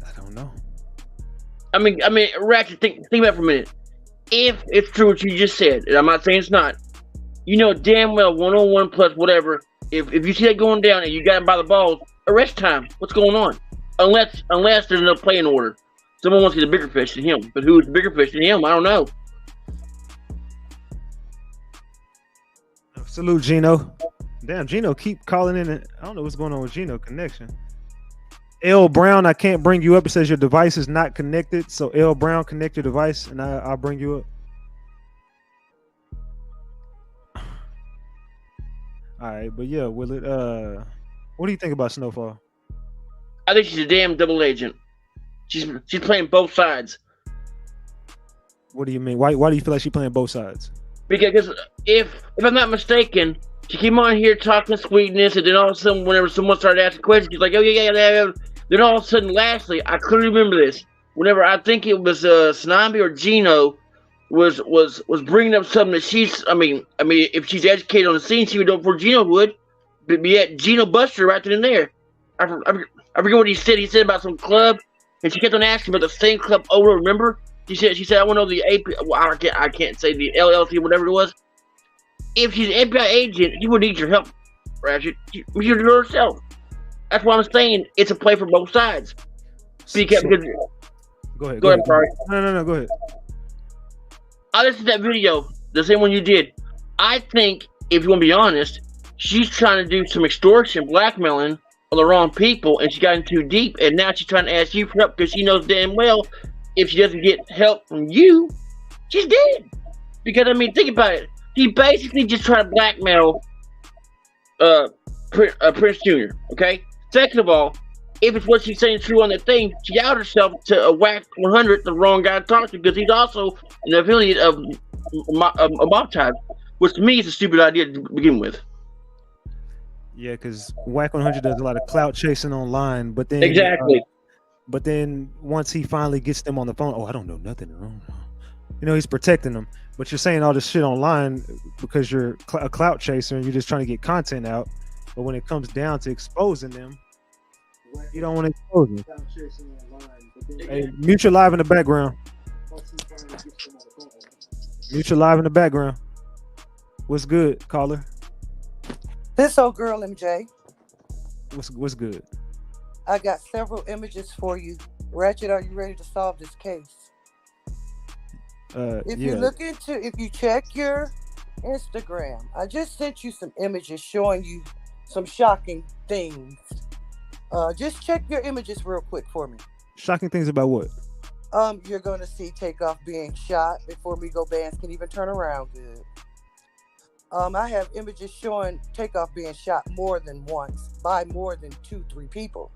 D: I don't know.
M: I mean, Ratchet, think about it for a minute. If it's true what you just said, and I'm not saying it's not, you know damn well 1-on-1 plus whatever. If you see that going down and you got him by the balls, arrest time. What's going on? Unless there's no playing order. Someone wants to get a bigger fish than him, but who's the bigger fish than him? I don't know.
D: Salute, Gino. Damn, Gino keep calling in. I don't know what's going on with Gino connection. L Brown, I can't bring you up. It says your device is not connected. So L Brown, connect your device, and I'll bring you up. All right, but yeah, will it? What do you think about Snowfall?
M: I think she's a damn double agent. She's playing both sides.
D: What do you mean? Why do you feel like she's playing both sides?
M: Because if I'm not mistaken, she came on here talking sweetness, and then all of a sudden, whenever someone started asking questions, she's like, "Oh yeah." Then all of a sudden, lastly, I couldn't remember this. Whenever I think it was Snobby or Gino was bringing up something that she's. I mean, if she's educated on the scene, she would know before Gino would. But yet Gino busted her right then and there. I forget what he said. He said about some club, and she kept on asking about the same club over. Remember? She said I want to know the AP. Well, I can't say the LLC, whatever it was. If she's an FBI agent, you would need your help, Ratchet. You do it herself. That's why I'm saying it's a play for both sides. Because
D: go ahead.
M: Sorry.
D: No. Go ahead.
M: I listened to that video, the same one you did. I think, if you want to be honest, she's trying to do some extortion, blackmailing of the wrong people, and she got in too deep, and now she's trying to ask you for help because she knows damn well if she doesn't get help from you, she's dead. Because, think about it. He basically just tried to blackmail Prince Jr., okay? Second of all, if it's what she's saying true on that thing, she outed herself to a Wack 100, the wrong guy to talk to, because he's also an affiliate of Mobties, which to me is a stupid idea to begin with.
D: Yeah, because Wack 100 does a lot of clout chasing online, but then
M: exactly.
D: But then once he finally gets them on the phone, I don't know nothing. He's protecting them. But you're saying all this shit online because you're a clout chaser and you're just trying to get content out. But when it comes down to exposing them, you don't want to expose them. Hey, mute your live in the background. Mute your live in the background. What's good, caller?
N: This old girl, MJ.
D: What's good?
N: I got several images for you Ratchet, are you ready to solve this case? If you check your Instagram, I just sent you some images showing you some shocking things. Just check your images real quick for me.
D: Shocking things about what?
N: You're gonna see Takeoff being shot before Migo Bands can even turn around good. I have images showing Takeoff being shot more than once by more than 2-3 people.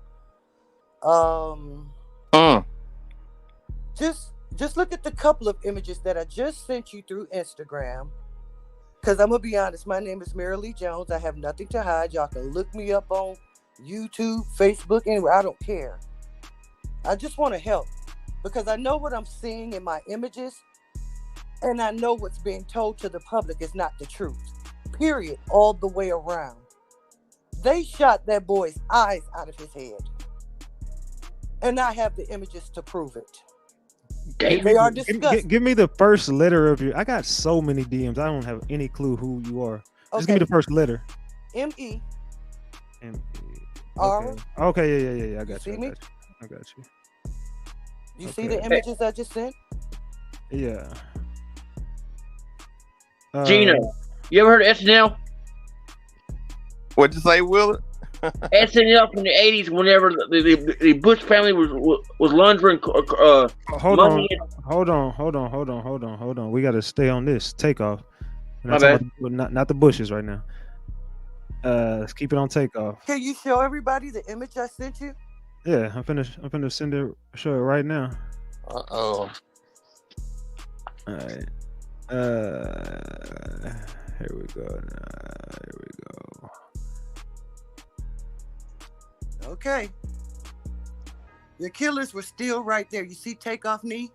N: Just look at the couple of images that I just sent you through Instagram. Because I'm going to be honest, my name is Mary Lee Jones. I have nothing to hide. Y'all can look me up on YouTube, Facebook, anywhere. I don't care. I just want to help. Because I know what I'm seeing in my images. And I know what's being told to the public is not the truth. Period. All the way around. They shot that boy's eyes out of his head. And I have the images to prove it. They are disgusting.
D: Give me the first letter of your. I got so many DMs. I don't have any clue who you are. Just give me the first letter.
N: M-E.
D: M-E.
N: R.
D: Okay, yeah. I got you. I got you.
N: You see the images I just sent?
D: Yeah.
M: Gina, you ever heard of SNL?
E: What'd you say, Will?
M: SNL from the 80s, whenever the Bush family was laundering
D: Hold
M: money.
D: on. We got to stay on this. Takeoff.
M: My bad.
D: Not the Bushes right now. Let's keep it on Takeoff.
N: Can you show everybody the image I sent you?
D: Yeah, I'm finna send it. Show it right now.
F: Uh-oh.
D: All right. Here we go.
N: Okay. Your killers were still right there. You see Takeoff knee?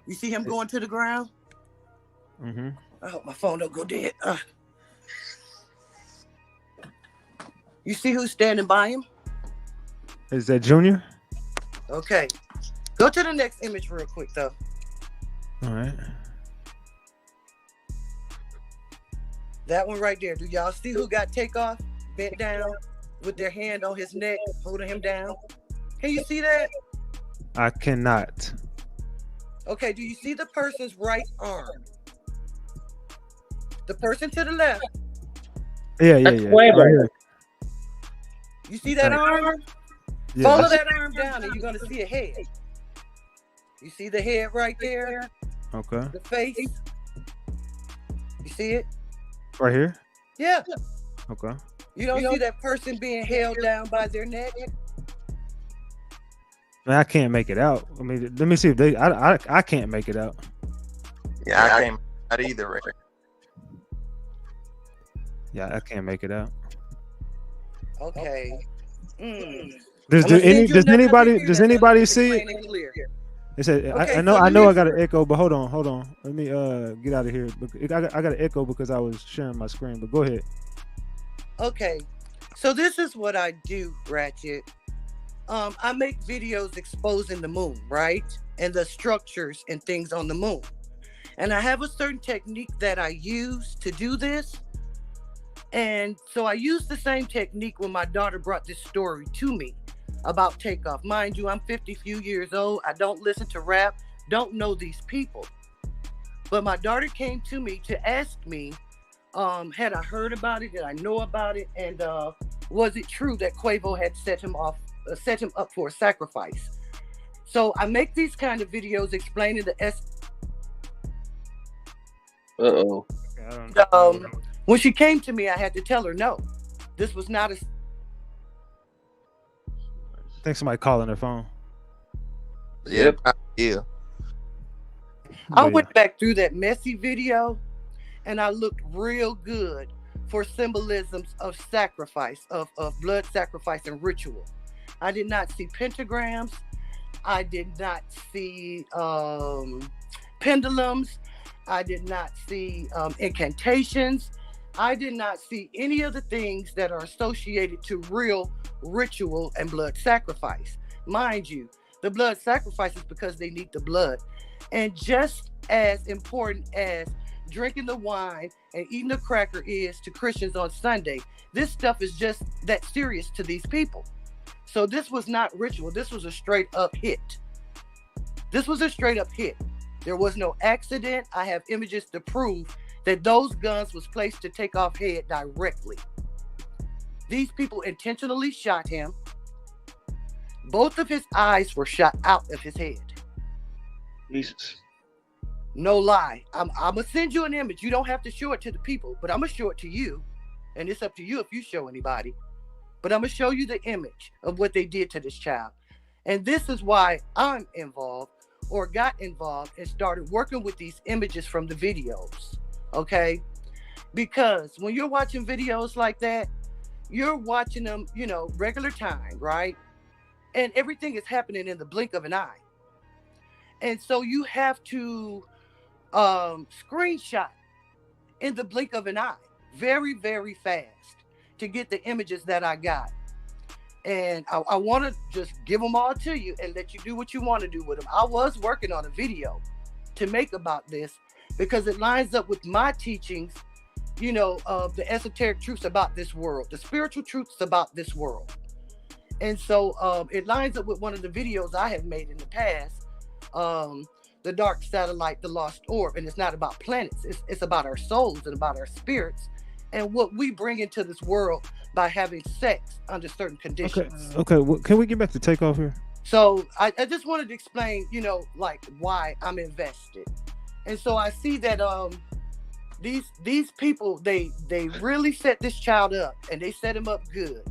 N: You see him going to the ground?
D: Mm-hmm.
N: I hope my phone don't go dead. You see who's standing by him?
D: Is that Junior?
N: Okay. Go to the next image real quick, though.
D: All right.
N: That one right there. Do y'all see who got Takeoff bent down with their hand on his neck, holding him down? Can you see that?
D: I cannot.
N: Okay, do you see the person's right arm? The person to the left.
D: Yeah. Right here.
N: You see that arm?
D: Yeah.
N: Follow that arm down and you're going to see a head. You see the head right there?
D: Okay.
N: The face? You see it?
D: Right here?
N: Yeah.
D: Okay.
N: You don't see that person being held down by their neck?
D: Man, I can't make it out. I mean, let me see if they. I can't make it out.
E: Yeah, I can't out either, Rick.
D: Yeah, I can't make it out.
N: Okay.
D: Does anybody see it? It said,
N: Okay,
D: I know I got an echo, but hold on. Let me get out of here. I got an echo because I was sharing my screen. But go ahead.
N: Okay, so this is what I do, Ratchet. I make videos exposing the moon, right? And the structures and things on the moon. And I have a certain technique that I use to do this. And so I used the same technique when my daughter brought this story to me about Takeoff. Mind you, I'm 50 few years old. I don't listen to rap, don't know these people. But my daughter came to me to ask me, had I heard about it? Did I know about it? And was it true that Quavo had set him up for a sacrifice? So I make these kind of videos explaining the when she came to me, I had to tell her, no, this was not a...
D: I think somebody calling their phone.
E: Yep. Yeah.
N: I went back through that messy video and I looked real good for symbolisms of sacrifice, of blood sacrifice and ritual. I did not see pentagrams. I did not see pendulums. I did not see incantations. I did not see any of the things that are associated to real ritual and blood sacrifice. Mind you, the blood sacrifice is because they need the blood. And just as important as drinking the wine and eating the cracker is to Christians on Sunday, this stuff is just that serious to these people. So this was not ritual. This was a straight up hit. This was a straight up hit. There was no accident. I have images to prove that those guns was placed to take off head directly. These people intentionally shot him. Both of his eyes were shot out of his head.
M: Jesus.
N: No lie. I'm gonna send you an image. You don't have to show it to the people, but I'm gonna show it to you. And it's up to you if you show anybody. But I'm gonna show you the image of what they did to this child. And this is why I'm involved, or got involved and started working with these images from the videos. Okay? Because when you're watching videos like that, you're watching them, you know, regular time, right? And everything is happening in the blink of an eye. And so you have to screenshot in the blink of an eye, very, very fast, to get the images that I got. And I want to just give them all to you and let you do what you want to do with them. I was working on a video to make about this because it lines up with my teachings, you know, of the esoteric truths about this world, the spiritual truths about this world. And so it lines up with one of the videos I have made in the past, The Dark Satellite, The Lost Orb. And it's not about planets. It's about our souls and about our spirits and what we bring into this world by having sex under certain conditions.
D: Okay. Well, can we get back to Takeoff here?
N: So I just wanted to explain, you know, like why I'm invested. And so I see that these people, they really set this child up, and they set him up good.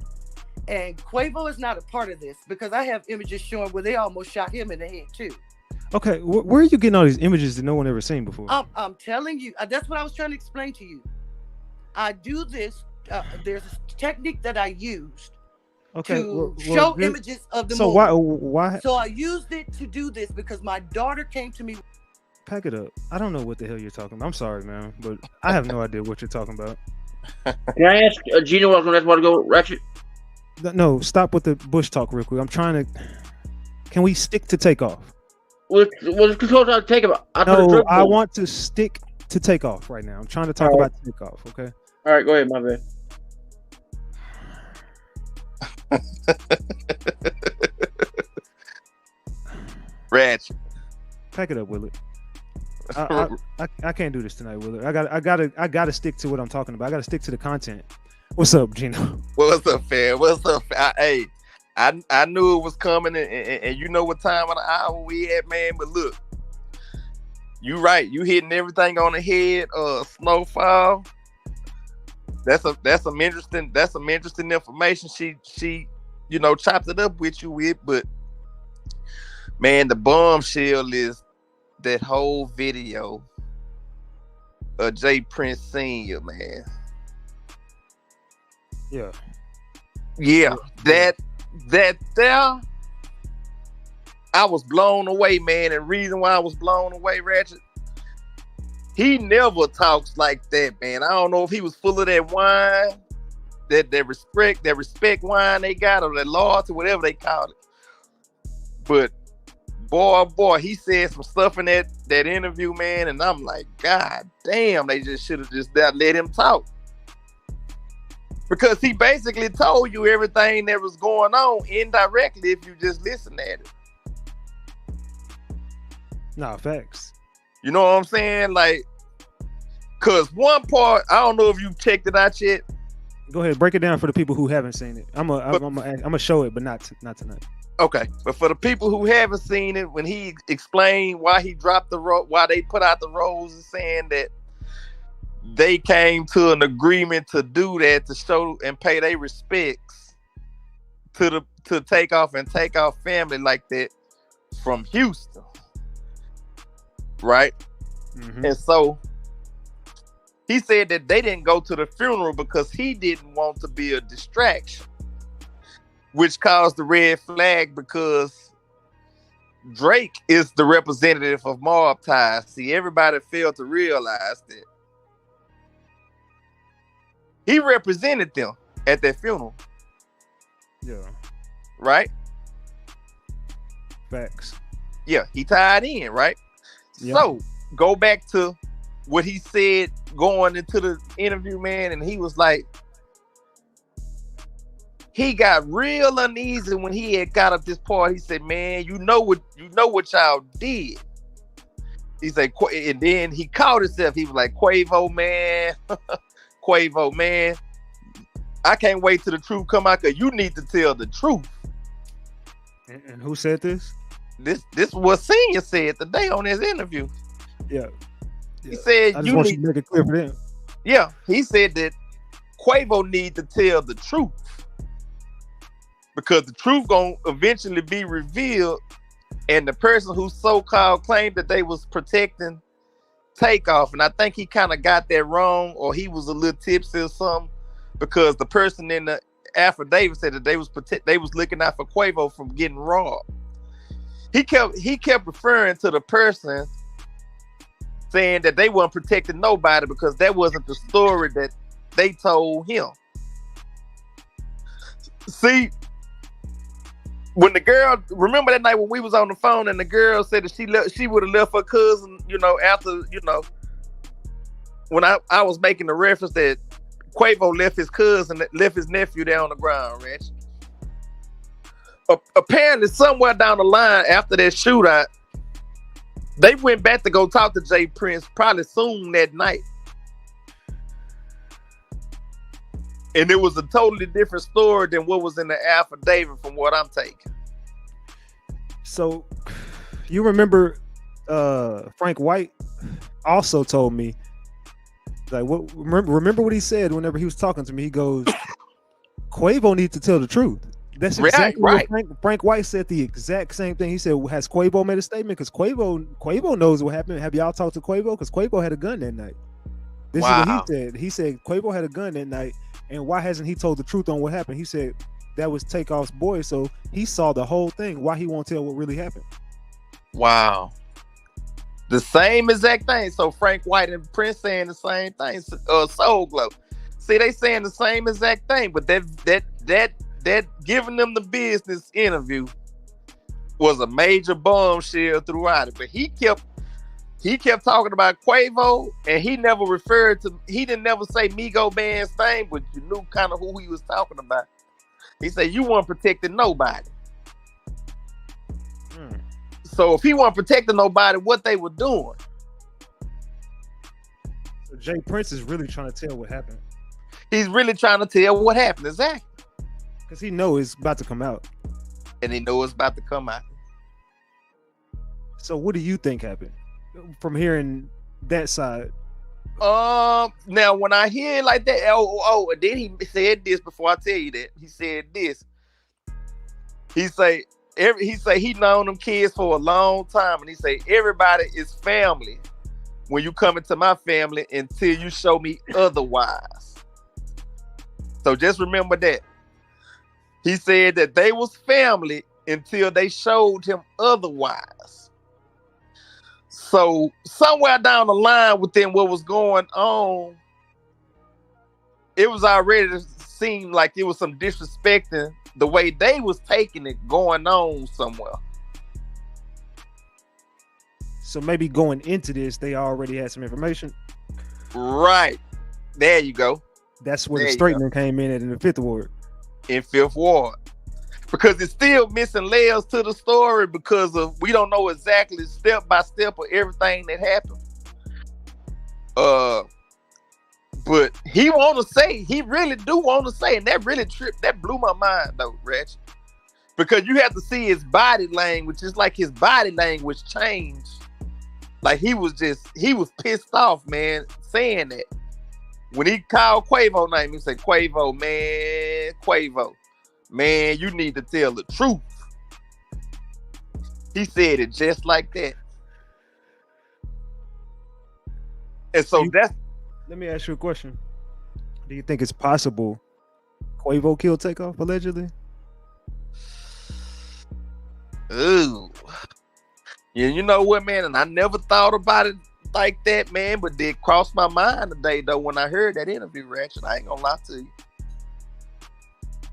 N: And Quavo is not a part of this because I have images showing where they almost shot him in the head too.
D: Okay, where are you getting all these images that no one ever seen before?
N: I'm telling you, that's what I was trying to explain to you. I do this. There's a technique that I used to show images of the movie.
D: So why?
N: So I used it to do this because my daughter came to me.
D: Pack it up. I don't know what the hell you're talking about. I'm sorry, man, but I have no idea what you're talking about.
M: Can I ask Gino what's going to go, Ratchet?
D: No, stop with the bush talk real quick. I'm trying to. Can we stick to Takeoff?
M: Well, control out Takeoff.
D: No, I want to stick to Takeoff right now. I'm trying to talk about Takeoff. Okay.
M: All right, go ahead, my bad.
E: Ratchet.
D: Pack it up, Willard. I can't do this tonight, Willard. I gotta stick to what I'm talking about. I gotta stick to the content. What's up, Gino?
E: What's up, fam? What's up? Hey, I knew it was coming, and you know what time of the hour we at, man. But look, you right. You hitting everything on the head. Snowfall. That's some interesting information. She you know chopped it up with you with, but man, the bombshell is that whole video of J Prince Sr., man. Yeah, that there, I was blown away, man. And reason why I was blown away, Ratchet, he never talks like that, man. I don't know if he was full of that wine, that respect wine they got, or that loyalty, whatever they call it. But boy, he said some stuff in that interview, man, and I'm like, God damn, they just should have just let him talk. Because he basically told you everything that was going on indirectly if you just listen at it.
D: Nah, facts.
E: You know what I'm saying? Like, cause one part, I don't know if you checked it out yet.
D: Go ahead, break it down for the people who haven't seen it. I'm gonna show it, but not tonight.
E: Okay, but for the people who haven't seen it, when he explained why he dropped why they put out the roses, saying that they came to an agreement to do that to show and pay their respects to Takeoff and Takeoff family like that from Houston, right? Mm-hmm. And so he said that they didn't go to the funeral because he didn't want to be a distraction, which caused the red flag because Drake is the representative of Mobties. See, everybody failed to realize that. He represented them at that funeral.
D: Yeah.
E: Right?
D: Facts.
E: Yeah, he tied in, right? Yeah. So, go back to what he said going into the interview, man, and he was like, he got real uneasy when he had got up this part. He said, "Man, you know what y'all did." He said, and then he caught himself. He was like, "Quavo, man, Quavo, man, I can't wait till the truth come out because you need to tell the truth."
D: And who said this?
E: This was Senior said today on his interview.
D: Yeah.
E: He said,
D: I just want you to make it clear for them.
E: Yeah, he said that Quavo need to tell the truth because the truth gonna eventually be revealed, and the person who so-called claimed that they was protecting Takeoff, and I think he kind of got that wrong, or he was a little tipsy or something, because the person in the affidavit said that they was looking out for Quavo from getting robbed. He kept referring to the person, saying that they weren't protecting nobody because that wasn't the story that they told him. See, when the girl, remember that night when we was on the phone and the girl said that she would have left her cousin, after, when I was making the reference that Quavo left his cousin, left his nephew there on the ground, Rich. Apparently, somewhere down the line after that shootout, they went back to go talk to Jay Prince probably soon that night. And it was a totally different story than what was in the affidavit from what I'm taking.
D: So, you remember Frank White also told me, like, remember what he said whenever he was talking to me? He goes, Quavo needs to tell the truth. That's exactly
E: right.
D: What Frank White said, the exact same thing. He said, has Quavo made a statement? Because Quavo knows what happened. Have y'all talked to Quavo? Because Quavo had a gun that night. This is what he said. He said Quavo had a gun that night, and why hasn't he told the truth on what happened? He said that was Takeoff's boy, so he saw the whole thing. Why he won't tell what really happened?
E: Wow. The same exact thing. So Frank White and Prince saying the same thing. Soul Glow. See, they saying the same exact thing, but that giving them the business interview was a major bombshell throughout it. But he kept talking about Quavo, and he didn't never say Migo Band's name, but you knew kind of who he was talking about. He said, you weren't protecting nobody. So if he wasn't protecting nobody, what they were doing?
D: So Jay Prince is really trying to tell what happened.
E: He's really trying to tell what happened, exactly.
D: Because he knows it's about to come out.
E: And he knows it's about to come out.
D: So what do you think happened from hearing that side?
E: Now when I hear it like that, then he said this before I tell you that. He said this. He say he known them kids for a long time, and he say everybody is family when you come into my family until you show me otherwise. So just remember that. He said that they was family until they showed him otherwise. So somewhere down the line within what was going on, it was already seemed like it was some disrespecting the way they was taking it going on somewhere.
D: So maybe going into this, they already had some information.
E: Right. There you go.
D: That's where the straightening came in the Fifth Ward.
E: In Fifth Ward. Because it's still missing layers to the story because of we don't know exactly step by step of everything that happened. But he really do want to say, and that blew my mind though, Ratchet. Because you have to see his body language. It's like his body language changed. Like he was pissed off, man, saying that. When he called Quavo name, he said, Quavo, man, you need to tell the truth. He said it just like that. And so
D: let me ask you a question. Do you think it's possible Quavo killed Takeoff, allegedly?
E: Ooh. Yeah, you know what, man? And I never thought about it like that, man, but did cross my mind today, though, when I heard that interview, Ratchet. I ain't gonna lie to you.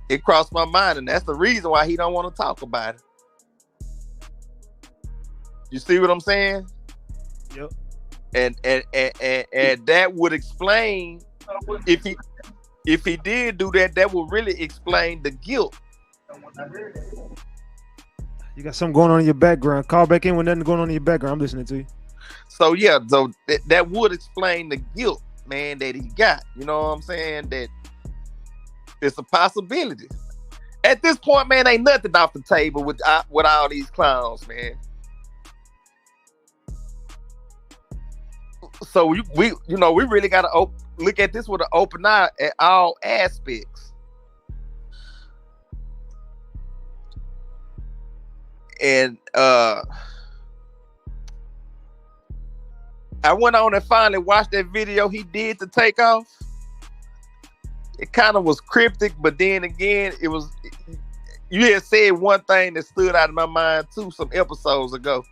E: It crossed my mind, and that's the reason why he don't want to talk about it. You see what I'm saying?
D: Yep.
E: And that would explain if if he did do that, that would really explain the guilt.
D: You got something going on in your background. Call back in with nothing going on in your background. I'm listening to you.
E: So yeah, so that would explain the guilt, man, that he got. You know what I'm saying? That it's a possibility. At this point, man, ain't nothing off the table with all these clowns, man. So we really got to look at this with an open eye at all aspects. And I went on and finally watched that video he did to take off. It kind of was cryptic, but then again, it was. You had said one thing that stood out in my mind too some episodes ago.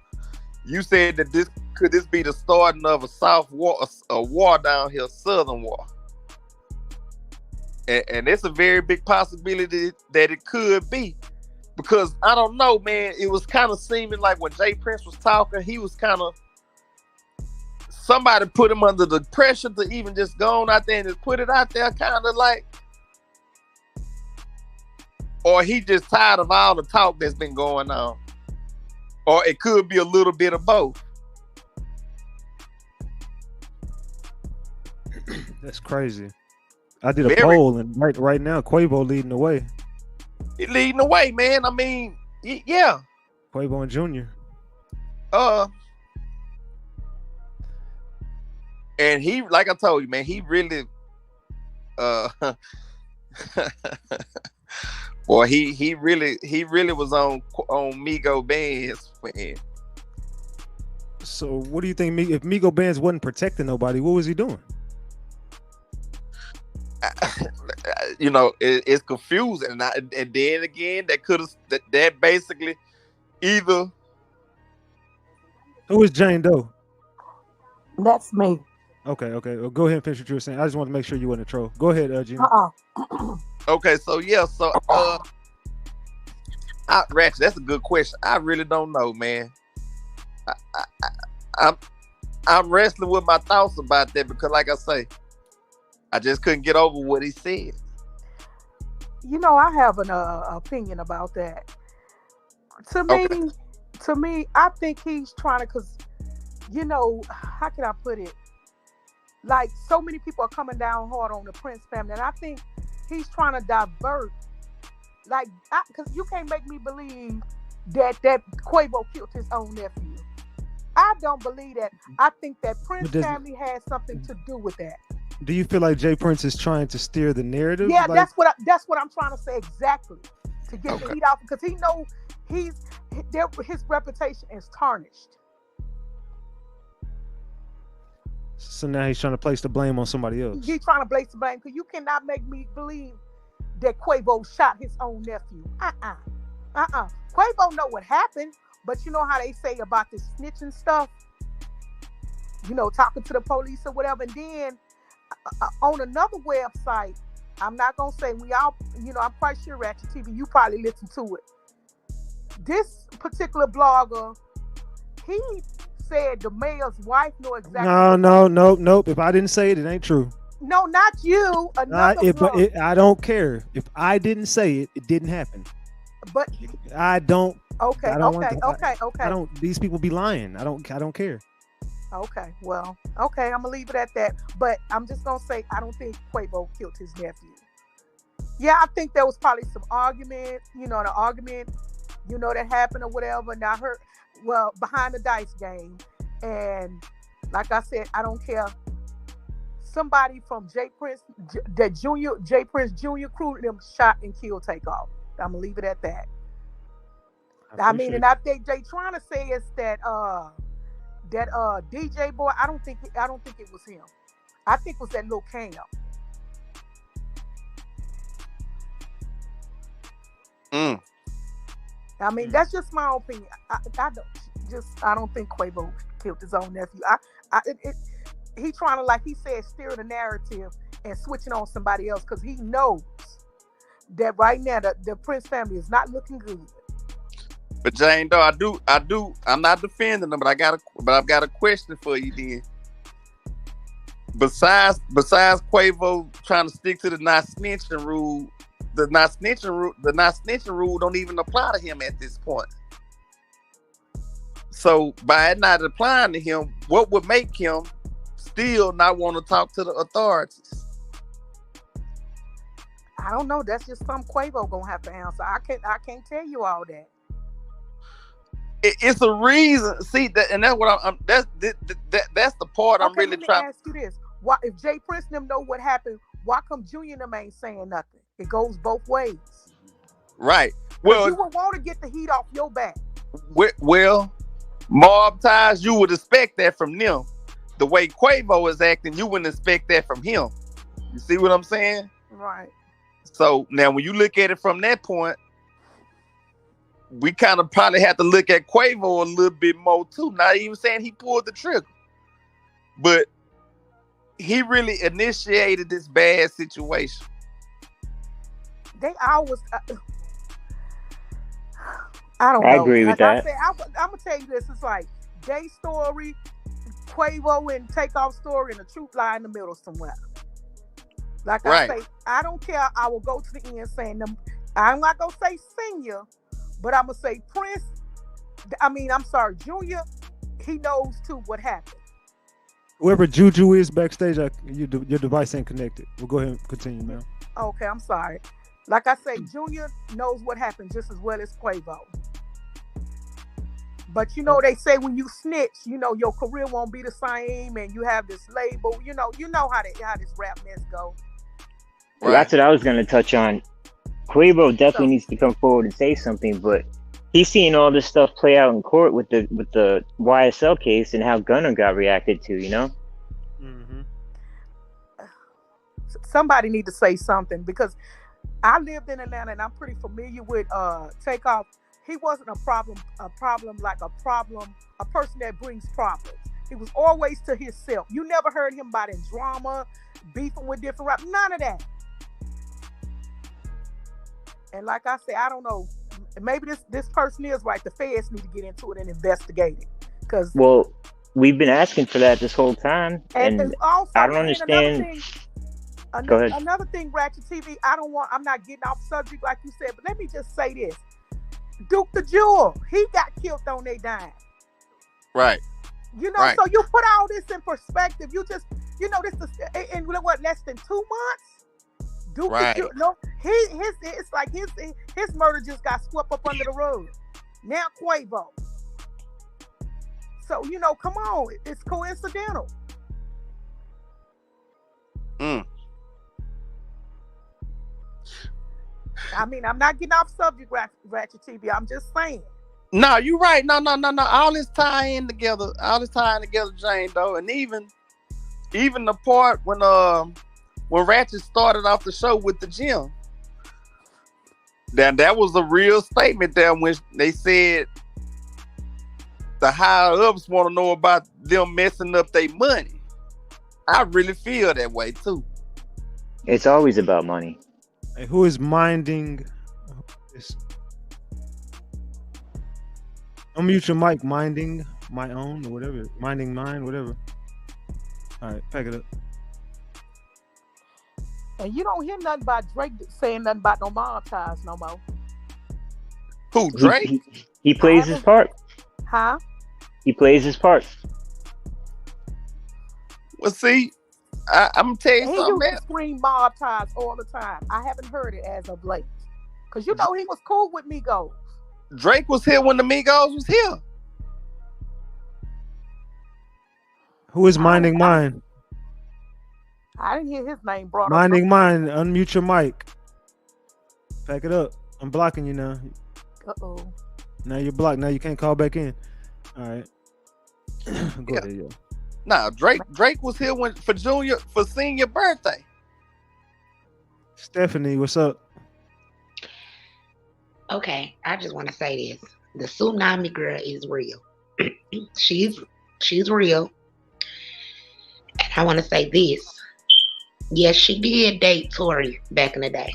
E: You said that this could be the starting of a war down here, Southern war, and it's a very big possibility that it could be. Because I don't know, man. It was kind of seeming like when Jay Prince was talking, he was kind of somebody put him under the pressure to even just go on out there and just put it out there, kind of like, or he just tired of all the talk that's been going on, or it could be a little bit of both.
D: That's crazy. I did a poll, and right now, Quavo leading the way.
E: He leading the way, man. I mean, yeah.
D: Quavo and Junior.
E: And he, like I told you, man, he really, boy, he really was on Migo bands, man.
D: So, what do you think? If Migo bands wasn't protecting nobody, what was he doing?
E: You know, it's confusing, and then again, that basically either.
D: Who is Jane Doe?
O: That's me.
D: Okay. Well, go ahead and finish what you were saying. I just want to make sure you wasn't a troll. Go ahead, Gina.
E: Okay, so yeah, Ratchet, that's a good question. I really don't know, man. I'm wrestling with my thoughts about that because, like I say, I just couldn't get over what he said.
O: You know, I have an opinion about that. To me, I think he's trying to, because, you know, how can I put it? Like, so many people are coming down hard on the Prince family, and I think he's trying to divert. Like, because you can't make me believe that Quavo killed his own nephew. I don't believe that. I think that Prince family has something to do with that.
D: Do you feel like Jay Prince is trying to steer the narrative?
O: Yeah, that's what I'm trying to say exactly, to get the heat off, because he know his reputation is tarnished.
D: So now he's trying to place the blame on somebody else.
O: He's trying to place the blame, because you cannot make me believe that Quavo shot his own nephew. Quavo know what happened, but you know how they say about this snitching stuff? You know, talking to the police or whatever, and then on another website, I'm not gonna say we all, you know, I'm quite sure RatchetTV, you probably listen to it. This particular blogger, he said the mayor's wife know exactly.
D: Nope. If I didn't say it, it ain't true.
O: No, not you.
D: I don't care. If I didn't say it, it didn't happen.
O: But
D: I don't.
O: Okay.
D: I don't. These people be lying. I don't care.
O: Okay, well, I'm gonna leave it at that. But I'm just gonna say I don't think Quavo killed his nephew. Yeah, I think there was probably some argument, that happened or whatever. And I heard, behind the dice game, and like I said, I don't care. Somebody from Jay Prince Jr. crew, them shot and killed Takeoff. I'm gonna leave it at that. I mean, and I think they trying to say is that DJ boy, I don't think it was him. I think it was that little Cam. I mean, that's just my opinion. I don't think Quavo killed his own nephew. He trying to, like he said, steer the narrative and switching on somebody else, because he knows that right now the Prince family is not looking good.
E: But Jane Doe, I do. I'm not defending them, but I've got a question for you, then. besides Quavo trying to stick to the not snitching rule, the not snitching rule don't even apply to him at this point. So by it not applying to him, what would make him still not want to talk to the authorities?
O: I don't know. That's just some Quavo gonna have to answer. I can't tell you all that.
E: It's a reason. See that, and that's what that's the part I'm really trying.
O: Let me ask you this: why, if Jay Prince and them know what happened, why come Junior and them ain't saying nothing? It goes both ways.
E: Right. Well,
O: you would want to get the heat off your back.
E: Well, mob ties, you would expect that from them. The way Quavo is acting, you wouldn't expect that from him. You see what I'm saying?
O: Right.
E: So now when you look at it from that point, we kind of probably have to look at Quavo a little bit more too. Not even saying he pulled the trigger, but he really initiated this bad situation.
O: They always, I don't know.
P: I agree with that.
O: I'm gonna tell you this: it's like Jay story, Quavo and Takeoff story, and the truth lie in the middle somewhere. Like I say, I don't care. I will go to the end saying them. I'm not gonna say senior, but I'm gonna say Prince. I'm sorry, Junior. He knows too what happened.
D: Whoever Juju is backstage, your device ain't connected. We'll go ahead and continue, man.
O: Okay, I'm sorry. Like I say, Junior knows what happened just as well as Quavo. But they say when you snitch, your career won't be the same, and you have this label. You know how this rap mess go.
P: Well, that's what I was gonna touch on. Quavo definitely needs to come forward and say something, but he's seeing all this stuff play out in court with the YSL case and how Gunner got reacted to.
D: Mm-hmm.
O: Somebody need to say something, because I lived in Atlanta and I'm pretty familiar with Takeoff. He wasn't a person that brings problems. He was always to himself. You never heard him about in drama, beefing with different rap, none of that. And like I said, I don't know. Maybe this person is right. The feds need to get into it and investigate it.
P: Well, we've been asking for that this whole time, and
O: also,
P: I don't understand. Go ahead.
O: Another thing, Ratchet TV. I'm not getting off subject like you said, but let me just say this: Duke the Jewel, he got killed on their dime.
E: Right.
O: So you put all this in perspective. You just, this is in less than 2 months. Duke the Jewel, it's like his murder just got swept up under the rug. Now Quavo. So come on, it's coincidental. I'm not getting off subject, Ratchet TV. I'm just saying.
E: No, you're right. No. All this tying together, Jane, though, and even the part when Ratchet started off the show with the gym. That was a real statement there when they said the higher ups want to know about them messing up their money. I really feel that way too.
P: It's always about money.
D: Hey, who is minding this? Unmute your mic. Minding my own or whatever. Minding mine, whatever. All right, pack it up.
O: And you don't hear nothing about Drake saying nothing about no Mobties no more.
E: Who, Drake?
P: He plays his part.
O: Huh?
P: He plays his part.
E: Well, see, I'm gonna tell you
O: he
E: something.
O: He used to scream Mobties all the time. I haven't heard it as of late. Because he was cool with Migos.
E: Drake was here when the Migos was here.
D: Who is minding mine?
O: I didn't hear his name brought up.
D: Minding mine. Unmute your mic. Pack it up. I'm blocking you now.
O: Uh-oh.
D: Now you're blocked. Now you can't call back in. All right. Go ahead, yo.
E: Nah, Drake was here for senior birthday.
D: Stephanie, what's up?
Q: Okay, I just want to say this: the tsunami girl is real. she's real, and I want to say this. Yes, she did date Tory back in the day.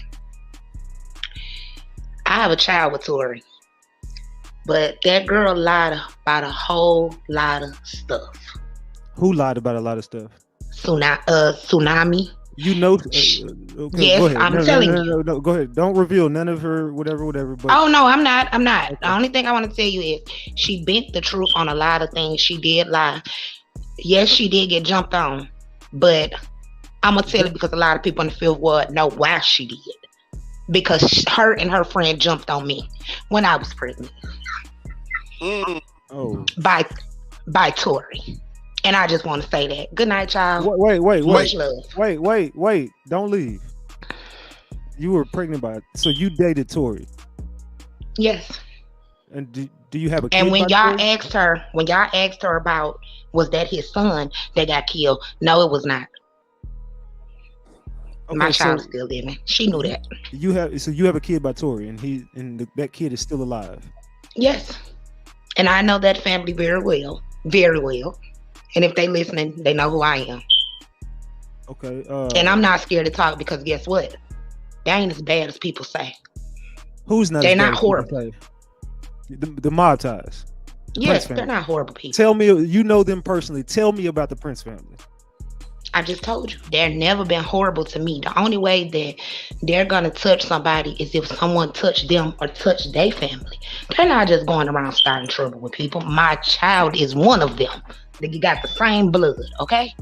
Q: I have a child with Tory, but that girl lied about a whole lot of stuff.
D: Who lied about a lot of stuff?
Q: Tsunami.
D: You know, okay,
Q: Yes,
D: go ahead.
Q: I'm telling you.
D: No, go ahead. Don't reveal none of her, whatever. But
Q: Oh no, I'm not. The only thing I want to tell you is she bent the truth on a lot of things. She did lie. Yes, she did get jumped on, but I'm gonna tell it because a lot of people in the field would know why she did. Because her and her friend jumped on me when I was pregnant.
D: Oh.
Q: By Tori. And I just want to say that. Good night, child.
D: Wait.
Q: Much love.
D: Wait. Don't leave. You were pregnant by, so you dated Tori.
Q: Yes.
D: And do you have a kid?
Q: And when
D: by
Q: y'all
D: Tori?
Q: asked her about was that his son that got killed? No, it was not.
D: Okay,
Q: My child
D: so
Q: is still living. She knew that.
D: You have a kid by Tori, and that kid is still alive.
Q: Yes. And I know that family very well. Very well. And if they listening, they know who I am.
D: Okay.
Q: And I'm not scared to talk because guess what? They ain't as bad as people say.
D: Who's not?
Q: They're
D: as bad
Q: not
D: as people
Q: horrible.
D: say? The mob ties. The
Q: Yes,
D: Prince
Q: they're
D: family.
Q: not horrible people.
D: Tell me, you know them personally. Tell me about the Prince family.
Q: I just told you, they've never been horrible to me. The only way that they're gonna touch somebody is if someone touched them or touched their family. They're not just going around starting trouble with people. My child is one of them. They got the same blood, okay?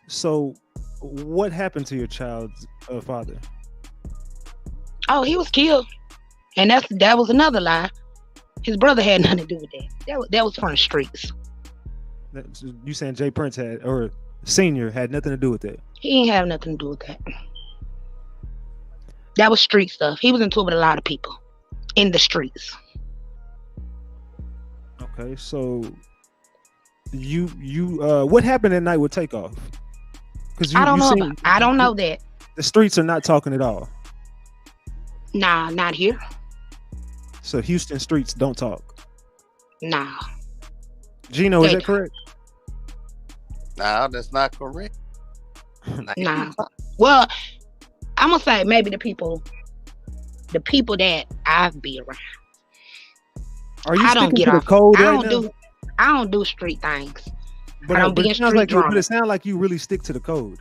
D: So, what happened to your child's father?
Q: Oh, he was killed, and that was another lie. His brother had nothing to do with that. That was from the streets.
D: You saying Jay Prince had, or Senior had nothing to do with that?
Q: He ain't have nothing to do with that. That was street stuff. He was into it with a lot of people in the streets.
D: Okay, so you what happened that night with Takeoff? Because
Q: I don't know. I don't know that.
D: The streets are not talking at all.
Q: Nah, not here.
D: So Houston streets don't talk.
Q: Nah.
D: Gino, is that correct?
E: No, that's not correct.
Q: Nah. Well, I'm gonna say maybe the people that I've been around.
D: Are you sticking to the code right now?
Q: I don't do street things.
D: But,
Q: I don't be in street drama.
D: But it sounds like you really stick to the code.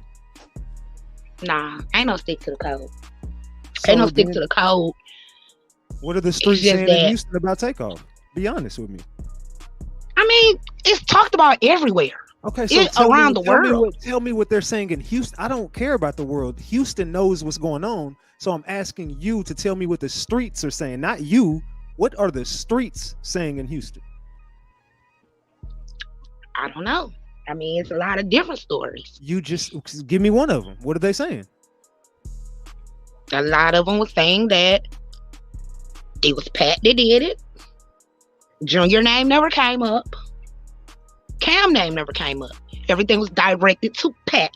Q: Nah, ain't no stick to the code.
D: So
Q: Ain't no stick to the code.
D: What are the streets
Q: just
D: saying
Q: that-
D: in Houston about Takeoff? Be honest with me.
Q: I mean, it's talked about everywhere.
D: Okay, so
Q: It's around the world.
D: Tell me what they're saying in Houston. I don't care about the world. Houston knows what's going on. So I'm asking you to tell me what the streets are saying, not you. What are the streets saying in Houston?
Q: I don't know. I mean, it's a lot of different stories.
D: You just give me one of them. What are they saying?
Q: A lot of them was saying that it was Pat that did it. Junior name never came up. Cam name never came up. Everything was directed to Pat.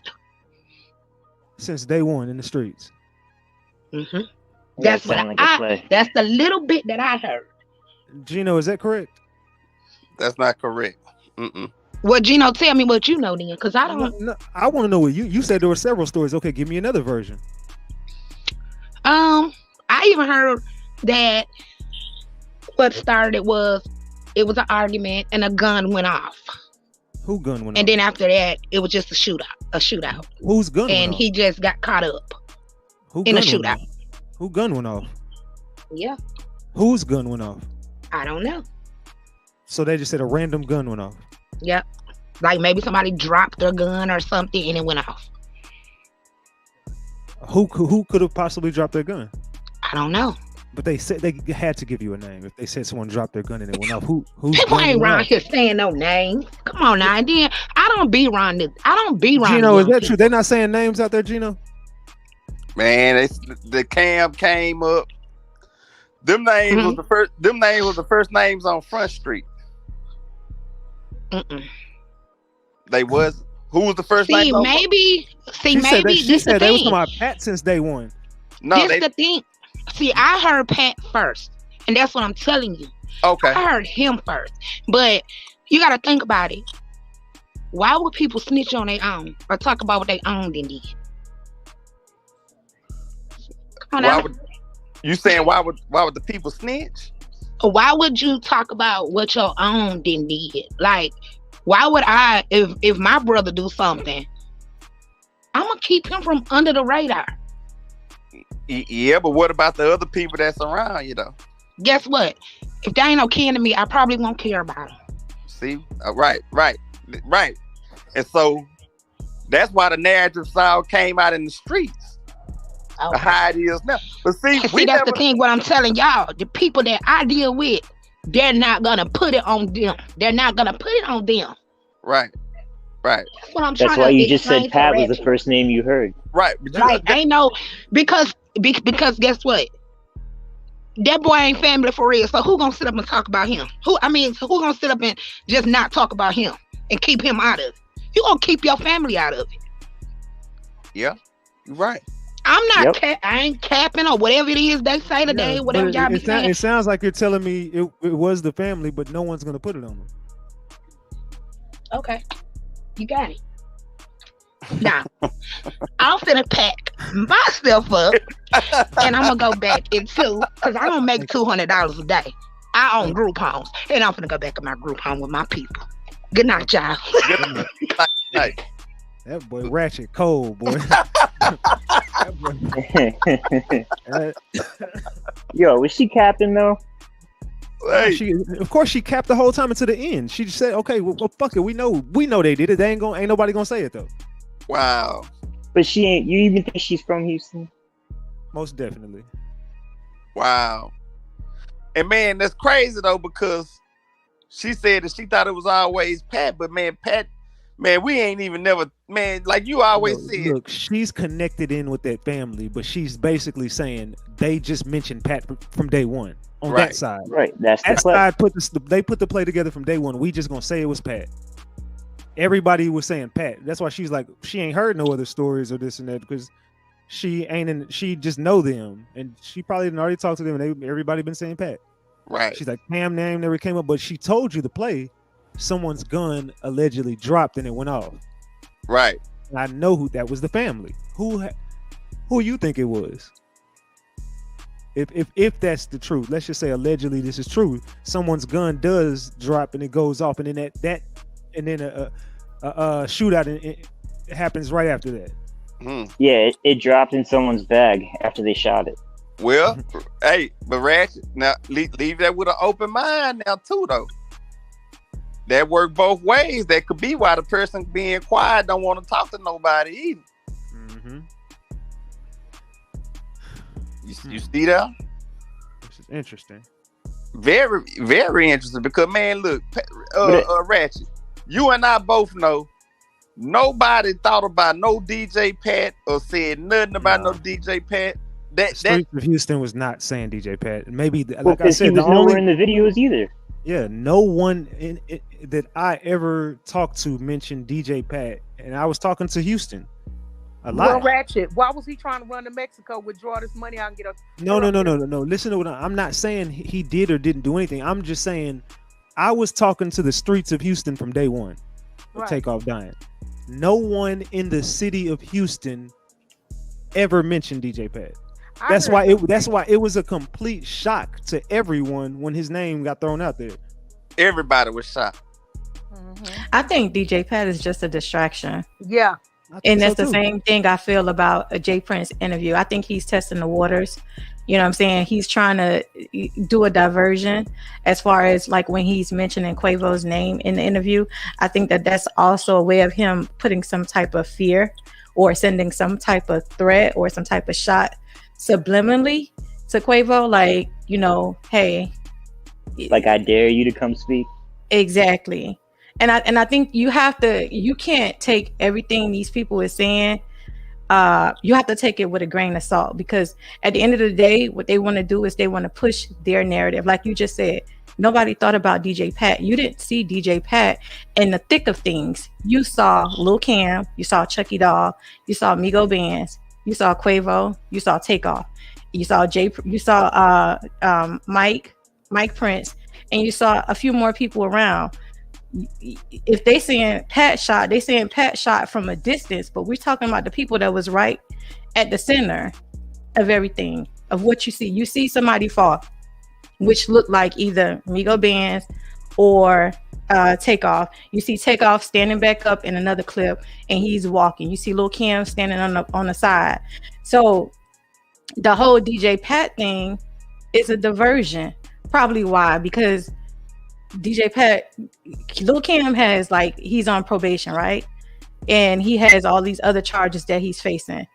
D: Since day one in the streets.
Q: Mm-hmm. That's what that's the little bit that I heard.
D: Gino, is that correct?
E: That's not correct. Mm-mm.
Q: Well, Gino, tell me what you know then, because I don't.
D: No, I want to know what you said. There were several stories. Okay, give me another version.
Q: I even heard that what started was it was an argument and a gun went off.
D: Who gun went off?
Q: And then after that, it was just a shootout.
D: Whose gun went
Q: And
D: off?
Q: he just got caught up
D: Who
Q: in a
D: gun went
Q: shootout.
D: off? Who gun went off?
Q: Yeah,
D: Whose gun went off?
Q: I don't know.
D: So they just said a random gun went off.
Q: Yep. Like maybe somebody dropped their gun or something and it went off.
D: Who could have possibly dropped their gun?
Q: I don't know.
D: But they said they had to give you a name if they said someone dropped their gun and it went off. Who's
Q: People ain't around here saying no names. Come on now. And then I don't be around this. I don't be around
D: Gino, is
Q: young
D: that true? They're not saying names out there, Gino?
E: Man, the cam came up. Them names was the first. Them names was the first names on Front Street.
Q: Mm-mm.
E: They was. Who was the first name?
Q: See, maybe
D: She
Q: this
D: said
Q: the
D: they was
Q: thing.
D: talking about Pat since day one.
E: No,
Q: This the thing. See, I heard Pat first, and that's what I'm telling you.
E: Okay.
Q: I heard him first, but you got to think about it. Why would people snitch on their own or talk about what they owned and did? Come on
E: Why
Q: now.
E: would you saying why would the people snitch?
Q: Why would you talk about what your own did? Like, Why would I, if my brother do something, I'm gonna keep him from under the radar.
E: Yeah, but what about the other people that's around you though?
Q: Guess what? If they ain't no kin to me, I probably won't care about them.
E: See, right. And so that's why the narrative style came out in the streets.
Q: Okay.
E: How it is now. But see,
Q: that's the thing. What I'm telling y'all, the people that I deal with, they're not gonna put it on them. They're not gonna put it on them.
E: Right.
Q: That's what I'm trying
P: That's why
Q: to
P: you just said
Q: explain
P: Pat
Q: to
P: was the
Q: Ratchet.
P: first name you heard.
E: Right.
Q: Like, ain't no, because guess what? That boy ain't family for real. So who gonna sit up and talk about him? Who gonna sit up and just not talk about him and keep him out of it? You gonna keep your family out of it.
E: Yeah, you're right.
Q: I'm not I ain't capping or whatever it is they say today,
D: Yeah,
Q: whatever
D: but
Q: y'all be saying.
D: it sounds like you're telling me it was the family, but no one's gonna put it on them.
Q: Okay, you got it. Now, I'm finna pack myself up and I'm gonna go back into, because I don't make $200 a day. I own group homes, and I'm finna go back to my group home with my people. Good night, y'all.
E: Good night.
D: That boy Ratchet cold, boy.
P: Yo, was she capping though?
D: Of course, she capped the whole time until the end. She just said, "Okay, well, fuck it. We know they did it. Ain't nobody gonna say it though."
E: Wow.
P: But she ain't. You even think she's from Houston?
D: Most definitely.
E: Wow. And man, that's crazy though, because she said that she thought it was always Pat, but man, Pat, man, we ain't even never, man, like you always said.
D: Look, she's connected in with that family, but she's basically saying they just mentioned Pat from day one on that side.
P: Right. That's the
D: that
P: play.
D: side they put the play together from day one. We just gonna say it was Pat. Everybody was saying Pat. That's why she's like, she ain't heard no other stories or this and that, because she just know them, and she probably didn't already talk to them, and everybody been saying Pat.
E: Right.
D: She's like, Pam name never came up, but she told you the play. Someone's gun allegedly dropped and it went off.
E: Right.
D: And I know who that was. The family. Who you think it was? If that's the truth, let's just say allegedly this is true. Someone's gun does drop and it goes off, and then a shootout and it happens right after that.
P: Yeah, it dropped in someone's bag after they shot it.
E: Well, hey, but Ratchet, now leave that with an open mind now too, though. That work both ways. That could be why the person being quiet don't want to talk to nobody either.
D: Mm-hmm.
E: You see that?
D: This is interesting.
E: Very, very interesting, because man, look, Ratchet, you and I both know nobody thought about no DJ Pat or said nothing about no DJ Pat.
D: Streets of Houston was not saying DJ Pat. Maybe, like
P: Well,
D: I said,
P: he was nowhere in the videos either.
D: Yeah, no one that I ever talked to mentioned DJ Pat, and I was talking to Houston a lot.
O: Well, Ratchet, why was he trying to run to Mexico, withdraw this money out and get a?
D: No. Listen to what I'm not saying he did or didn't do anything. I'm just saying I was talking to the streets of Houston from day one of Takeoff dying. No one in the city of Houston ever mentioned DJ Pat. That's why it was a complete shock to everyone when his name got thrown out there.
E: Everybody was shocked.
R: I think DJ Pat is just a distraction.
O: Yeah.
R: And that's the same thing I feel about a Jay Prince interview. I think he's testing the waters. You know what I'm saying? He's trying to do a diversion as far as like when he's mentioning Quavo's name in the interview. I think that's also a way of him putting some type of fear or sending some type of threat or some type of shot subliminally to Quavo, like, you know, hey,
P: like, I dare you to come speak.
R: Exactly. And I think you can't take everything these people are saying. You have to take it with a grain of salt, because at the end of the day, what they want to do is they want to push their narrative. Like you just said, nobody thought about DJ Pat. You didn't see DJ Pat in the thick of things. You saw Lil Cam, you saw Chucky Doll, you saw Migo Bands, you saw Quavo, you saw Takeoff, you saw Mike Prince, and you saw a few more people around. If they saying Pat shot from a distance, but we're talking about the people that was right at the center of everything, of what you see. You see somebody fall, which looked like either Migo Bands or Takeoff. You see Takeoff standing back up in another clip, and he's walking. You see Lil Kim standing on the side. So the whole DJ Pat thing is a diversion. Probably why? Because DJ Pat, Lil Kim has like he's on probation, right? And he has all these other charges that he's facing.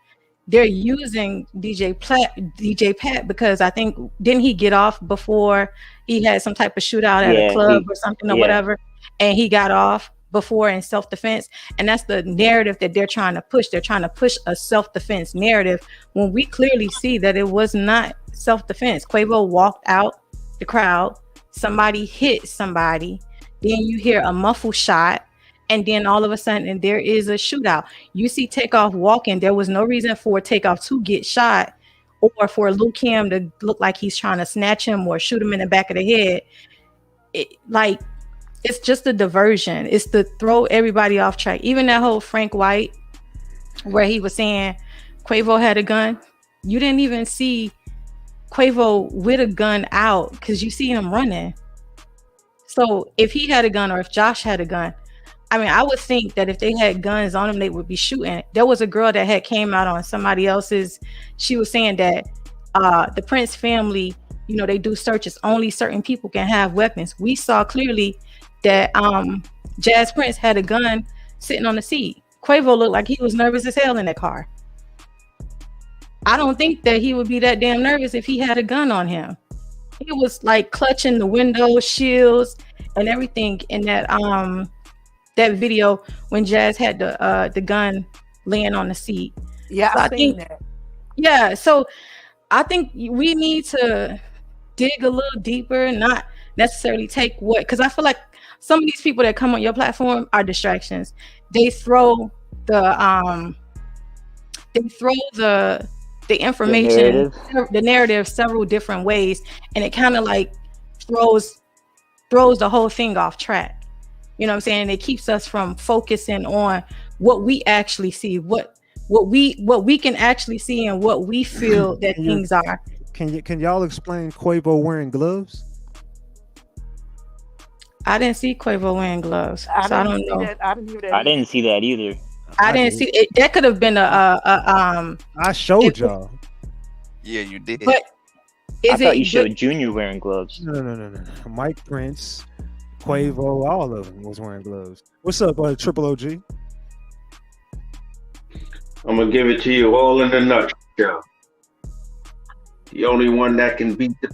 R: They're using DJ Pat because I think didn't he get off before he had some type of shootout at a club or something or whatever, and he got off before in self-defense, and that's the narrative that they're trying to push. They're trying to push a self-defense narrative when we clearly see that it was not self-defense. Quavo walked out the crowd, somebody hit somebody, then you hear a muffled shot, and then all of a sudden there is a shootout. You see Takeoff walking. There was no reason for Takeoff to get shot or for Lil Kim to look like he's trying to snatch him or shoot him in the back of the head. It's just a diversion. It's to throw everybody off track. Even that whole Frank White where he was saying Quavo had a gun. You didn't even see Quavo with a gun out because you see him running. So if he had a gun or if Josh had a gun, I mean, I would think that if they had guns on them, they would be shooting. There was a girl that had came out on somebody else's. She was saying that the Prince family, you know, they do searches. Only certain people can have weapons. We saw clearly that Jazz Prince had a gun sitting on the seat. Quavo looked like he was nervous as hell in that car. I don't think that he would be that damn nervous if he had a gun on him. He was like clutching the window shields and everything in that video when Jazz had the gun laying on the seat.
O: Yeah,
R: so
O: I seen that.
R: Yeah, so I think we need to dig a little deeper, not necessarily take what, because I feel like some of these people that come on your platform are distractions. They throw the information, the narrative several different ways, and it kind of like throws the whole thing off track. You know what I'm saying? It keeps us from focusing on what we actually see, what we can actually see, and what we feel that things are.
D: Can y'all explain Quavo wearing gloves?
R: I didn't see Quavo wearing gloves, so I don't know.
P: I didn't see that either.
R: I didn't see it. That could have been a
D: I showed y'all.
E: Yeah, you did.
R: But
P: I thought you showed Junior wearing gloves.
D: No. Mike Prince, Quavo, all of them was wearing gloves. What's up, Triple OG?
S: I'm gonna give it to you all in a nutshell. The only one that can beat the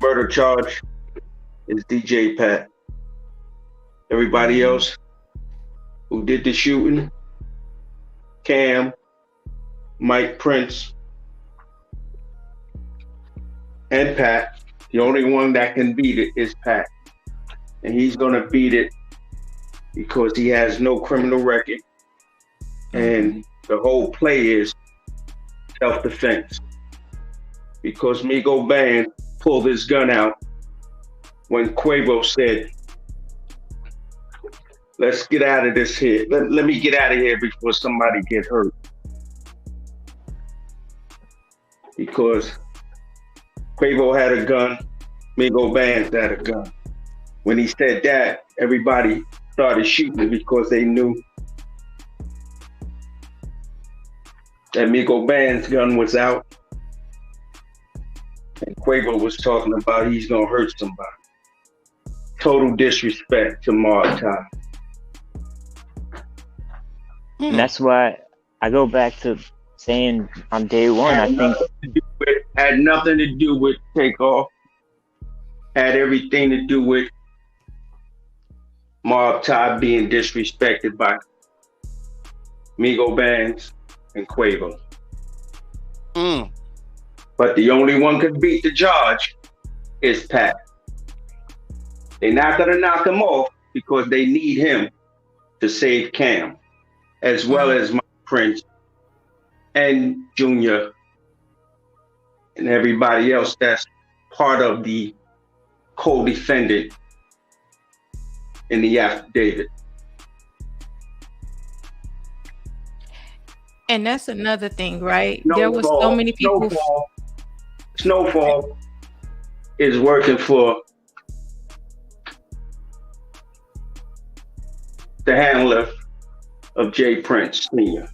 S: murder charge is DJ Pat. Everybody else who did the shooting, Cam, Mike Prince, and Pat, the only one that can beat it is Pat. And he's gonna beat it because he has no criminal record. And the whole play is self-defense. Because Migo Band pulled his gun out when Quavo said, let's get out of this here. Let me get out of here before somebody get hurt. Because Quavo had a gun, Migo Band had a gun. When he said that, everybody started shooting because they knew that Migo Band's gun was out. And Quavo was talking about he's gonna hurt somebody. Total disrespect to Mobties.
P: And that's why I go back to saying on day one, I think
S: had nothing to do with Takeoff. Had everything to do with Mobties being disrespected by Migo Bands and Quavo. But the only one can beat the judge is Pat. They're not gonna knock him off because they need him to save Cam, as well as Mike Prince and Junior and everybody else that's part of the co-defendant in the affidavit.
R: And that's another thing, right? There was so many people.
S: Snowfall is working for the handler of J. Prince Sr.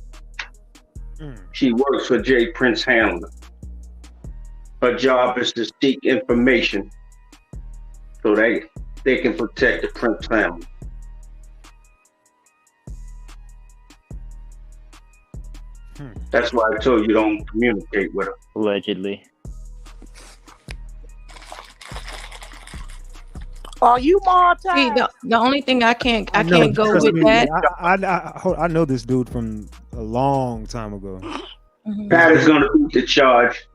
S: She works for J. Prince Handler. Her job is to seek information so they can protect the Prince family. That's why I told you don't communicate with her.
P: Allegedly.
O: Are you Martin?
R: See, the only thing I can't go
D: trust
R: with
D: me,
R: that.
D: I know this dude from a long time ago.
S: Pat is going to beat the charge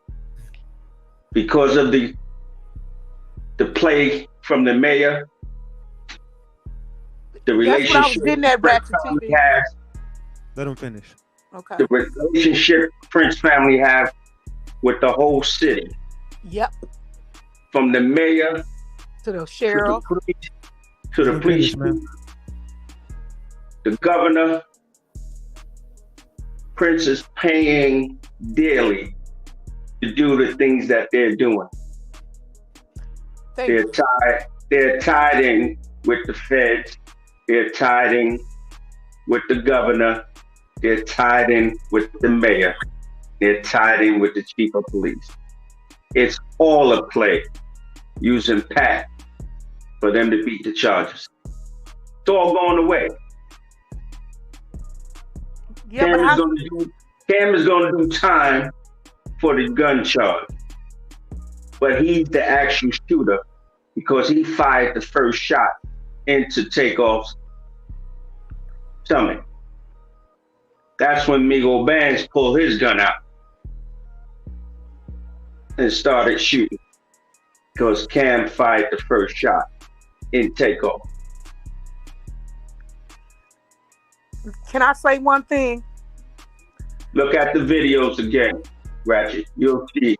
S: because of the play from the mayor, the
O: That's what I was
S: relationship
O: getting at,
S: Prince
O: RatchetTV.
S: family has,
D: Let him finish.
O: Okay.
S: the relationship Prince family have with the whole city,
O: Yep.
S: from the mayor
O: To the sheriff.
S: to the police, the governor. Prince is paying dearly to do the things that they're doing. They're tied in with the feds. They're tied in with the governor. They're tied in with the mayor. They're tied in with the chief of police. It's all a play using Pat for them to beat the charges. It's all going away.
O: Yeah,
S: Cam is going to do time for the gun charge, but he's the actual shooter because he fired the first shot into Takeoff's stomach. That's when Migo Bands pulled his gun out and started shooting because Cam fired the first shot in Takeoff.
O: Can I say one thing?
S: Look at the videos again, Ratchet. You'll see.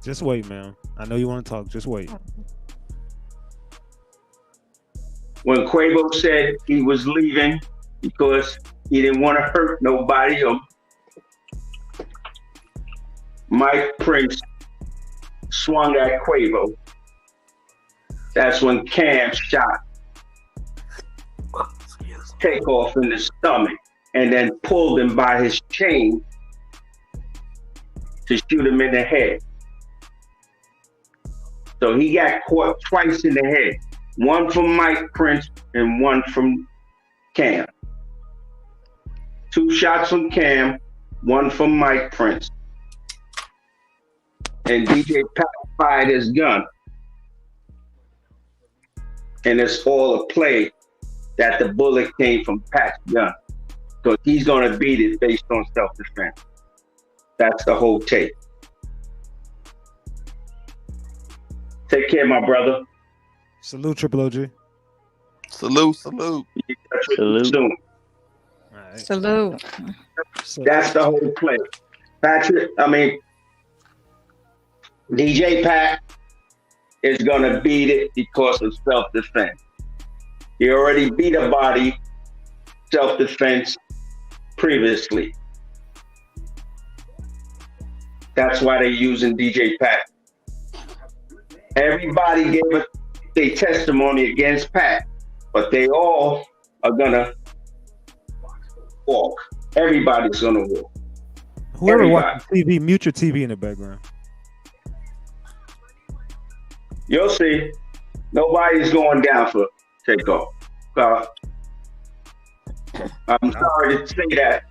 D: Just wait, man. I know you want to talk. Just wait.
S: When Quavo said he was leaving because he didn't want to hurt nobody, Mike Prince swung at Quavo. That's when Cam shot Takeoff in the stomach and then pulled him by his chain to shoot him in the head. So he got caught twice in the head. One from Mike Prince and one from Cam. 2 shots from Cam, 1 from Mike Prince. And DJ Pat fired his gun. And it's all a play that the bullet came from Pat's gun. So he's going to beat it based on self-defense. That's the whole tape. Take care, my brother.
D: Salute, Triple OG.
E: Salute.
P: Salute.
S: Soon.
R: Salute.
S: That's the whole play. DJ Pat is going to beat it because of self-defense. He already beat a body, self-defense, previously. That's why they're using DJ Pat. Everybody gave their testimony against Pat, but they all are going to walk. Everybody's going to walk.
D: Whoever watches TV, mute your TV in the background.
S: You'll see. Nobody's going down for Takeoff. I'm sorry to say that,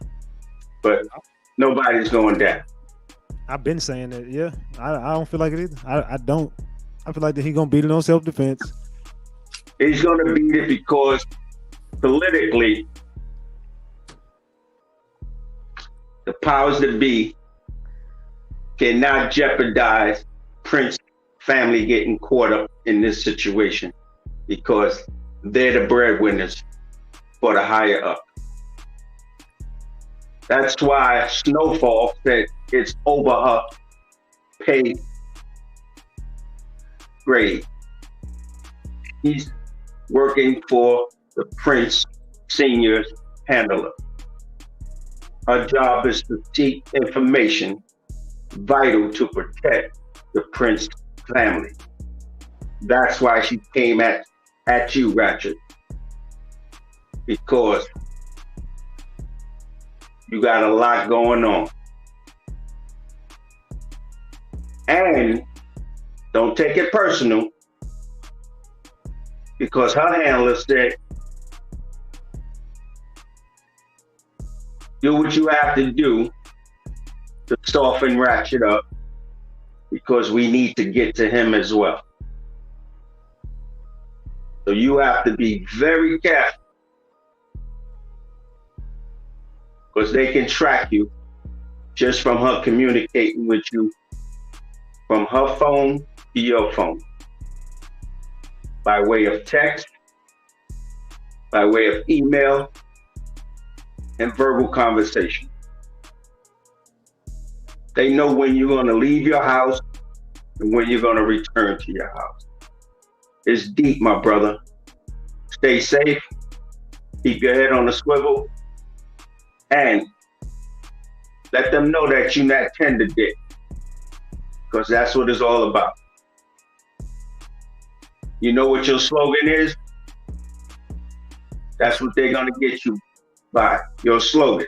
S: but nobody's going down.
D: I've been saying that, yeah. I don't feel like it either. I don't. I feel like that he's going to beat it on self-defense.
S: He's going to beat it because politically, the powers that be cannot jeopardize Prince family getting caught up in this situation because they're the breadwinners for the higher up. That's why Snowfall said it's over her pay grade. He's working for the Prince Senior's handler. Her job is to seek information vital to protect the Prince family. That's why she came at you, Ratchet. because you got a lot going on. And don't take it personal, because her handler said, do what you have to do to soften Ratchet up, because we need to get to him as well. So you have to be very careful, because they can track you just from her communicating with you from her phone to your phone, by way of text, by way of email, and verbal conversation. They know when you're going to leave your house and when you're going to return to your house. It's deep, my brother. Stay safe. Keep your head on the swivel. And let them know that you're not tender dick, because that's what it's all about. You know what your slogan is? That's what they're going to get you by, your slogan,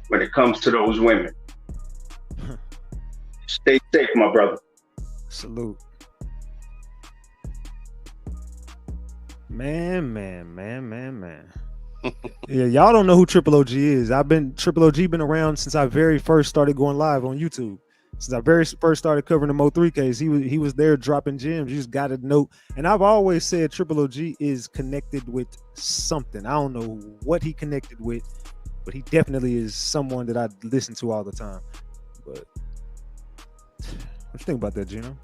S: when it comes to those women. Stay safe, my brother.
D: Salute. Man. Yeah, y'all don't know who Triple OG is. Triple OG been around since I very first started going live on YouTube. Since I very first started covering the Mo3 case, he was there dropping gems. You just got to know. And I've always said Triple OG is connected with something. I don't know what he connected with, but he definitely is someone that I listen to all the time. But what you think about that, Gino?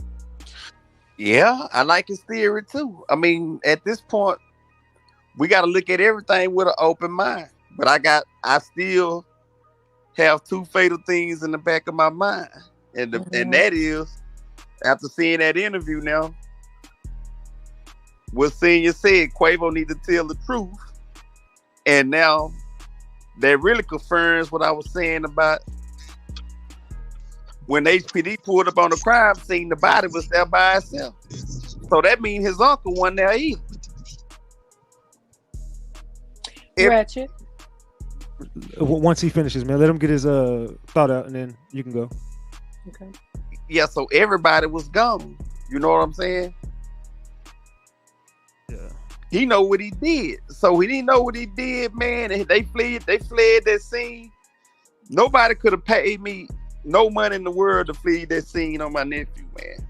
E: Yeah, I like his theory too. I mean, at this point, we got to look at everything with an open mind. But I still have two fatal things in the back of my mind. And that is, after seeing that interview now, what Senior said, Quavo need to tell the truth. And now that really confirms what I was saying about when HPD pulled up on the crime scene, the body was there by itself. So that means his uncle wasn't there either.
O: Ratchet.
D: Once he finishes, man, let him get his thought out, and then you can go.
O: Okay.
E: Yeah, so everybody was gone. You know what I'm saying?
D: Yeah.
E: He know what he did. So he didn't know what he did, man. And they fled that scene. Nobody could have paid me no money in the world to feed that scene on my nephew, man.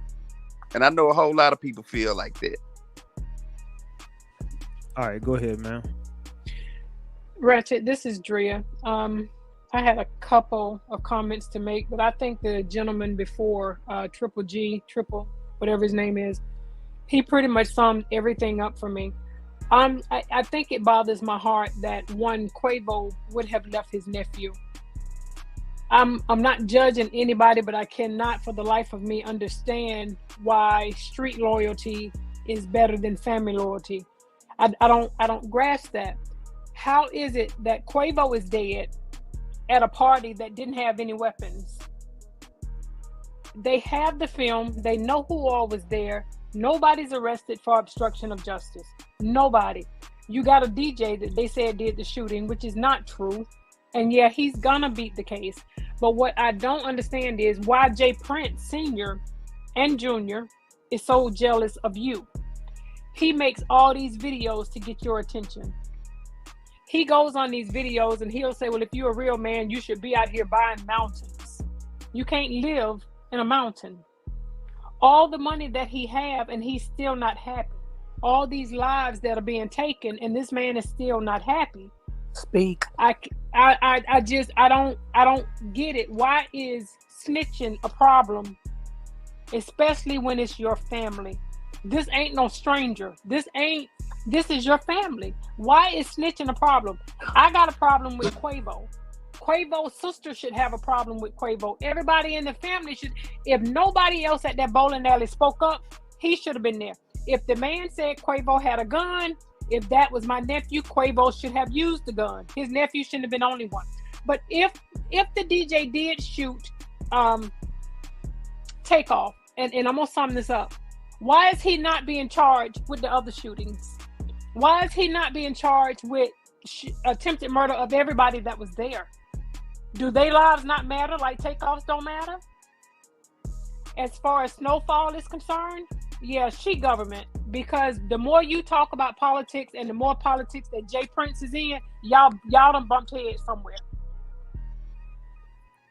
E: And I know a whole lot of people feel like that.
D: All right, go ahead, man.
O: Ratchet, this is Drea. I had a couple of comments to make, but I think the gentleman before, Triple, whatever his name is, he pretty much summed everything up for me. I think it bothers my heart that Quavo would have left his nephew. I'm not judging anybody, but I cannot for the life of me understand why street loyalty is better than family loyalty. I don't grasp that. How is it that Quavo is dead at a party that didn't have any weapons? They have the film. They know who all was there. Nobody's arrested for obstruction of justice. Nobody. You got a DJ that they said did the shooting, which is not true. And yeah, he's gonna beat the case. But what I don't understand is why Jay Prince Sr. and Jr. is so jealous of you. He makes all these videos to get your attention. He goes on these videos and he'll say, well, if you're a real man, you should be out here buying mountains. You can't live in a mountain. All the money that he have and he's still not happy. All these lives that are being taken and this man is still not happy. Speak. I don't get it. Why is snitching a problem? Especially when it's your family. This ain't no stranger. This is your family. Why is snitching a problem? I got a problem with Quavo. Quavo's sister should have a problem with Quavo. Everybody in the family should. If nobody else at that bowling alley spoke up, he should have been there. If the man said Quavo had a gun, if that was my nephew, Quavo should have used the gun. His nephew shouldn't have been the only one. But if the DJ did shoot Takeoff, and I'm gonna sum this up, why is he not being charged with the other shootings? Why is he not being charged with attempted murder of everybody that was there. Do their lives not matter? Like takeoffs don't matter? As far as Snowfall is concerned, yeah, she government. Because the more you talk about politics and the more politics that Jay Prince is in, y'all done bumped heads somewhere.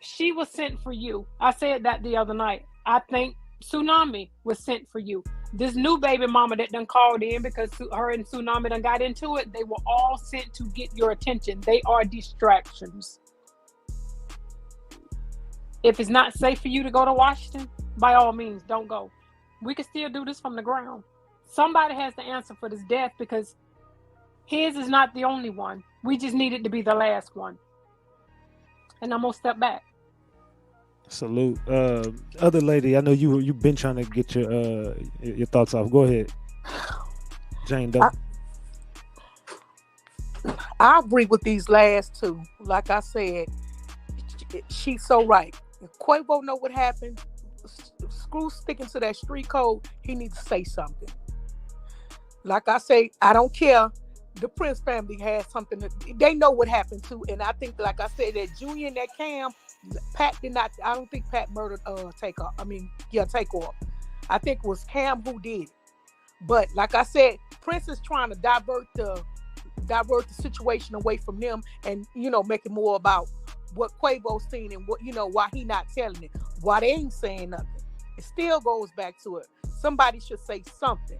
O: She was sent for you. I said that the other night. I think Tsunami was sent for you. This new baby mama that done called in because her and Tsunami done got into it, they were all sent to get your attention. They are distractions. If it's not safe for you to go to Washington, by all means, don't go. We can still do this from the ground. Somebody has to answer for this death because his is not the only one. We just need it to be the last one. And I'm gonna step back.
D: Salute. Other lady, I know you've been trying to get your thoughts off. Go ahead, Jane Doe.
O: I agree with these last two. Like I said, she's so right. If Quavo know what happened, screw sticking to that street code. He needs to say something. Like I say, I don't care. The Prince family has something. They know what happened too, and I think, like I said, that Junior and that Cam, Pat did not. I don't think Pat murdered Takeoff. Takeoff. I think it was Cam who did it. But like I said, Prince is trying to divert the situation away from them, and make it more about what Quavo's seen and what why he not telling it, why they ain't saying nothing. It still goes back to it. Somebody should say something.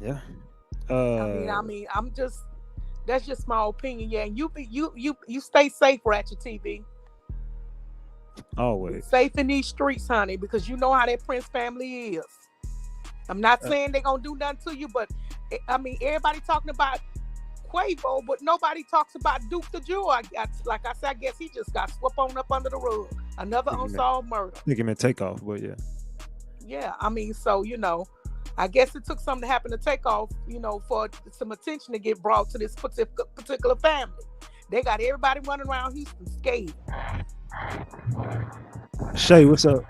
D: Yeah.
O: That's just my opinion. Yeah, and you stay safe, Ratchet TV.
D: Always
O: safe in these streets, honey, because you know how that Prince family is. I'm not saying they're gonna do nothing to you, but everybody talking about Quavo, but nobody talks about Duke the Jew. I guess he just got swept on up under the rug. Another unsolved murder.
D: I think he meant Takeoff, but yeah.
O: Yeah, so I guess it took something to happen to Takeoff, for some attention to get brought to this particular family. They got everybody running around Houston scared.
D: Shay, what's up?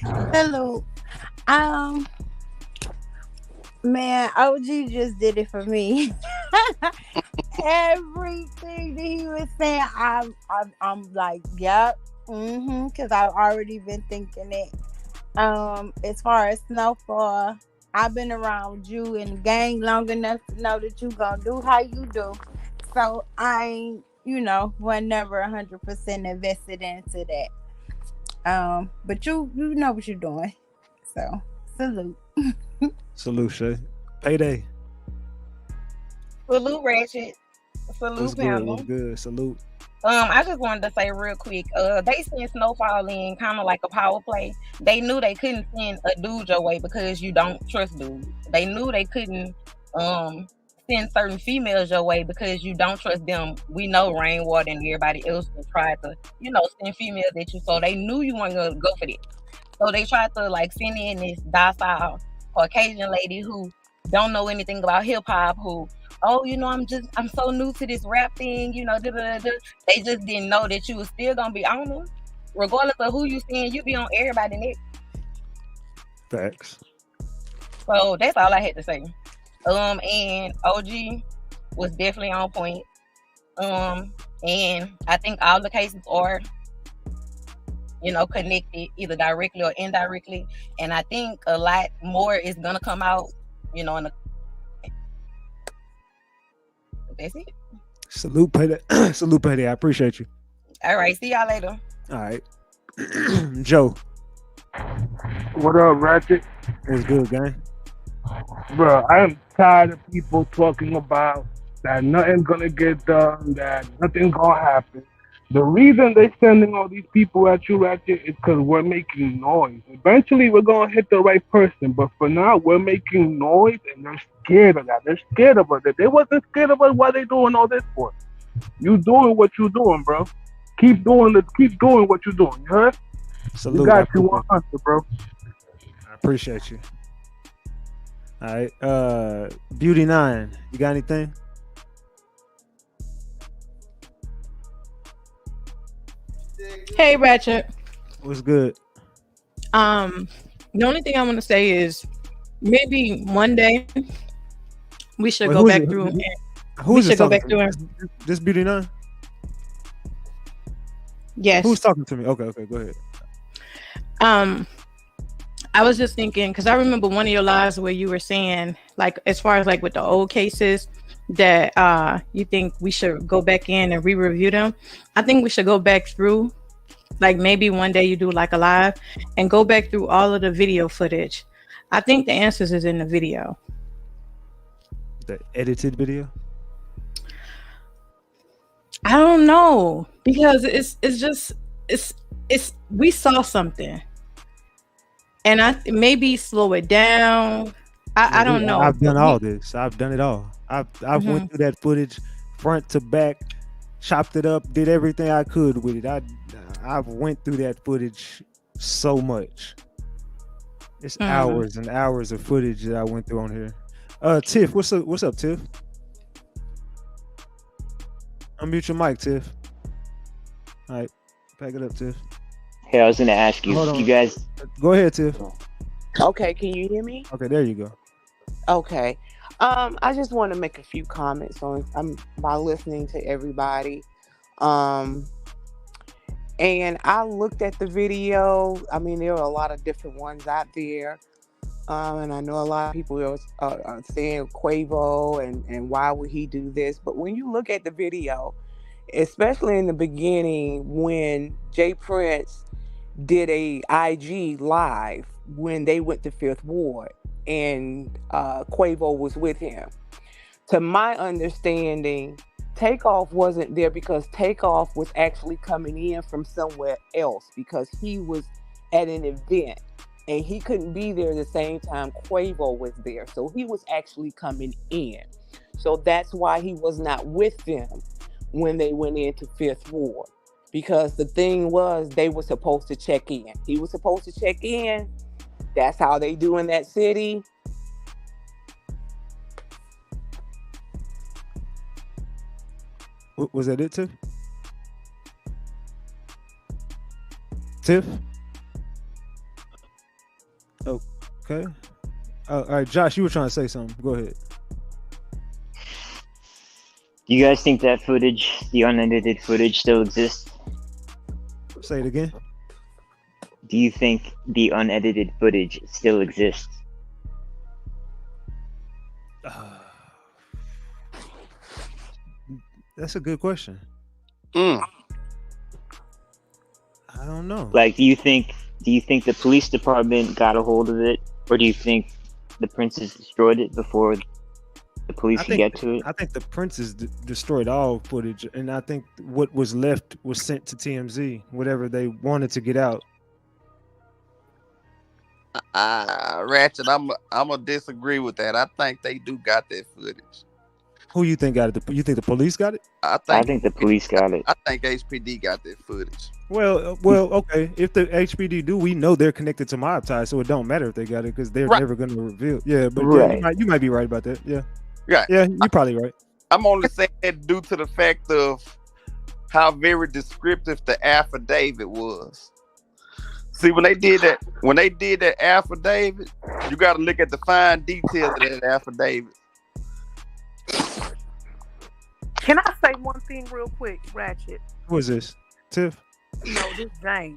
T: Hello. Man, OG just did it for me. Everything that he was saying, I'm like, yep, because I've already been thinking it. As far as Snowfall, I've been around you and the gang long enough to know that you gonna do how you do. So I ain't, was never 100% invested into that. But you know what you're doing. So salute.
D: Salute, Shay. Payday.
U: Salute, Ratchet. Salute, Pamela.
D: What's good? Salute.
U: I just wanted to say real quick, they sent Snowfall in kind of like a power play. They knew they couldn't send a dude your way because you don't trust dudes. They knew they couldn't send certain females your way because you don't trust them. We know Rainwater and everybody else tried to, send females at you. So they knew you weren't gonna go for that. So they tried to send in this docile Caucasian lady who don't know anything about hip hop, who I'm so new to this rap thing, They just didn't know that you was still gonna be on them. Regardless of who you seeing, you be on everybody next.
D: Facts.
U: So that's all I had to say. And OG was definitely on point. And I think all the cases are, connected either directly or indirectly. And I think a lot more is gonna come out, in the. That's it.
D: Salute, Payday. Salute, Payday. I appreciate you.
U: All right. See y'all later.
D: All right. Joe.
V: What up, Ratchet?
D: What's good, gang?
V: Bro, I am tired of people talking about that nothing's gonna get done, that nothing's gonna happen. The reason they're sending all these people at you, Ratchet, is because we're making noise. Eventually, we're gonna hit the right person, but for now, we're making noise, and they're scared of that. They're scared of us. If they wasn't scared of us, why they doing all this for? You doing what you doing, bro. Keep doing what you doing. You heard?
D: Salute.
V: We got you 100, bro.
D: I appreciate you. All right. Beauty 9, you got anything?
R: Hey, Ratchet.
D: What's good?
R: The only thing I want to say is maybe one day we should
D: Wait,
R: go
D: who is
R: back
D: it?
R: through. And
D: Who
R: we
D: is this
R: should go
D: talking
R: back
D: to
R: through
D: me?
R: and
D: This Beauty Nine?
R: yes.
D: Who's talking to me? Okay, go ahead.
R: I was just thinking because I remember one of your lives where you were saying, like, as far as like with the old cases, that you think we should go back in and re-review them. I think we should go back through, like maybe one day you do like a live and go back through all of the video footage. I think the answers is in the video.
D: The edited video?
R: I don't know because it's we saw something. And maybe slow it down. I don't know.
D: I've done all this. I've done it all. I've
R: Mhm.
D: went through that footage front to back, chopped it up, did everything I could with it. I've went through that footage so much. It's hours and hours of footage that I went through on here. Tiff, what's up, Tiff? Unmute your mic, Tiff. All right, pack it up, Tiff.
P: Hey, I was gonna ask you,
D: Hold on.
P: you guys.
D: Go ahead, Tiff.
B: Okay, can you hear me?
D: Okay, there you go.
B: Okay. I just want to make a few comments on by listening to everybody. And I looked at the video. I mean, there are a lot of different ones out there. And I know a lot of people are saying Quavo and why would he do this? But when you look at the video, especially in the beginning when Jay Prince did a IG live when they went to Fifth Ward and Quavo was with him. To my understanding, Takeoff wasn't there because Takeoff was actually coming in from somewhere else because he was at an event and he couldn't be there the same time Quavo was there. So he was actually coming in. So that's why he was not with them when they went into Fifth Ward. Because the thing was, they were supposed to check in. He was supposed to check in. That's how they do in that city.
D: Was that it, Tiff? Tiff? Okay. All right, Josh, you were trying to say something. Go ahead.
P: Do you guys think that footage, the unedited footage, still exists?
D: Say it again.
P: Do you think the unedited footage still exists?
D: That's a good question.
E: Mm.
D: I don't know.
P: Like, do you think the police department got a hold of it, or do you think the Princes destroyed it before the police could get to it?
D: I think the Princes destroyed all footage, and I think what was left was sent to TMZ, whatever they wanted to get out.
E: Ratchet, I'm gonna disagree with that. I think they do got that footage.
D: Who you think got it? You think the police got it?
E: I
P: think the police got it.
E: I think HPD got that footage.
D: Well, okay. If the HPD do, we know they're connected to mob ties, so it don't matter if they got it because they're never going to reveal. Yeah, but yeah, you might be right about that. Yeah,
E: Right.
D: yeah, you're probably right.
E: I'm only saying that due to the fact of how very descriptive the affidavit was. See, when they did that affidavit, you got to look at the fine details of that affidavit.
O: Can I say one thing real quick, Ratchet?
D: Who is this? Tiff?
O: No, this Jane.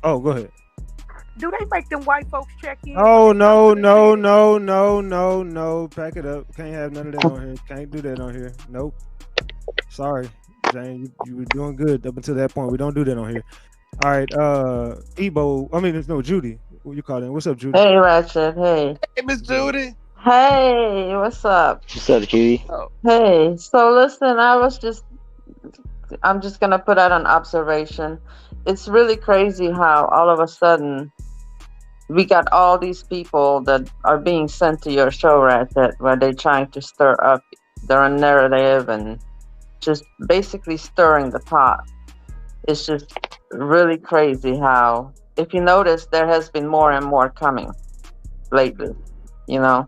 D: Oh, go ahead.
O: Do they make them white folks check in?
D: Oh no! Pack it up. Can't have none of that on here. Can't do that on here. Nope. Sorry, Jane. You were doing good up until that point. We don't do that on here. All right. Judy. What you call it? What's up, Judy?
C: Hey, Ratchet. Hey.
E: Hey, Miss Judy.
C: Hey, what's up?
P: What's up, Judy?
C: Hey, so listen, I'm just gonna put out an observation. It's really crazy how all of a sudden we got all these people that are being sent to your show, Ratchet, where they're trying to stir up their own narrative and just basically stirring the pot. It's just really crazy how, if you notice, there has been more and more coming lately, you know?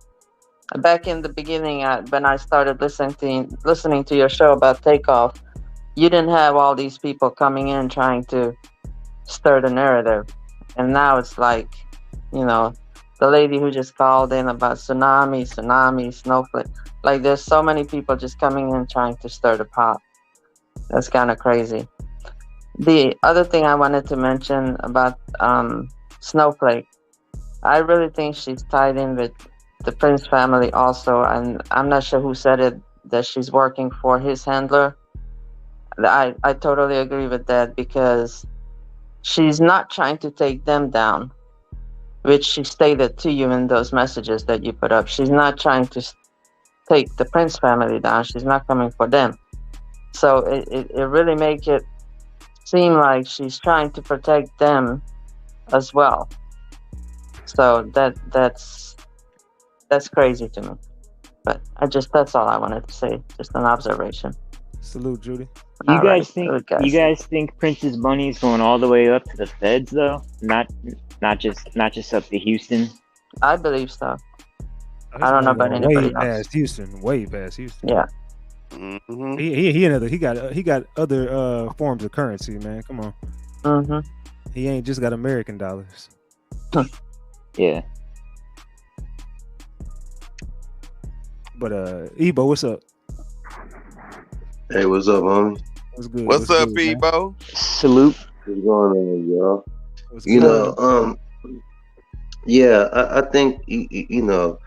C: Back in the beginning, when I started listening to your show about Takeoff, you didn't have all these people coming in trying to stir the narrative. And now it's like, you know, the lady who just called in about tsunami, snowflake. Like there's so many people just coming in trying to stir the pot. That's kind of crazy. The other thing I wanted to mention about Snowflake, I really think she's tied in with the Prince family also, and I'm not sure who said it that she's working for his handler. I totally agree with that because she's not trying to take them down, which she stated to you in those messages that you put up. She's not trying to take the Prince family down. She's not coming for them. So it really makes it seem like she's trying to protect them as well. So that's crazy to me. But that's all I wanted to say. Just an observation.
D: Salute, Judy.
P: You guys think Prince's money is going all the way up to the feds though? Not just up to Houston?
C: I believe so. I don't know about anybody
D: way
C: else.
D: past Houston. Way past Houston.
C: Yeah.
E: Mm-hmm.
D: He got other forms of currency, man. Come on.
C: Mm-hmm.
D: He ain't just got American dollars.
P: Yeah.
D: But Ebo, what's up?
A: Hey, what's up, homie?
D: What's good?
E: What's up,
D: good, man?
E: Ebo?
P: Salute.
A: What's going on, y'all?
D: What's
A: You
D: good?
A: know, yeah, I think you know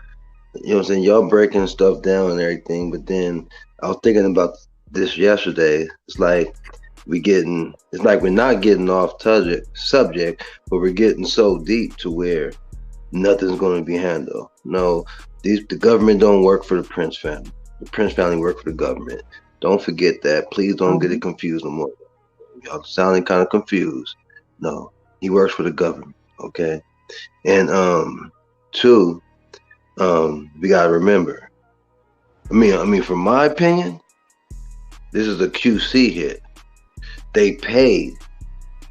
A: what I'm saying, y'all breaking stuff down and everything, but then I was thinking about this yesterday. It's like we're not getting off subject, but we're getting so deep to where nothing's going to be handled. No, the government don't work for the Prince family. The Prince family work for the government. Don't forget that. Please don't get it confused no more. Y'all sounding kind of confused. No, he works for the government. Okay, and two, we gotta remember. I mean, from my opinion, this is a QC hit. They paid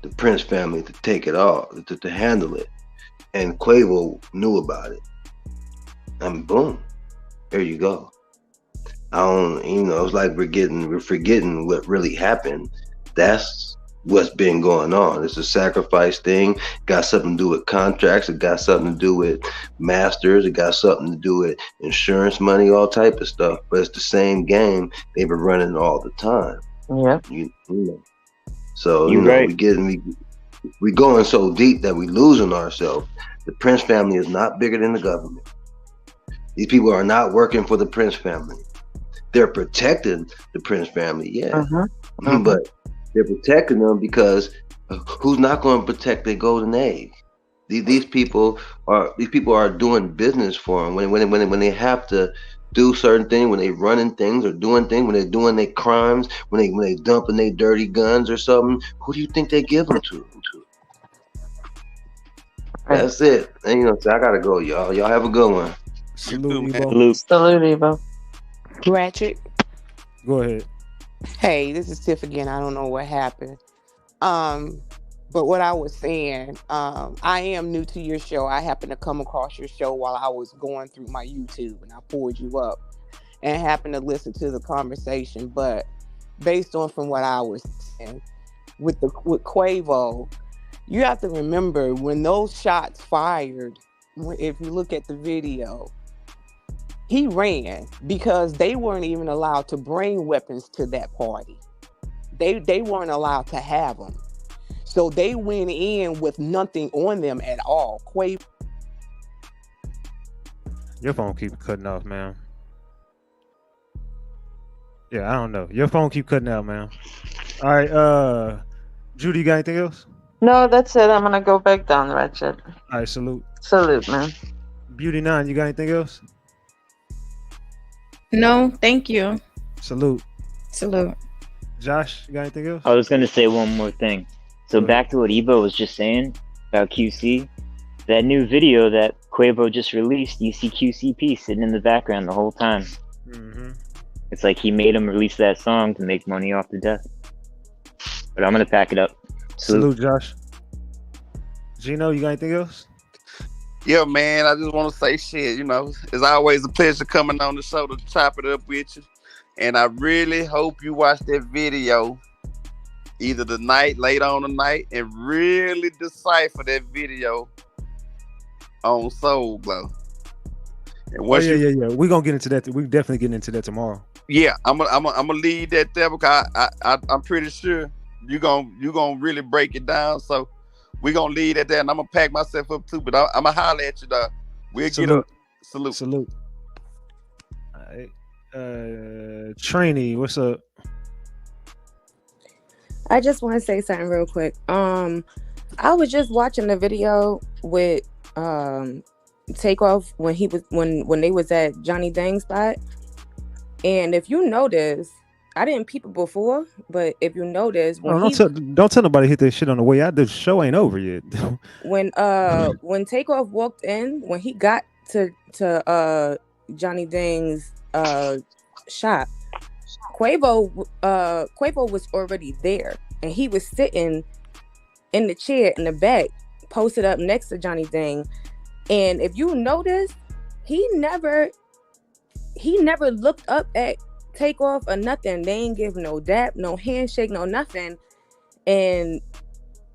A: the Prince family to take it off, to handle it, and Quavo knew about it. And boom, there you go. It's like we're forgetting what really happened. That's what's been going on. It's a sacrifice thing. Got something to do with contracts. It got something to do with masters. It got something to do with insurance money, all type of stuff. But it's the same game they've been running all the time.
C: Yeah.
A: You know. So
P: You're right.
A: we going so deep that we losing ourselves. The Prince family is not bigger than the government. These people are not working for the Prince family. They're protecting the Prince family, yeah. But they're protecting them because who's not going to protect their golden egg? These people are doing business for them when they have to do certain things, when they running things or doing things, when they're doing their crimes, when they dumping their dirty guns or something. Who do you think they give them to? That's it. And so I gotta go, y'all. Y'all have a good one.
D: Salute, Ebo.
C: Salute, Ebo.
B: Ratchet.
D: Go ahead.
B: Hey, this is Tiff again. I don't know what happened. But what I was saying, I am new to your show. I happened to come across your show while I was going through my YouTube, and I pulled you up and happened to listen to the conversation. But based on from what I was saying with Quavo, you have to remember when those shots fired. If you look at the video, he ran because they weren't even allowed to bring weapons to that party. They weren't allowed to have them. So they went in with nothing on them at all. Quavo.
D: Your phone keep cutting off, man. Yeah, I don't know. Your phone keep cutting out, man. All right, Judy, you got anything else?
C: No, that's it. I'm gonna go back down, Ratchet.
D: All right, salute.
C: Salute, man.
D: Beauty 9, you got anything else?
R: No, thank you.
D: Salute.
R: Salute.
D: Josh, you got anything else?
P: I was gonna say one more thing. So back to what Ebo was just saying about QC, that new video that Quavo just released, you see QCP sitting in the background the whole time. It's like he made him release that song to make money off the death. But I'm gonna pack it up.
D: Salute, Josh. Gino, you got anything else?
E: Yeah, man, I just want to say shit. It's always a pleasure coming on the show to chop it up with you. And I really hope you watch that video either tonight, late on tonight, and really decipher that video on Soul Glow. And
D: Oh
E: once
D: yeah. We're gonna get into that. We definitely getting into that tomorrow.
E: Yeah, I'm gonna leave that there because I'm pretty sure you gonna really break it down. So we're gonna leave that there, and I'm gonna pack myself up too. But I'm gonna holler at you, dog. We'll get a salute.
D: All right. Trainee, what's up?
G: I just want to say something real quick. I was just watching the video with Takeoff when they was at Johnny Dang's spot, and if you notice, I didn't peep it before, but if you notice,
D: Don't tell nobody hit that shit on the way out. The show ain't over yet.
G: when Takeoff walked in, when he got to Johnny Dang's shop, Quavo was already there, and he was sitting in the chair in the back, posted up next to Johnny Dang. And if you notice, he never looked up at Takeoff or nothing. They ain't give no dap, no handshake, no nothing. And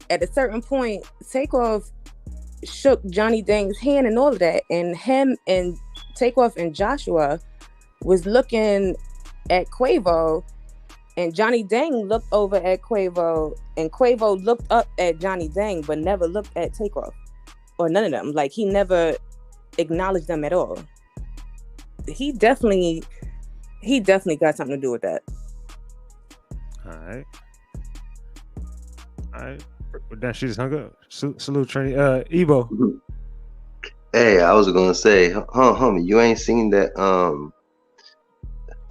G: at a certain point, Takeoff shook Johnny Dang's hand and all of that. And him and Takeoff and Joshua was looking at Quavo, and Johnny Dang looked over at Quavo, and Quavo looked up at Johnny Dang, but never looked at Takeoff or none of them. Like, he never acknowledged them at all. He definitely got something to do with that.
D: All right. That she just hung up. Salute, Trainee. Evo.
A: Hey, I was gonna say, homie, you ain't seen that?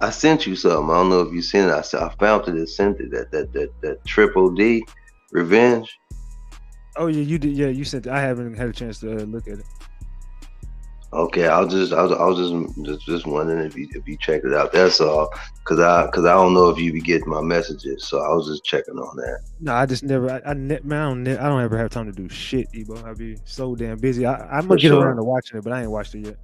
A: I sent you something. I don't know if you seen it. I found it and sent it. That Triple D Revenge.
D: Oh yeah, you did. Yeah, you sent it. I haven't had a chance to look at it.
A: Okay, I was just wondering if you checked it out. That's all. Cause I don't know if you be getting my messages, so I was just checking on that.
D: No, I just never. I don't ever have time to do shit, Ebo. I be so damn busy. I'm gonna get around to watching it, but I ain't watched it yet.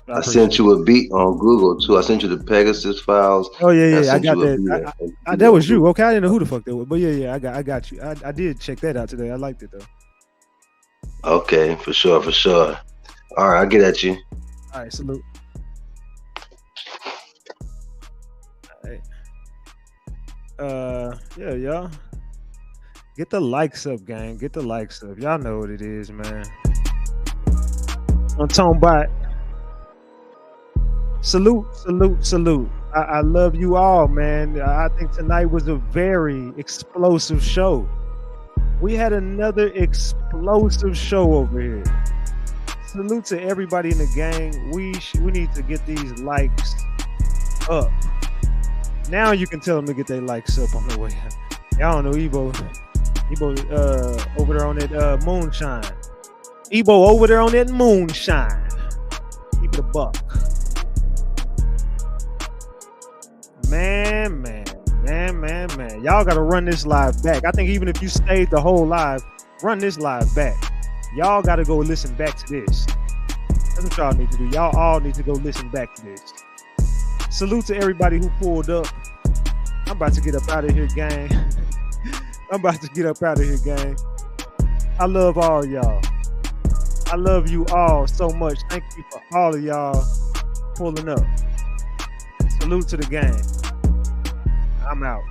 A: I sent you a beat on Google too. I sent you the Pegasus files.
D: Oh yeah. I got that. That was you. Okay, I didn't know who the fuck that was, but yeah. I got you. I did check that out today. I liked it though.
A: Okay, for sure. All right, I'll get at you.
D: All right, salute. All right. Yeah, y'all. Get the likes up, gang. Get the likes up. Y'all know what it is, man. I'm talking about. Salute. I love you all, man. I think tonight was a very explosive show. We had another explosive show over here. Salute to everybody in the gang. We need to get these likes up. Now you can tell them to get their likes up on the way out. Y'all don't know Ebo over there on that moonshine. Ebo over there on that moonshine. Keep it a buck. Man. Y'all gotta run this live back. I think even if you stayed the whole live, run this live back. Y'all gotta go listen back to this. That's what y'all need to do. Y'all all need to go listen back to this. Salute to everybody who pulled up. I'm about to get up out of here, gang. I love all y'all. I love you all so much. Thank you for all of y'all pulling up. Salute to the gang. I'm out.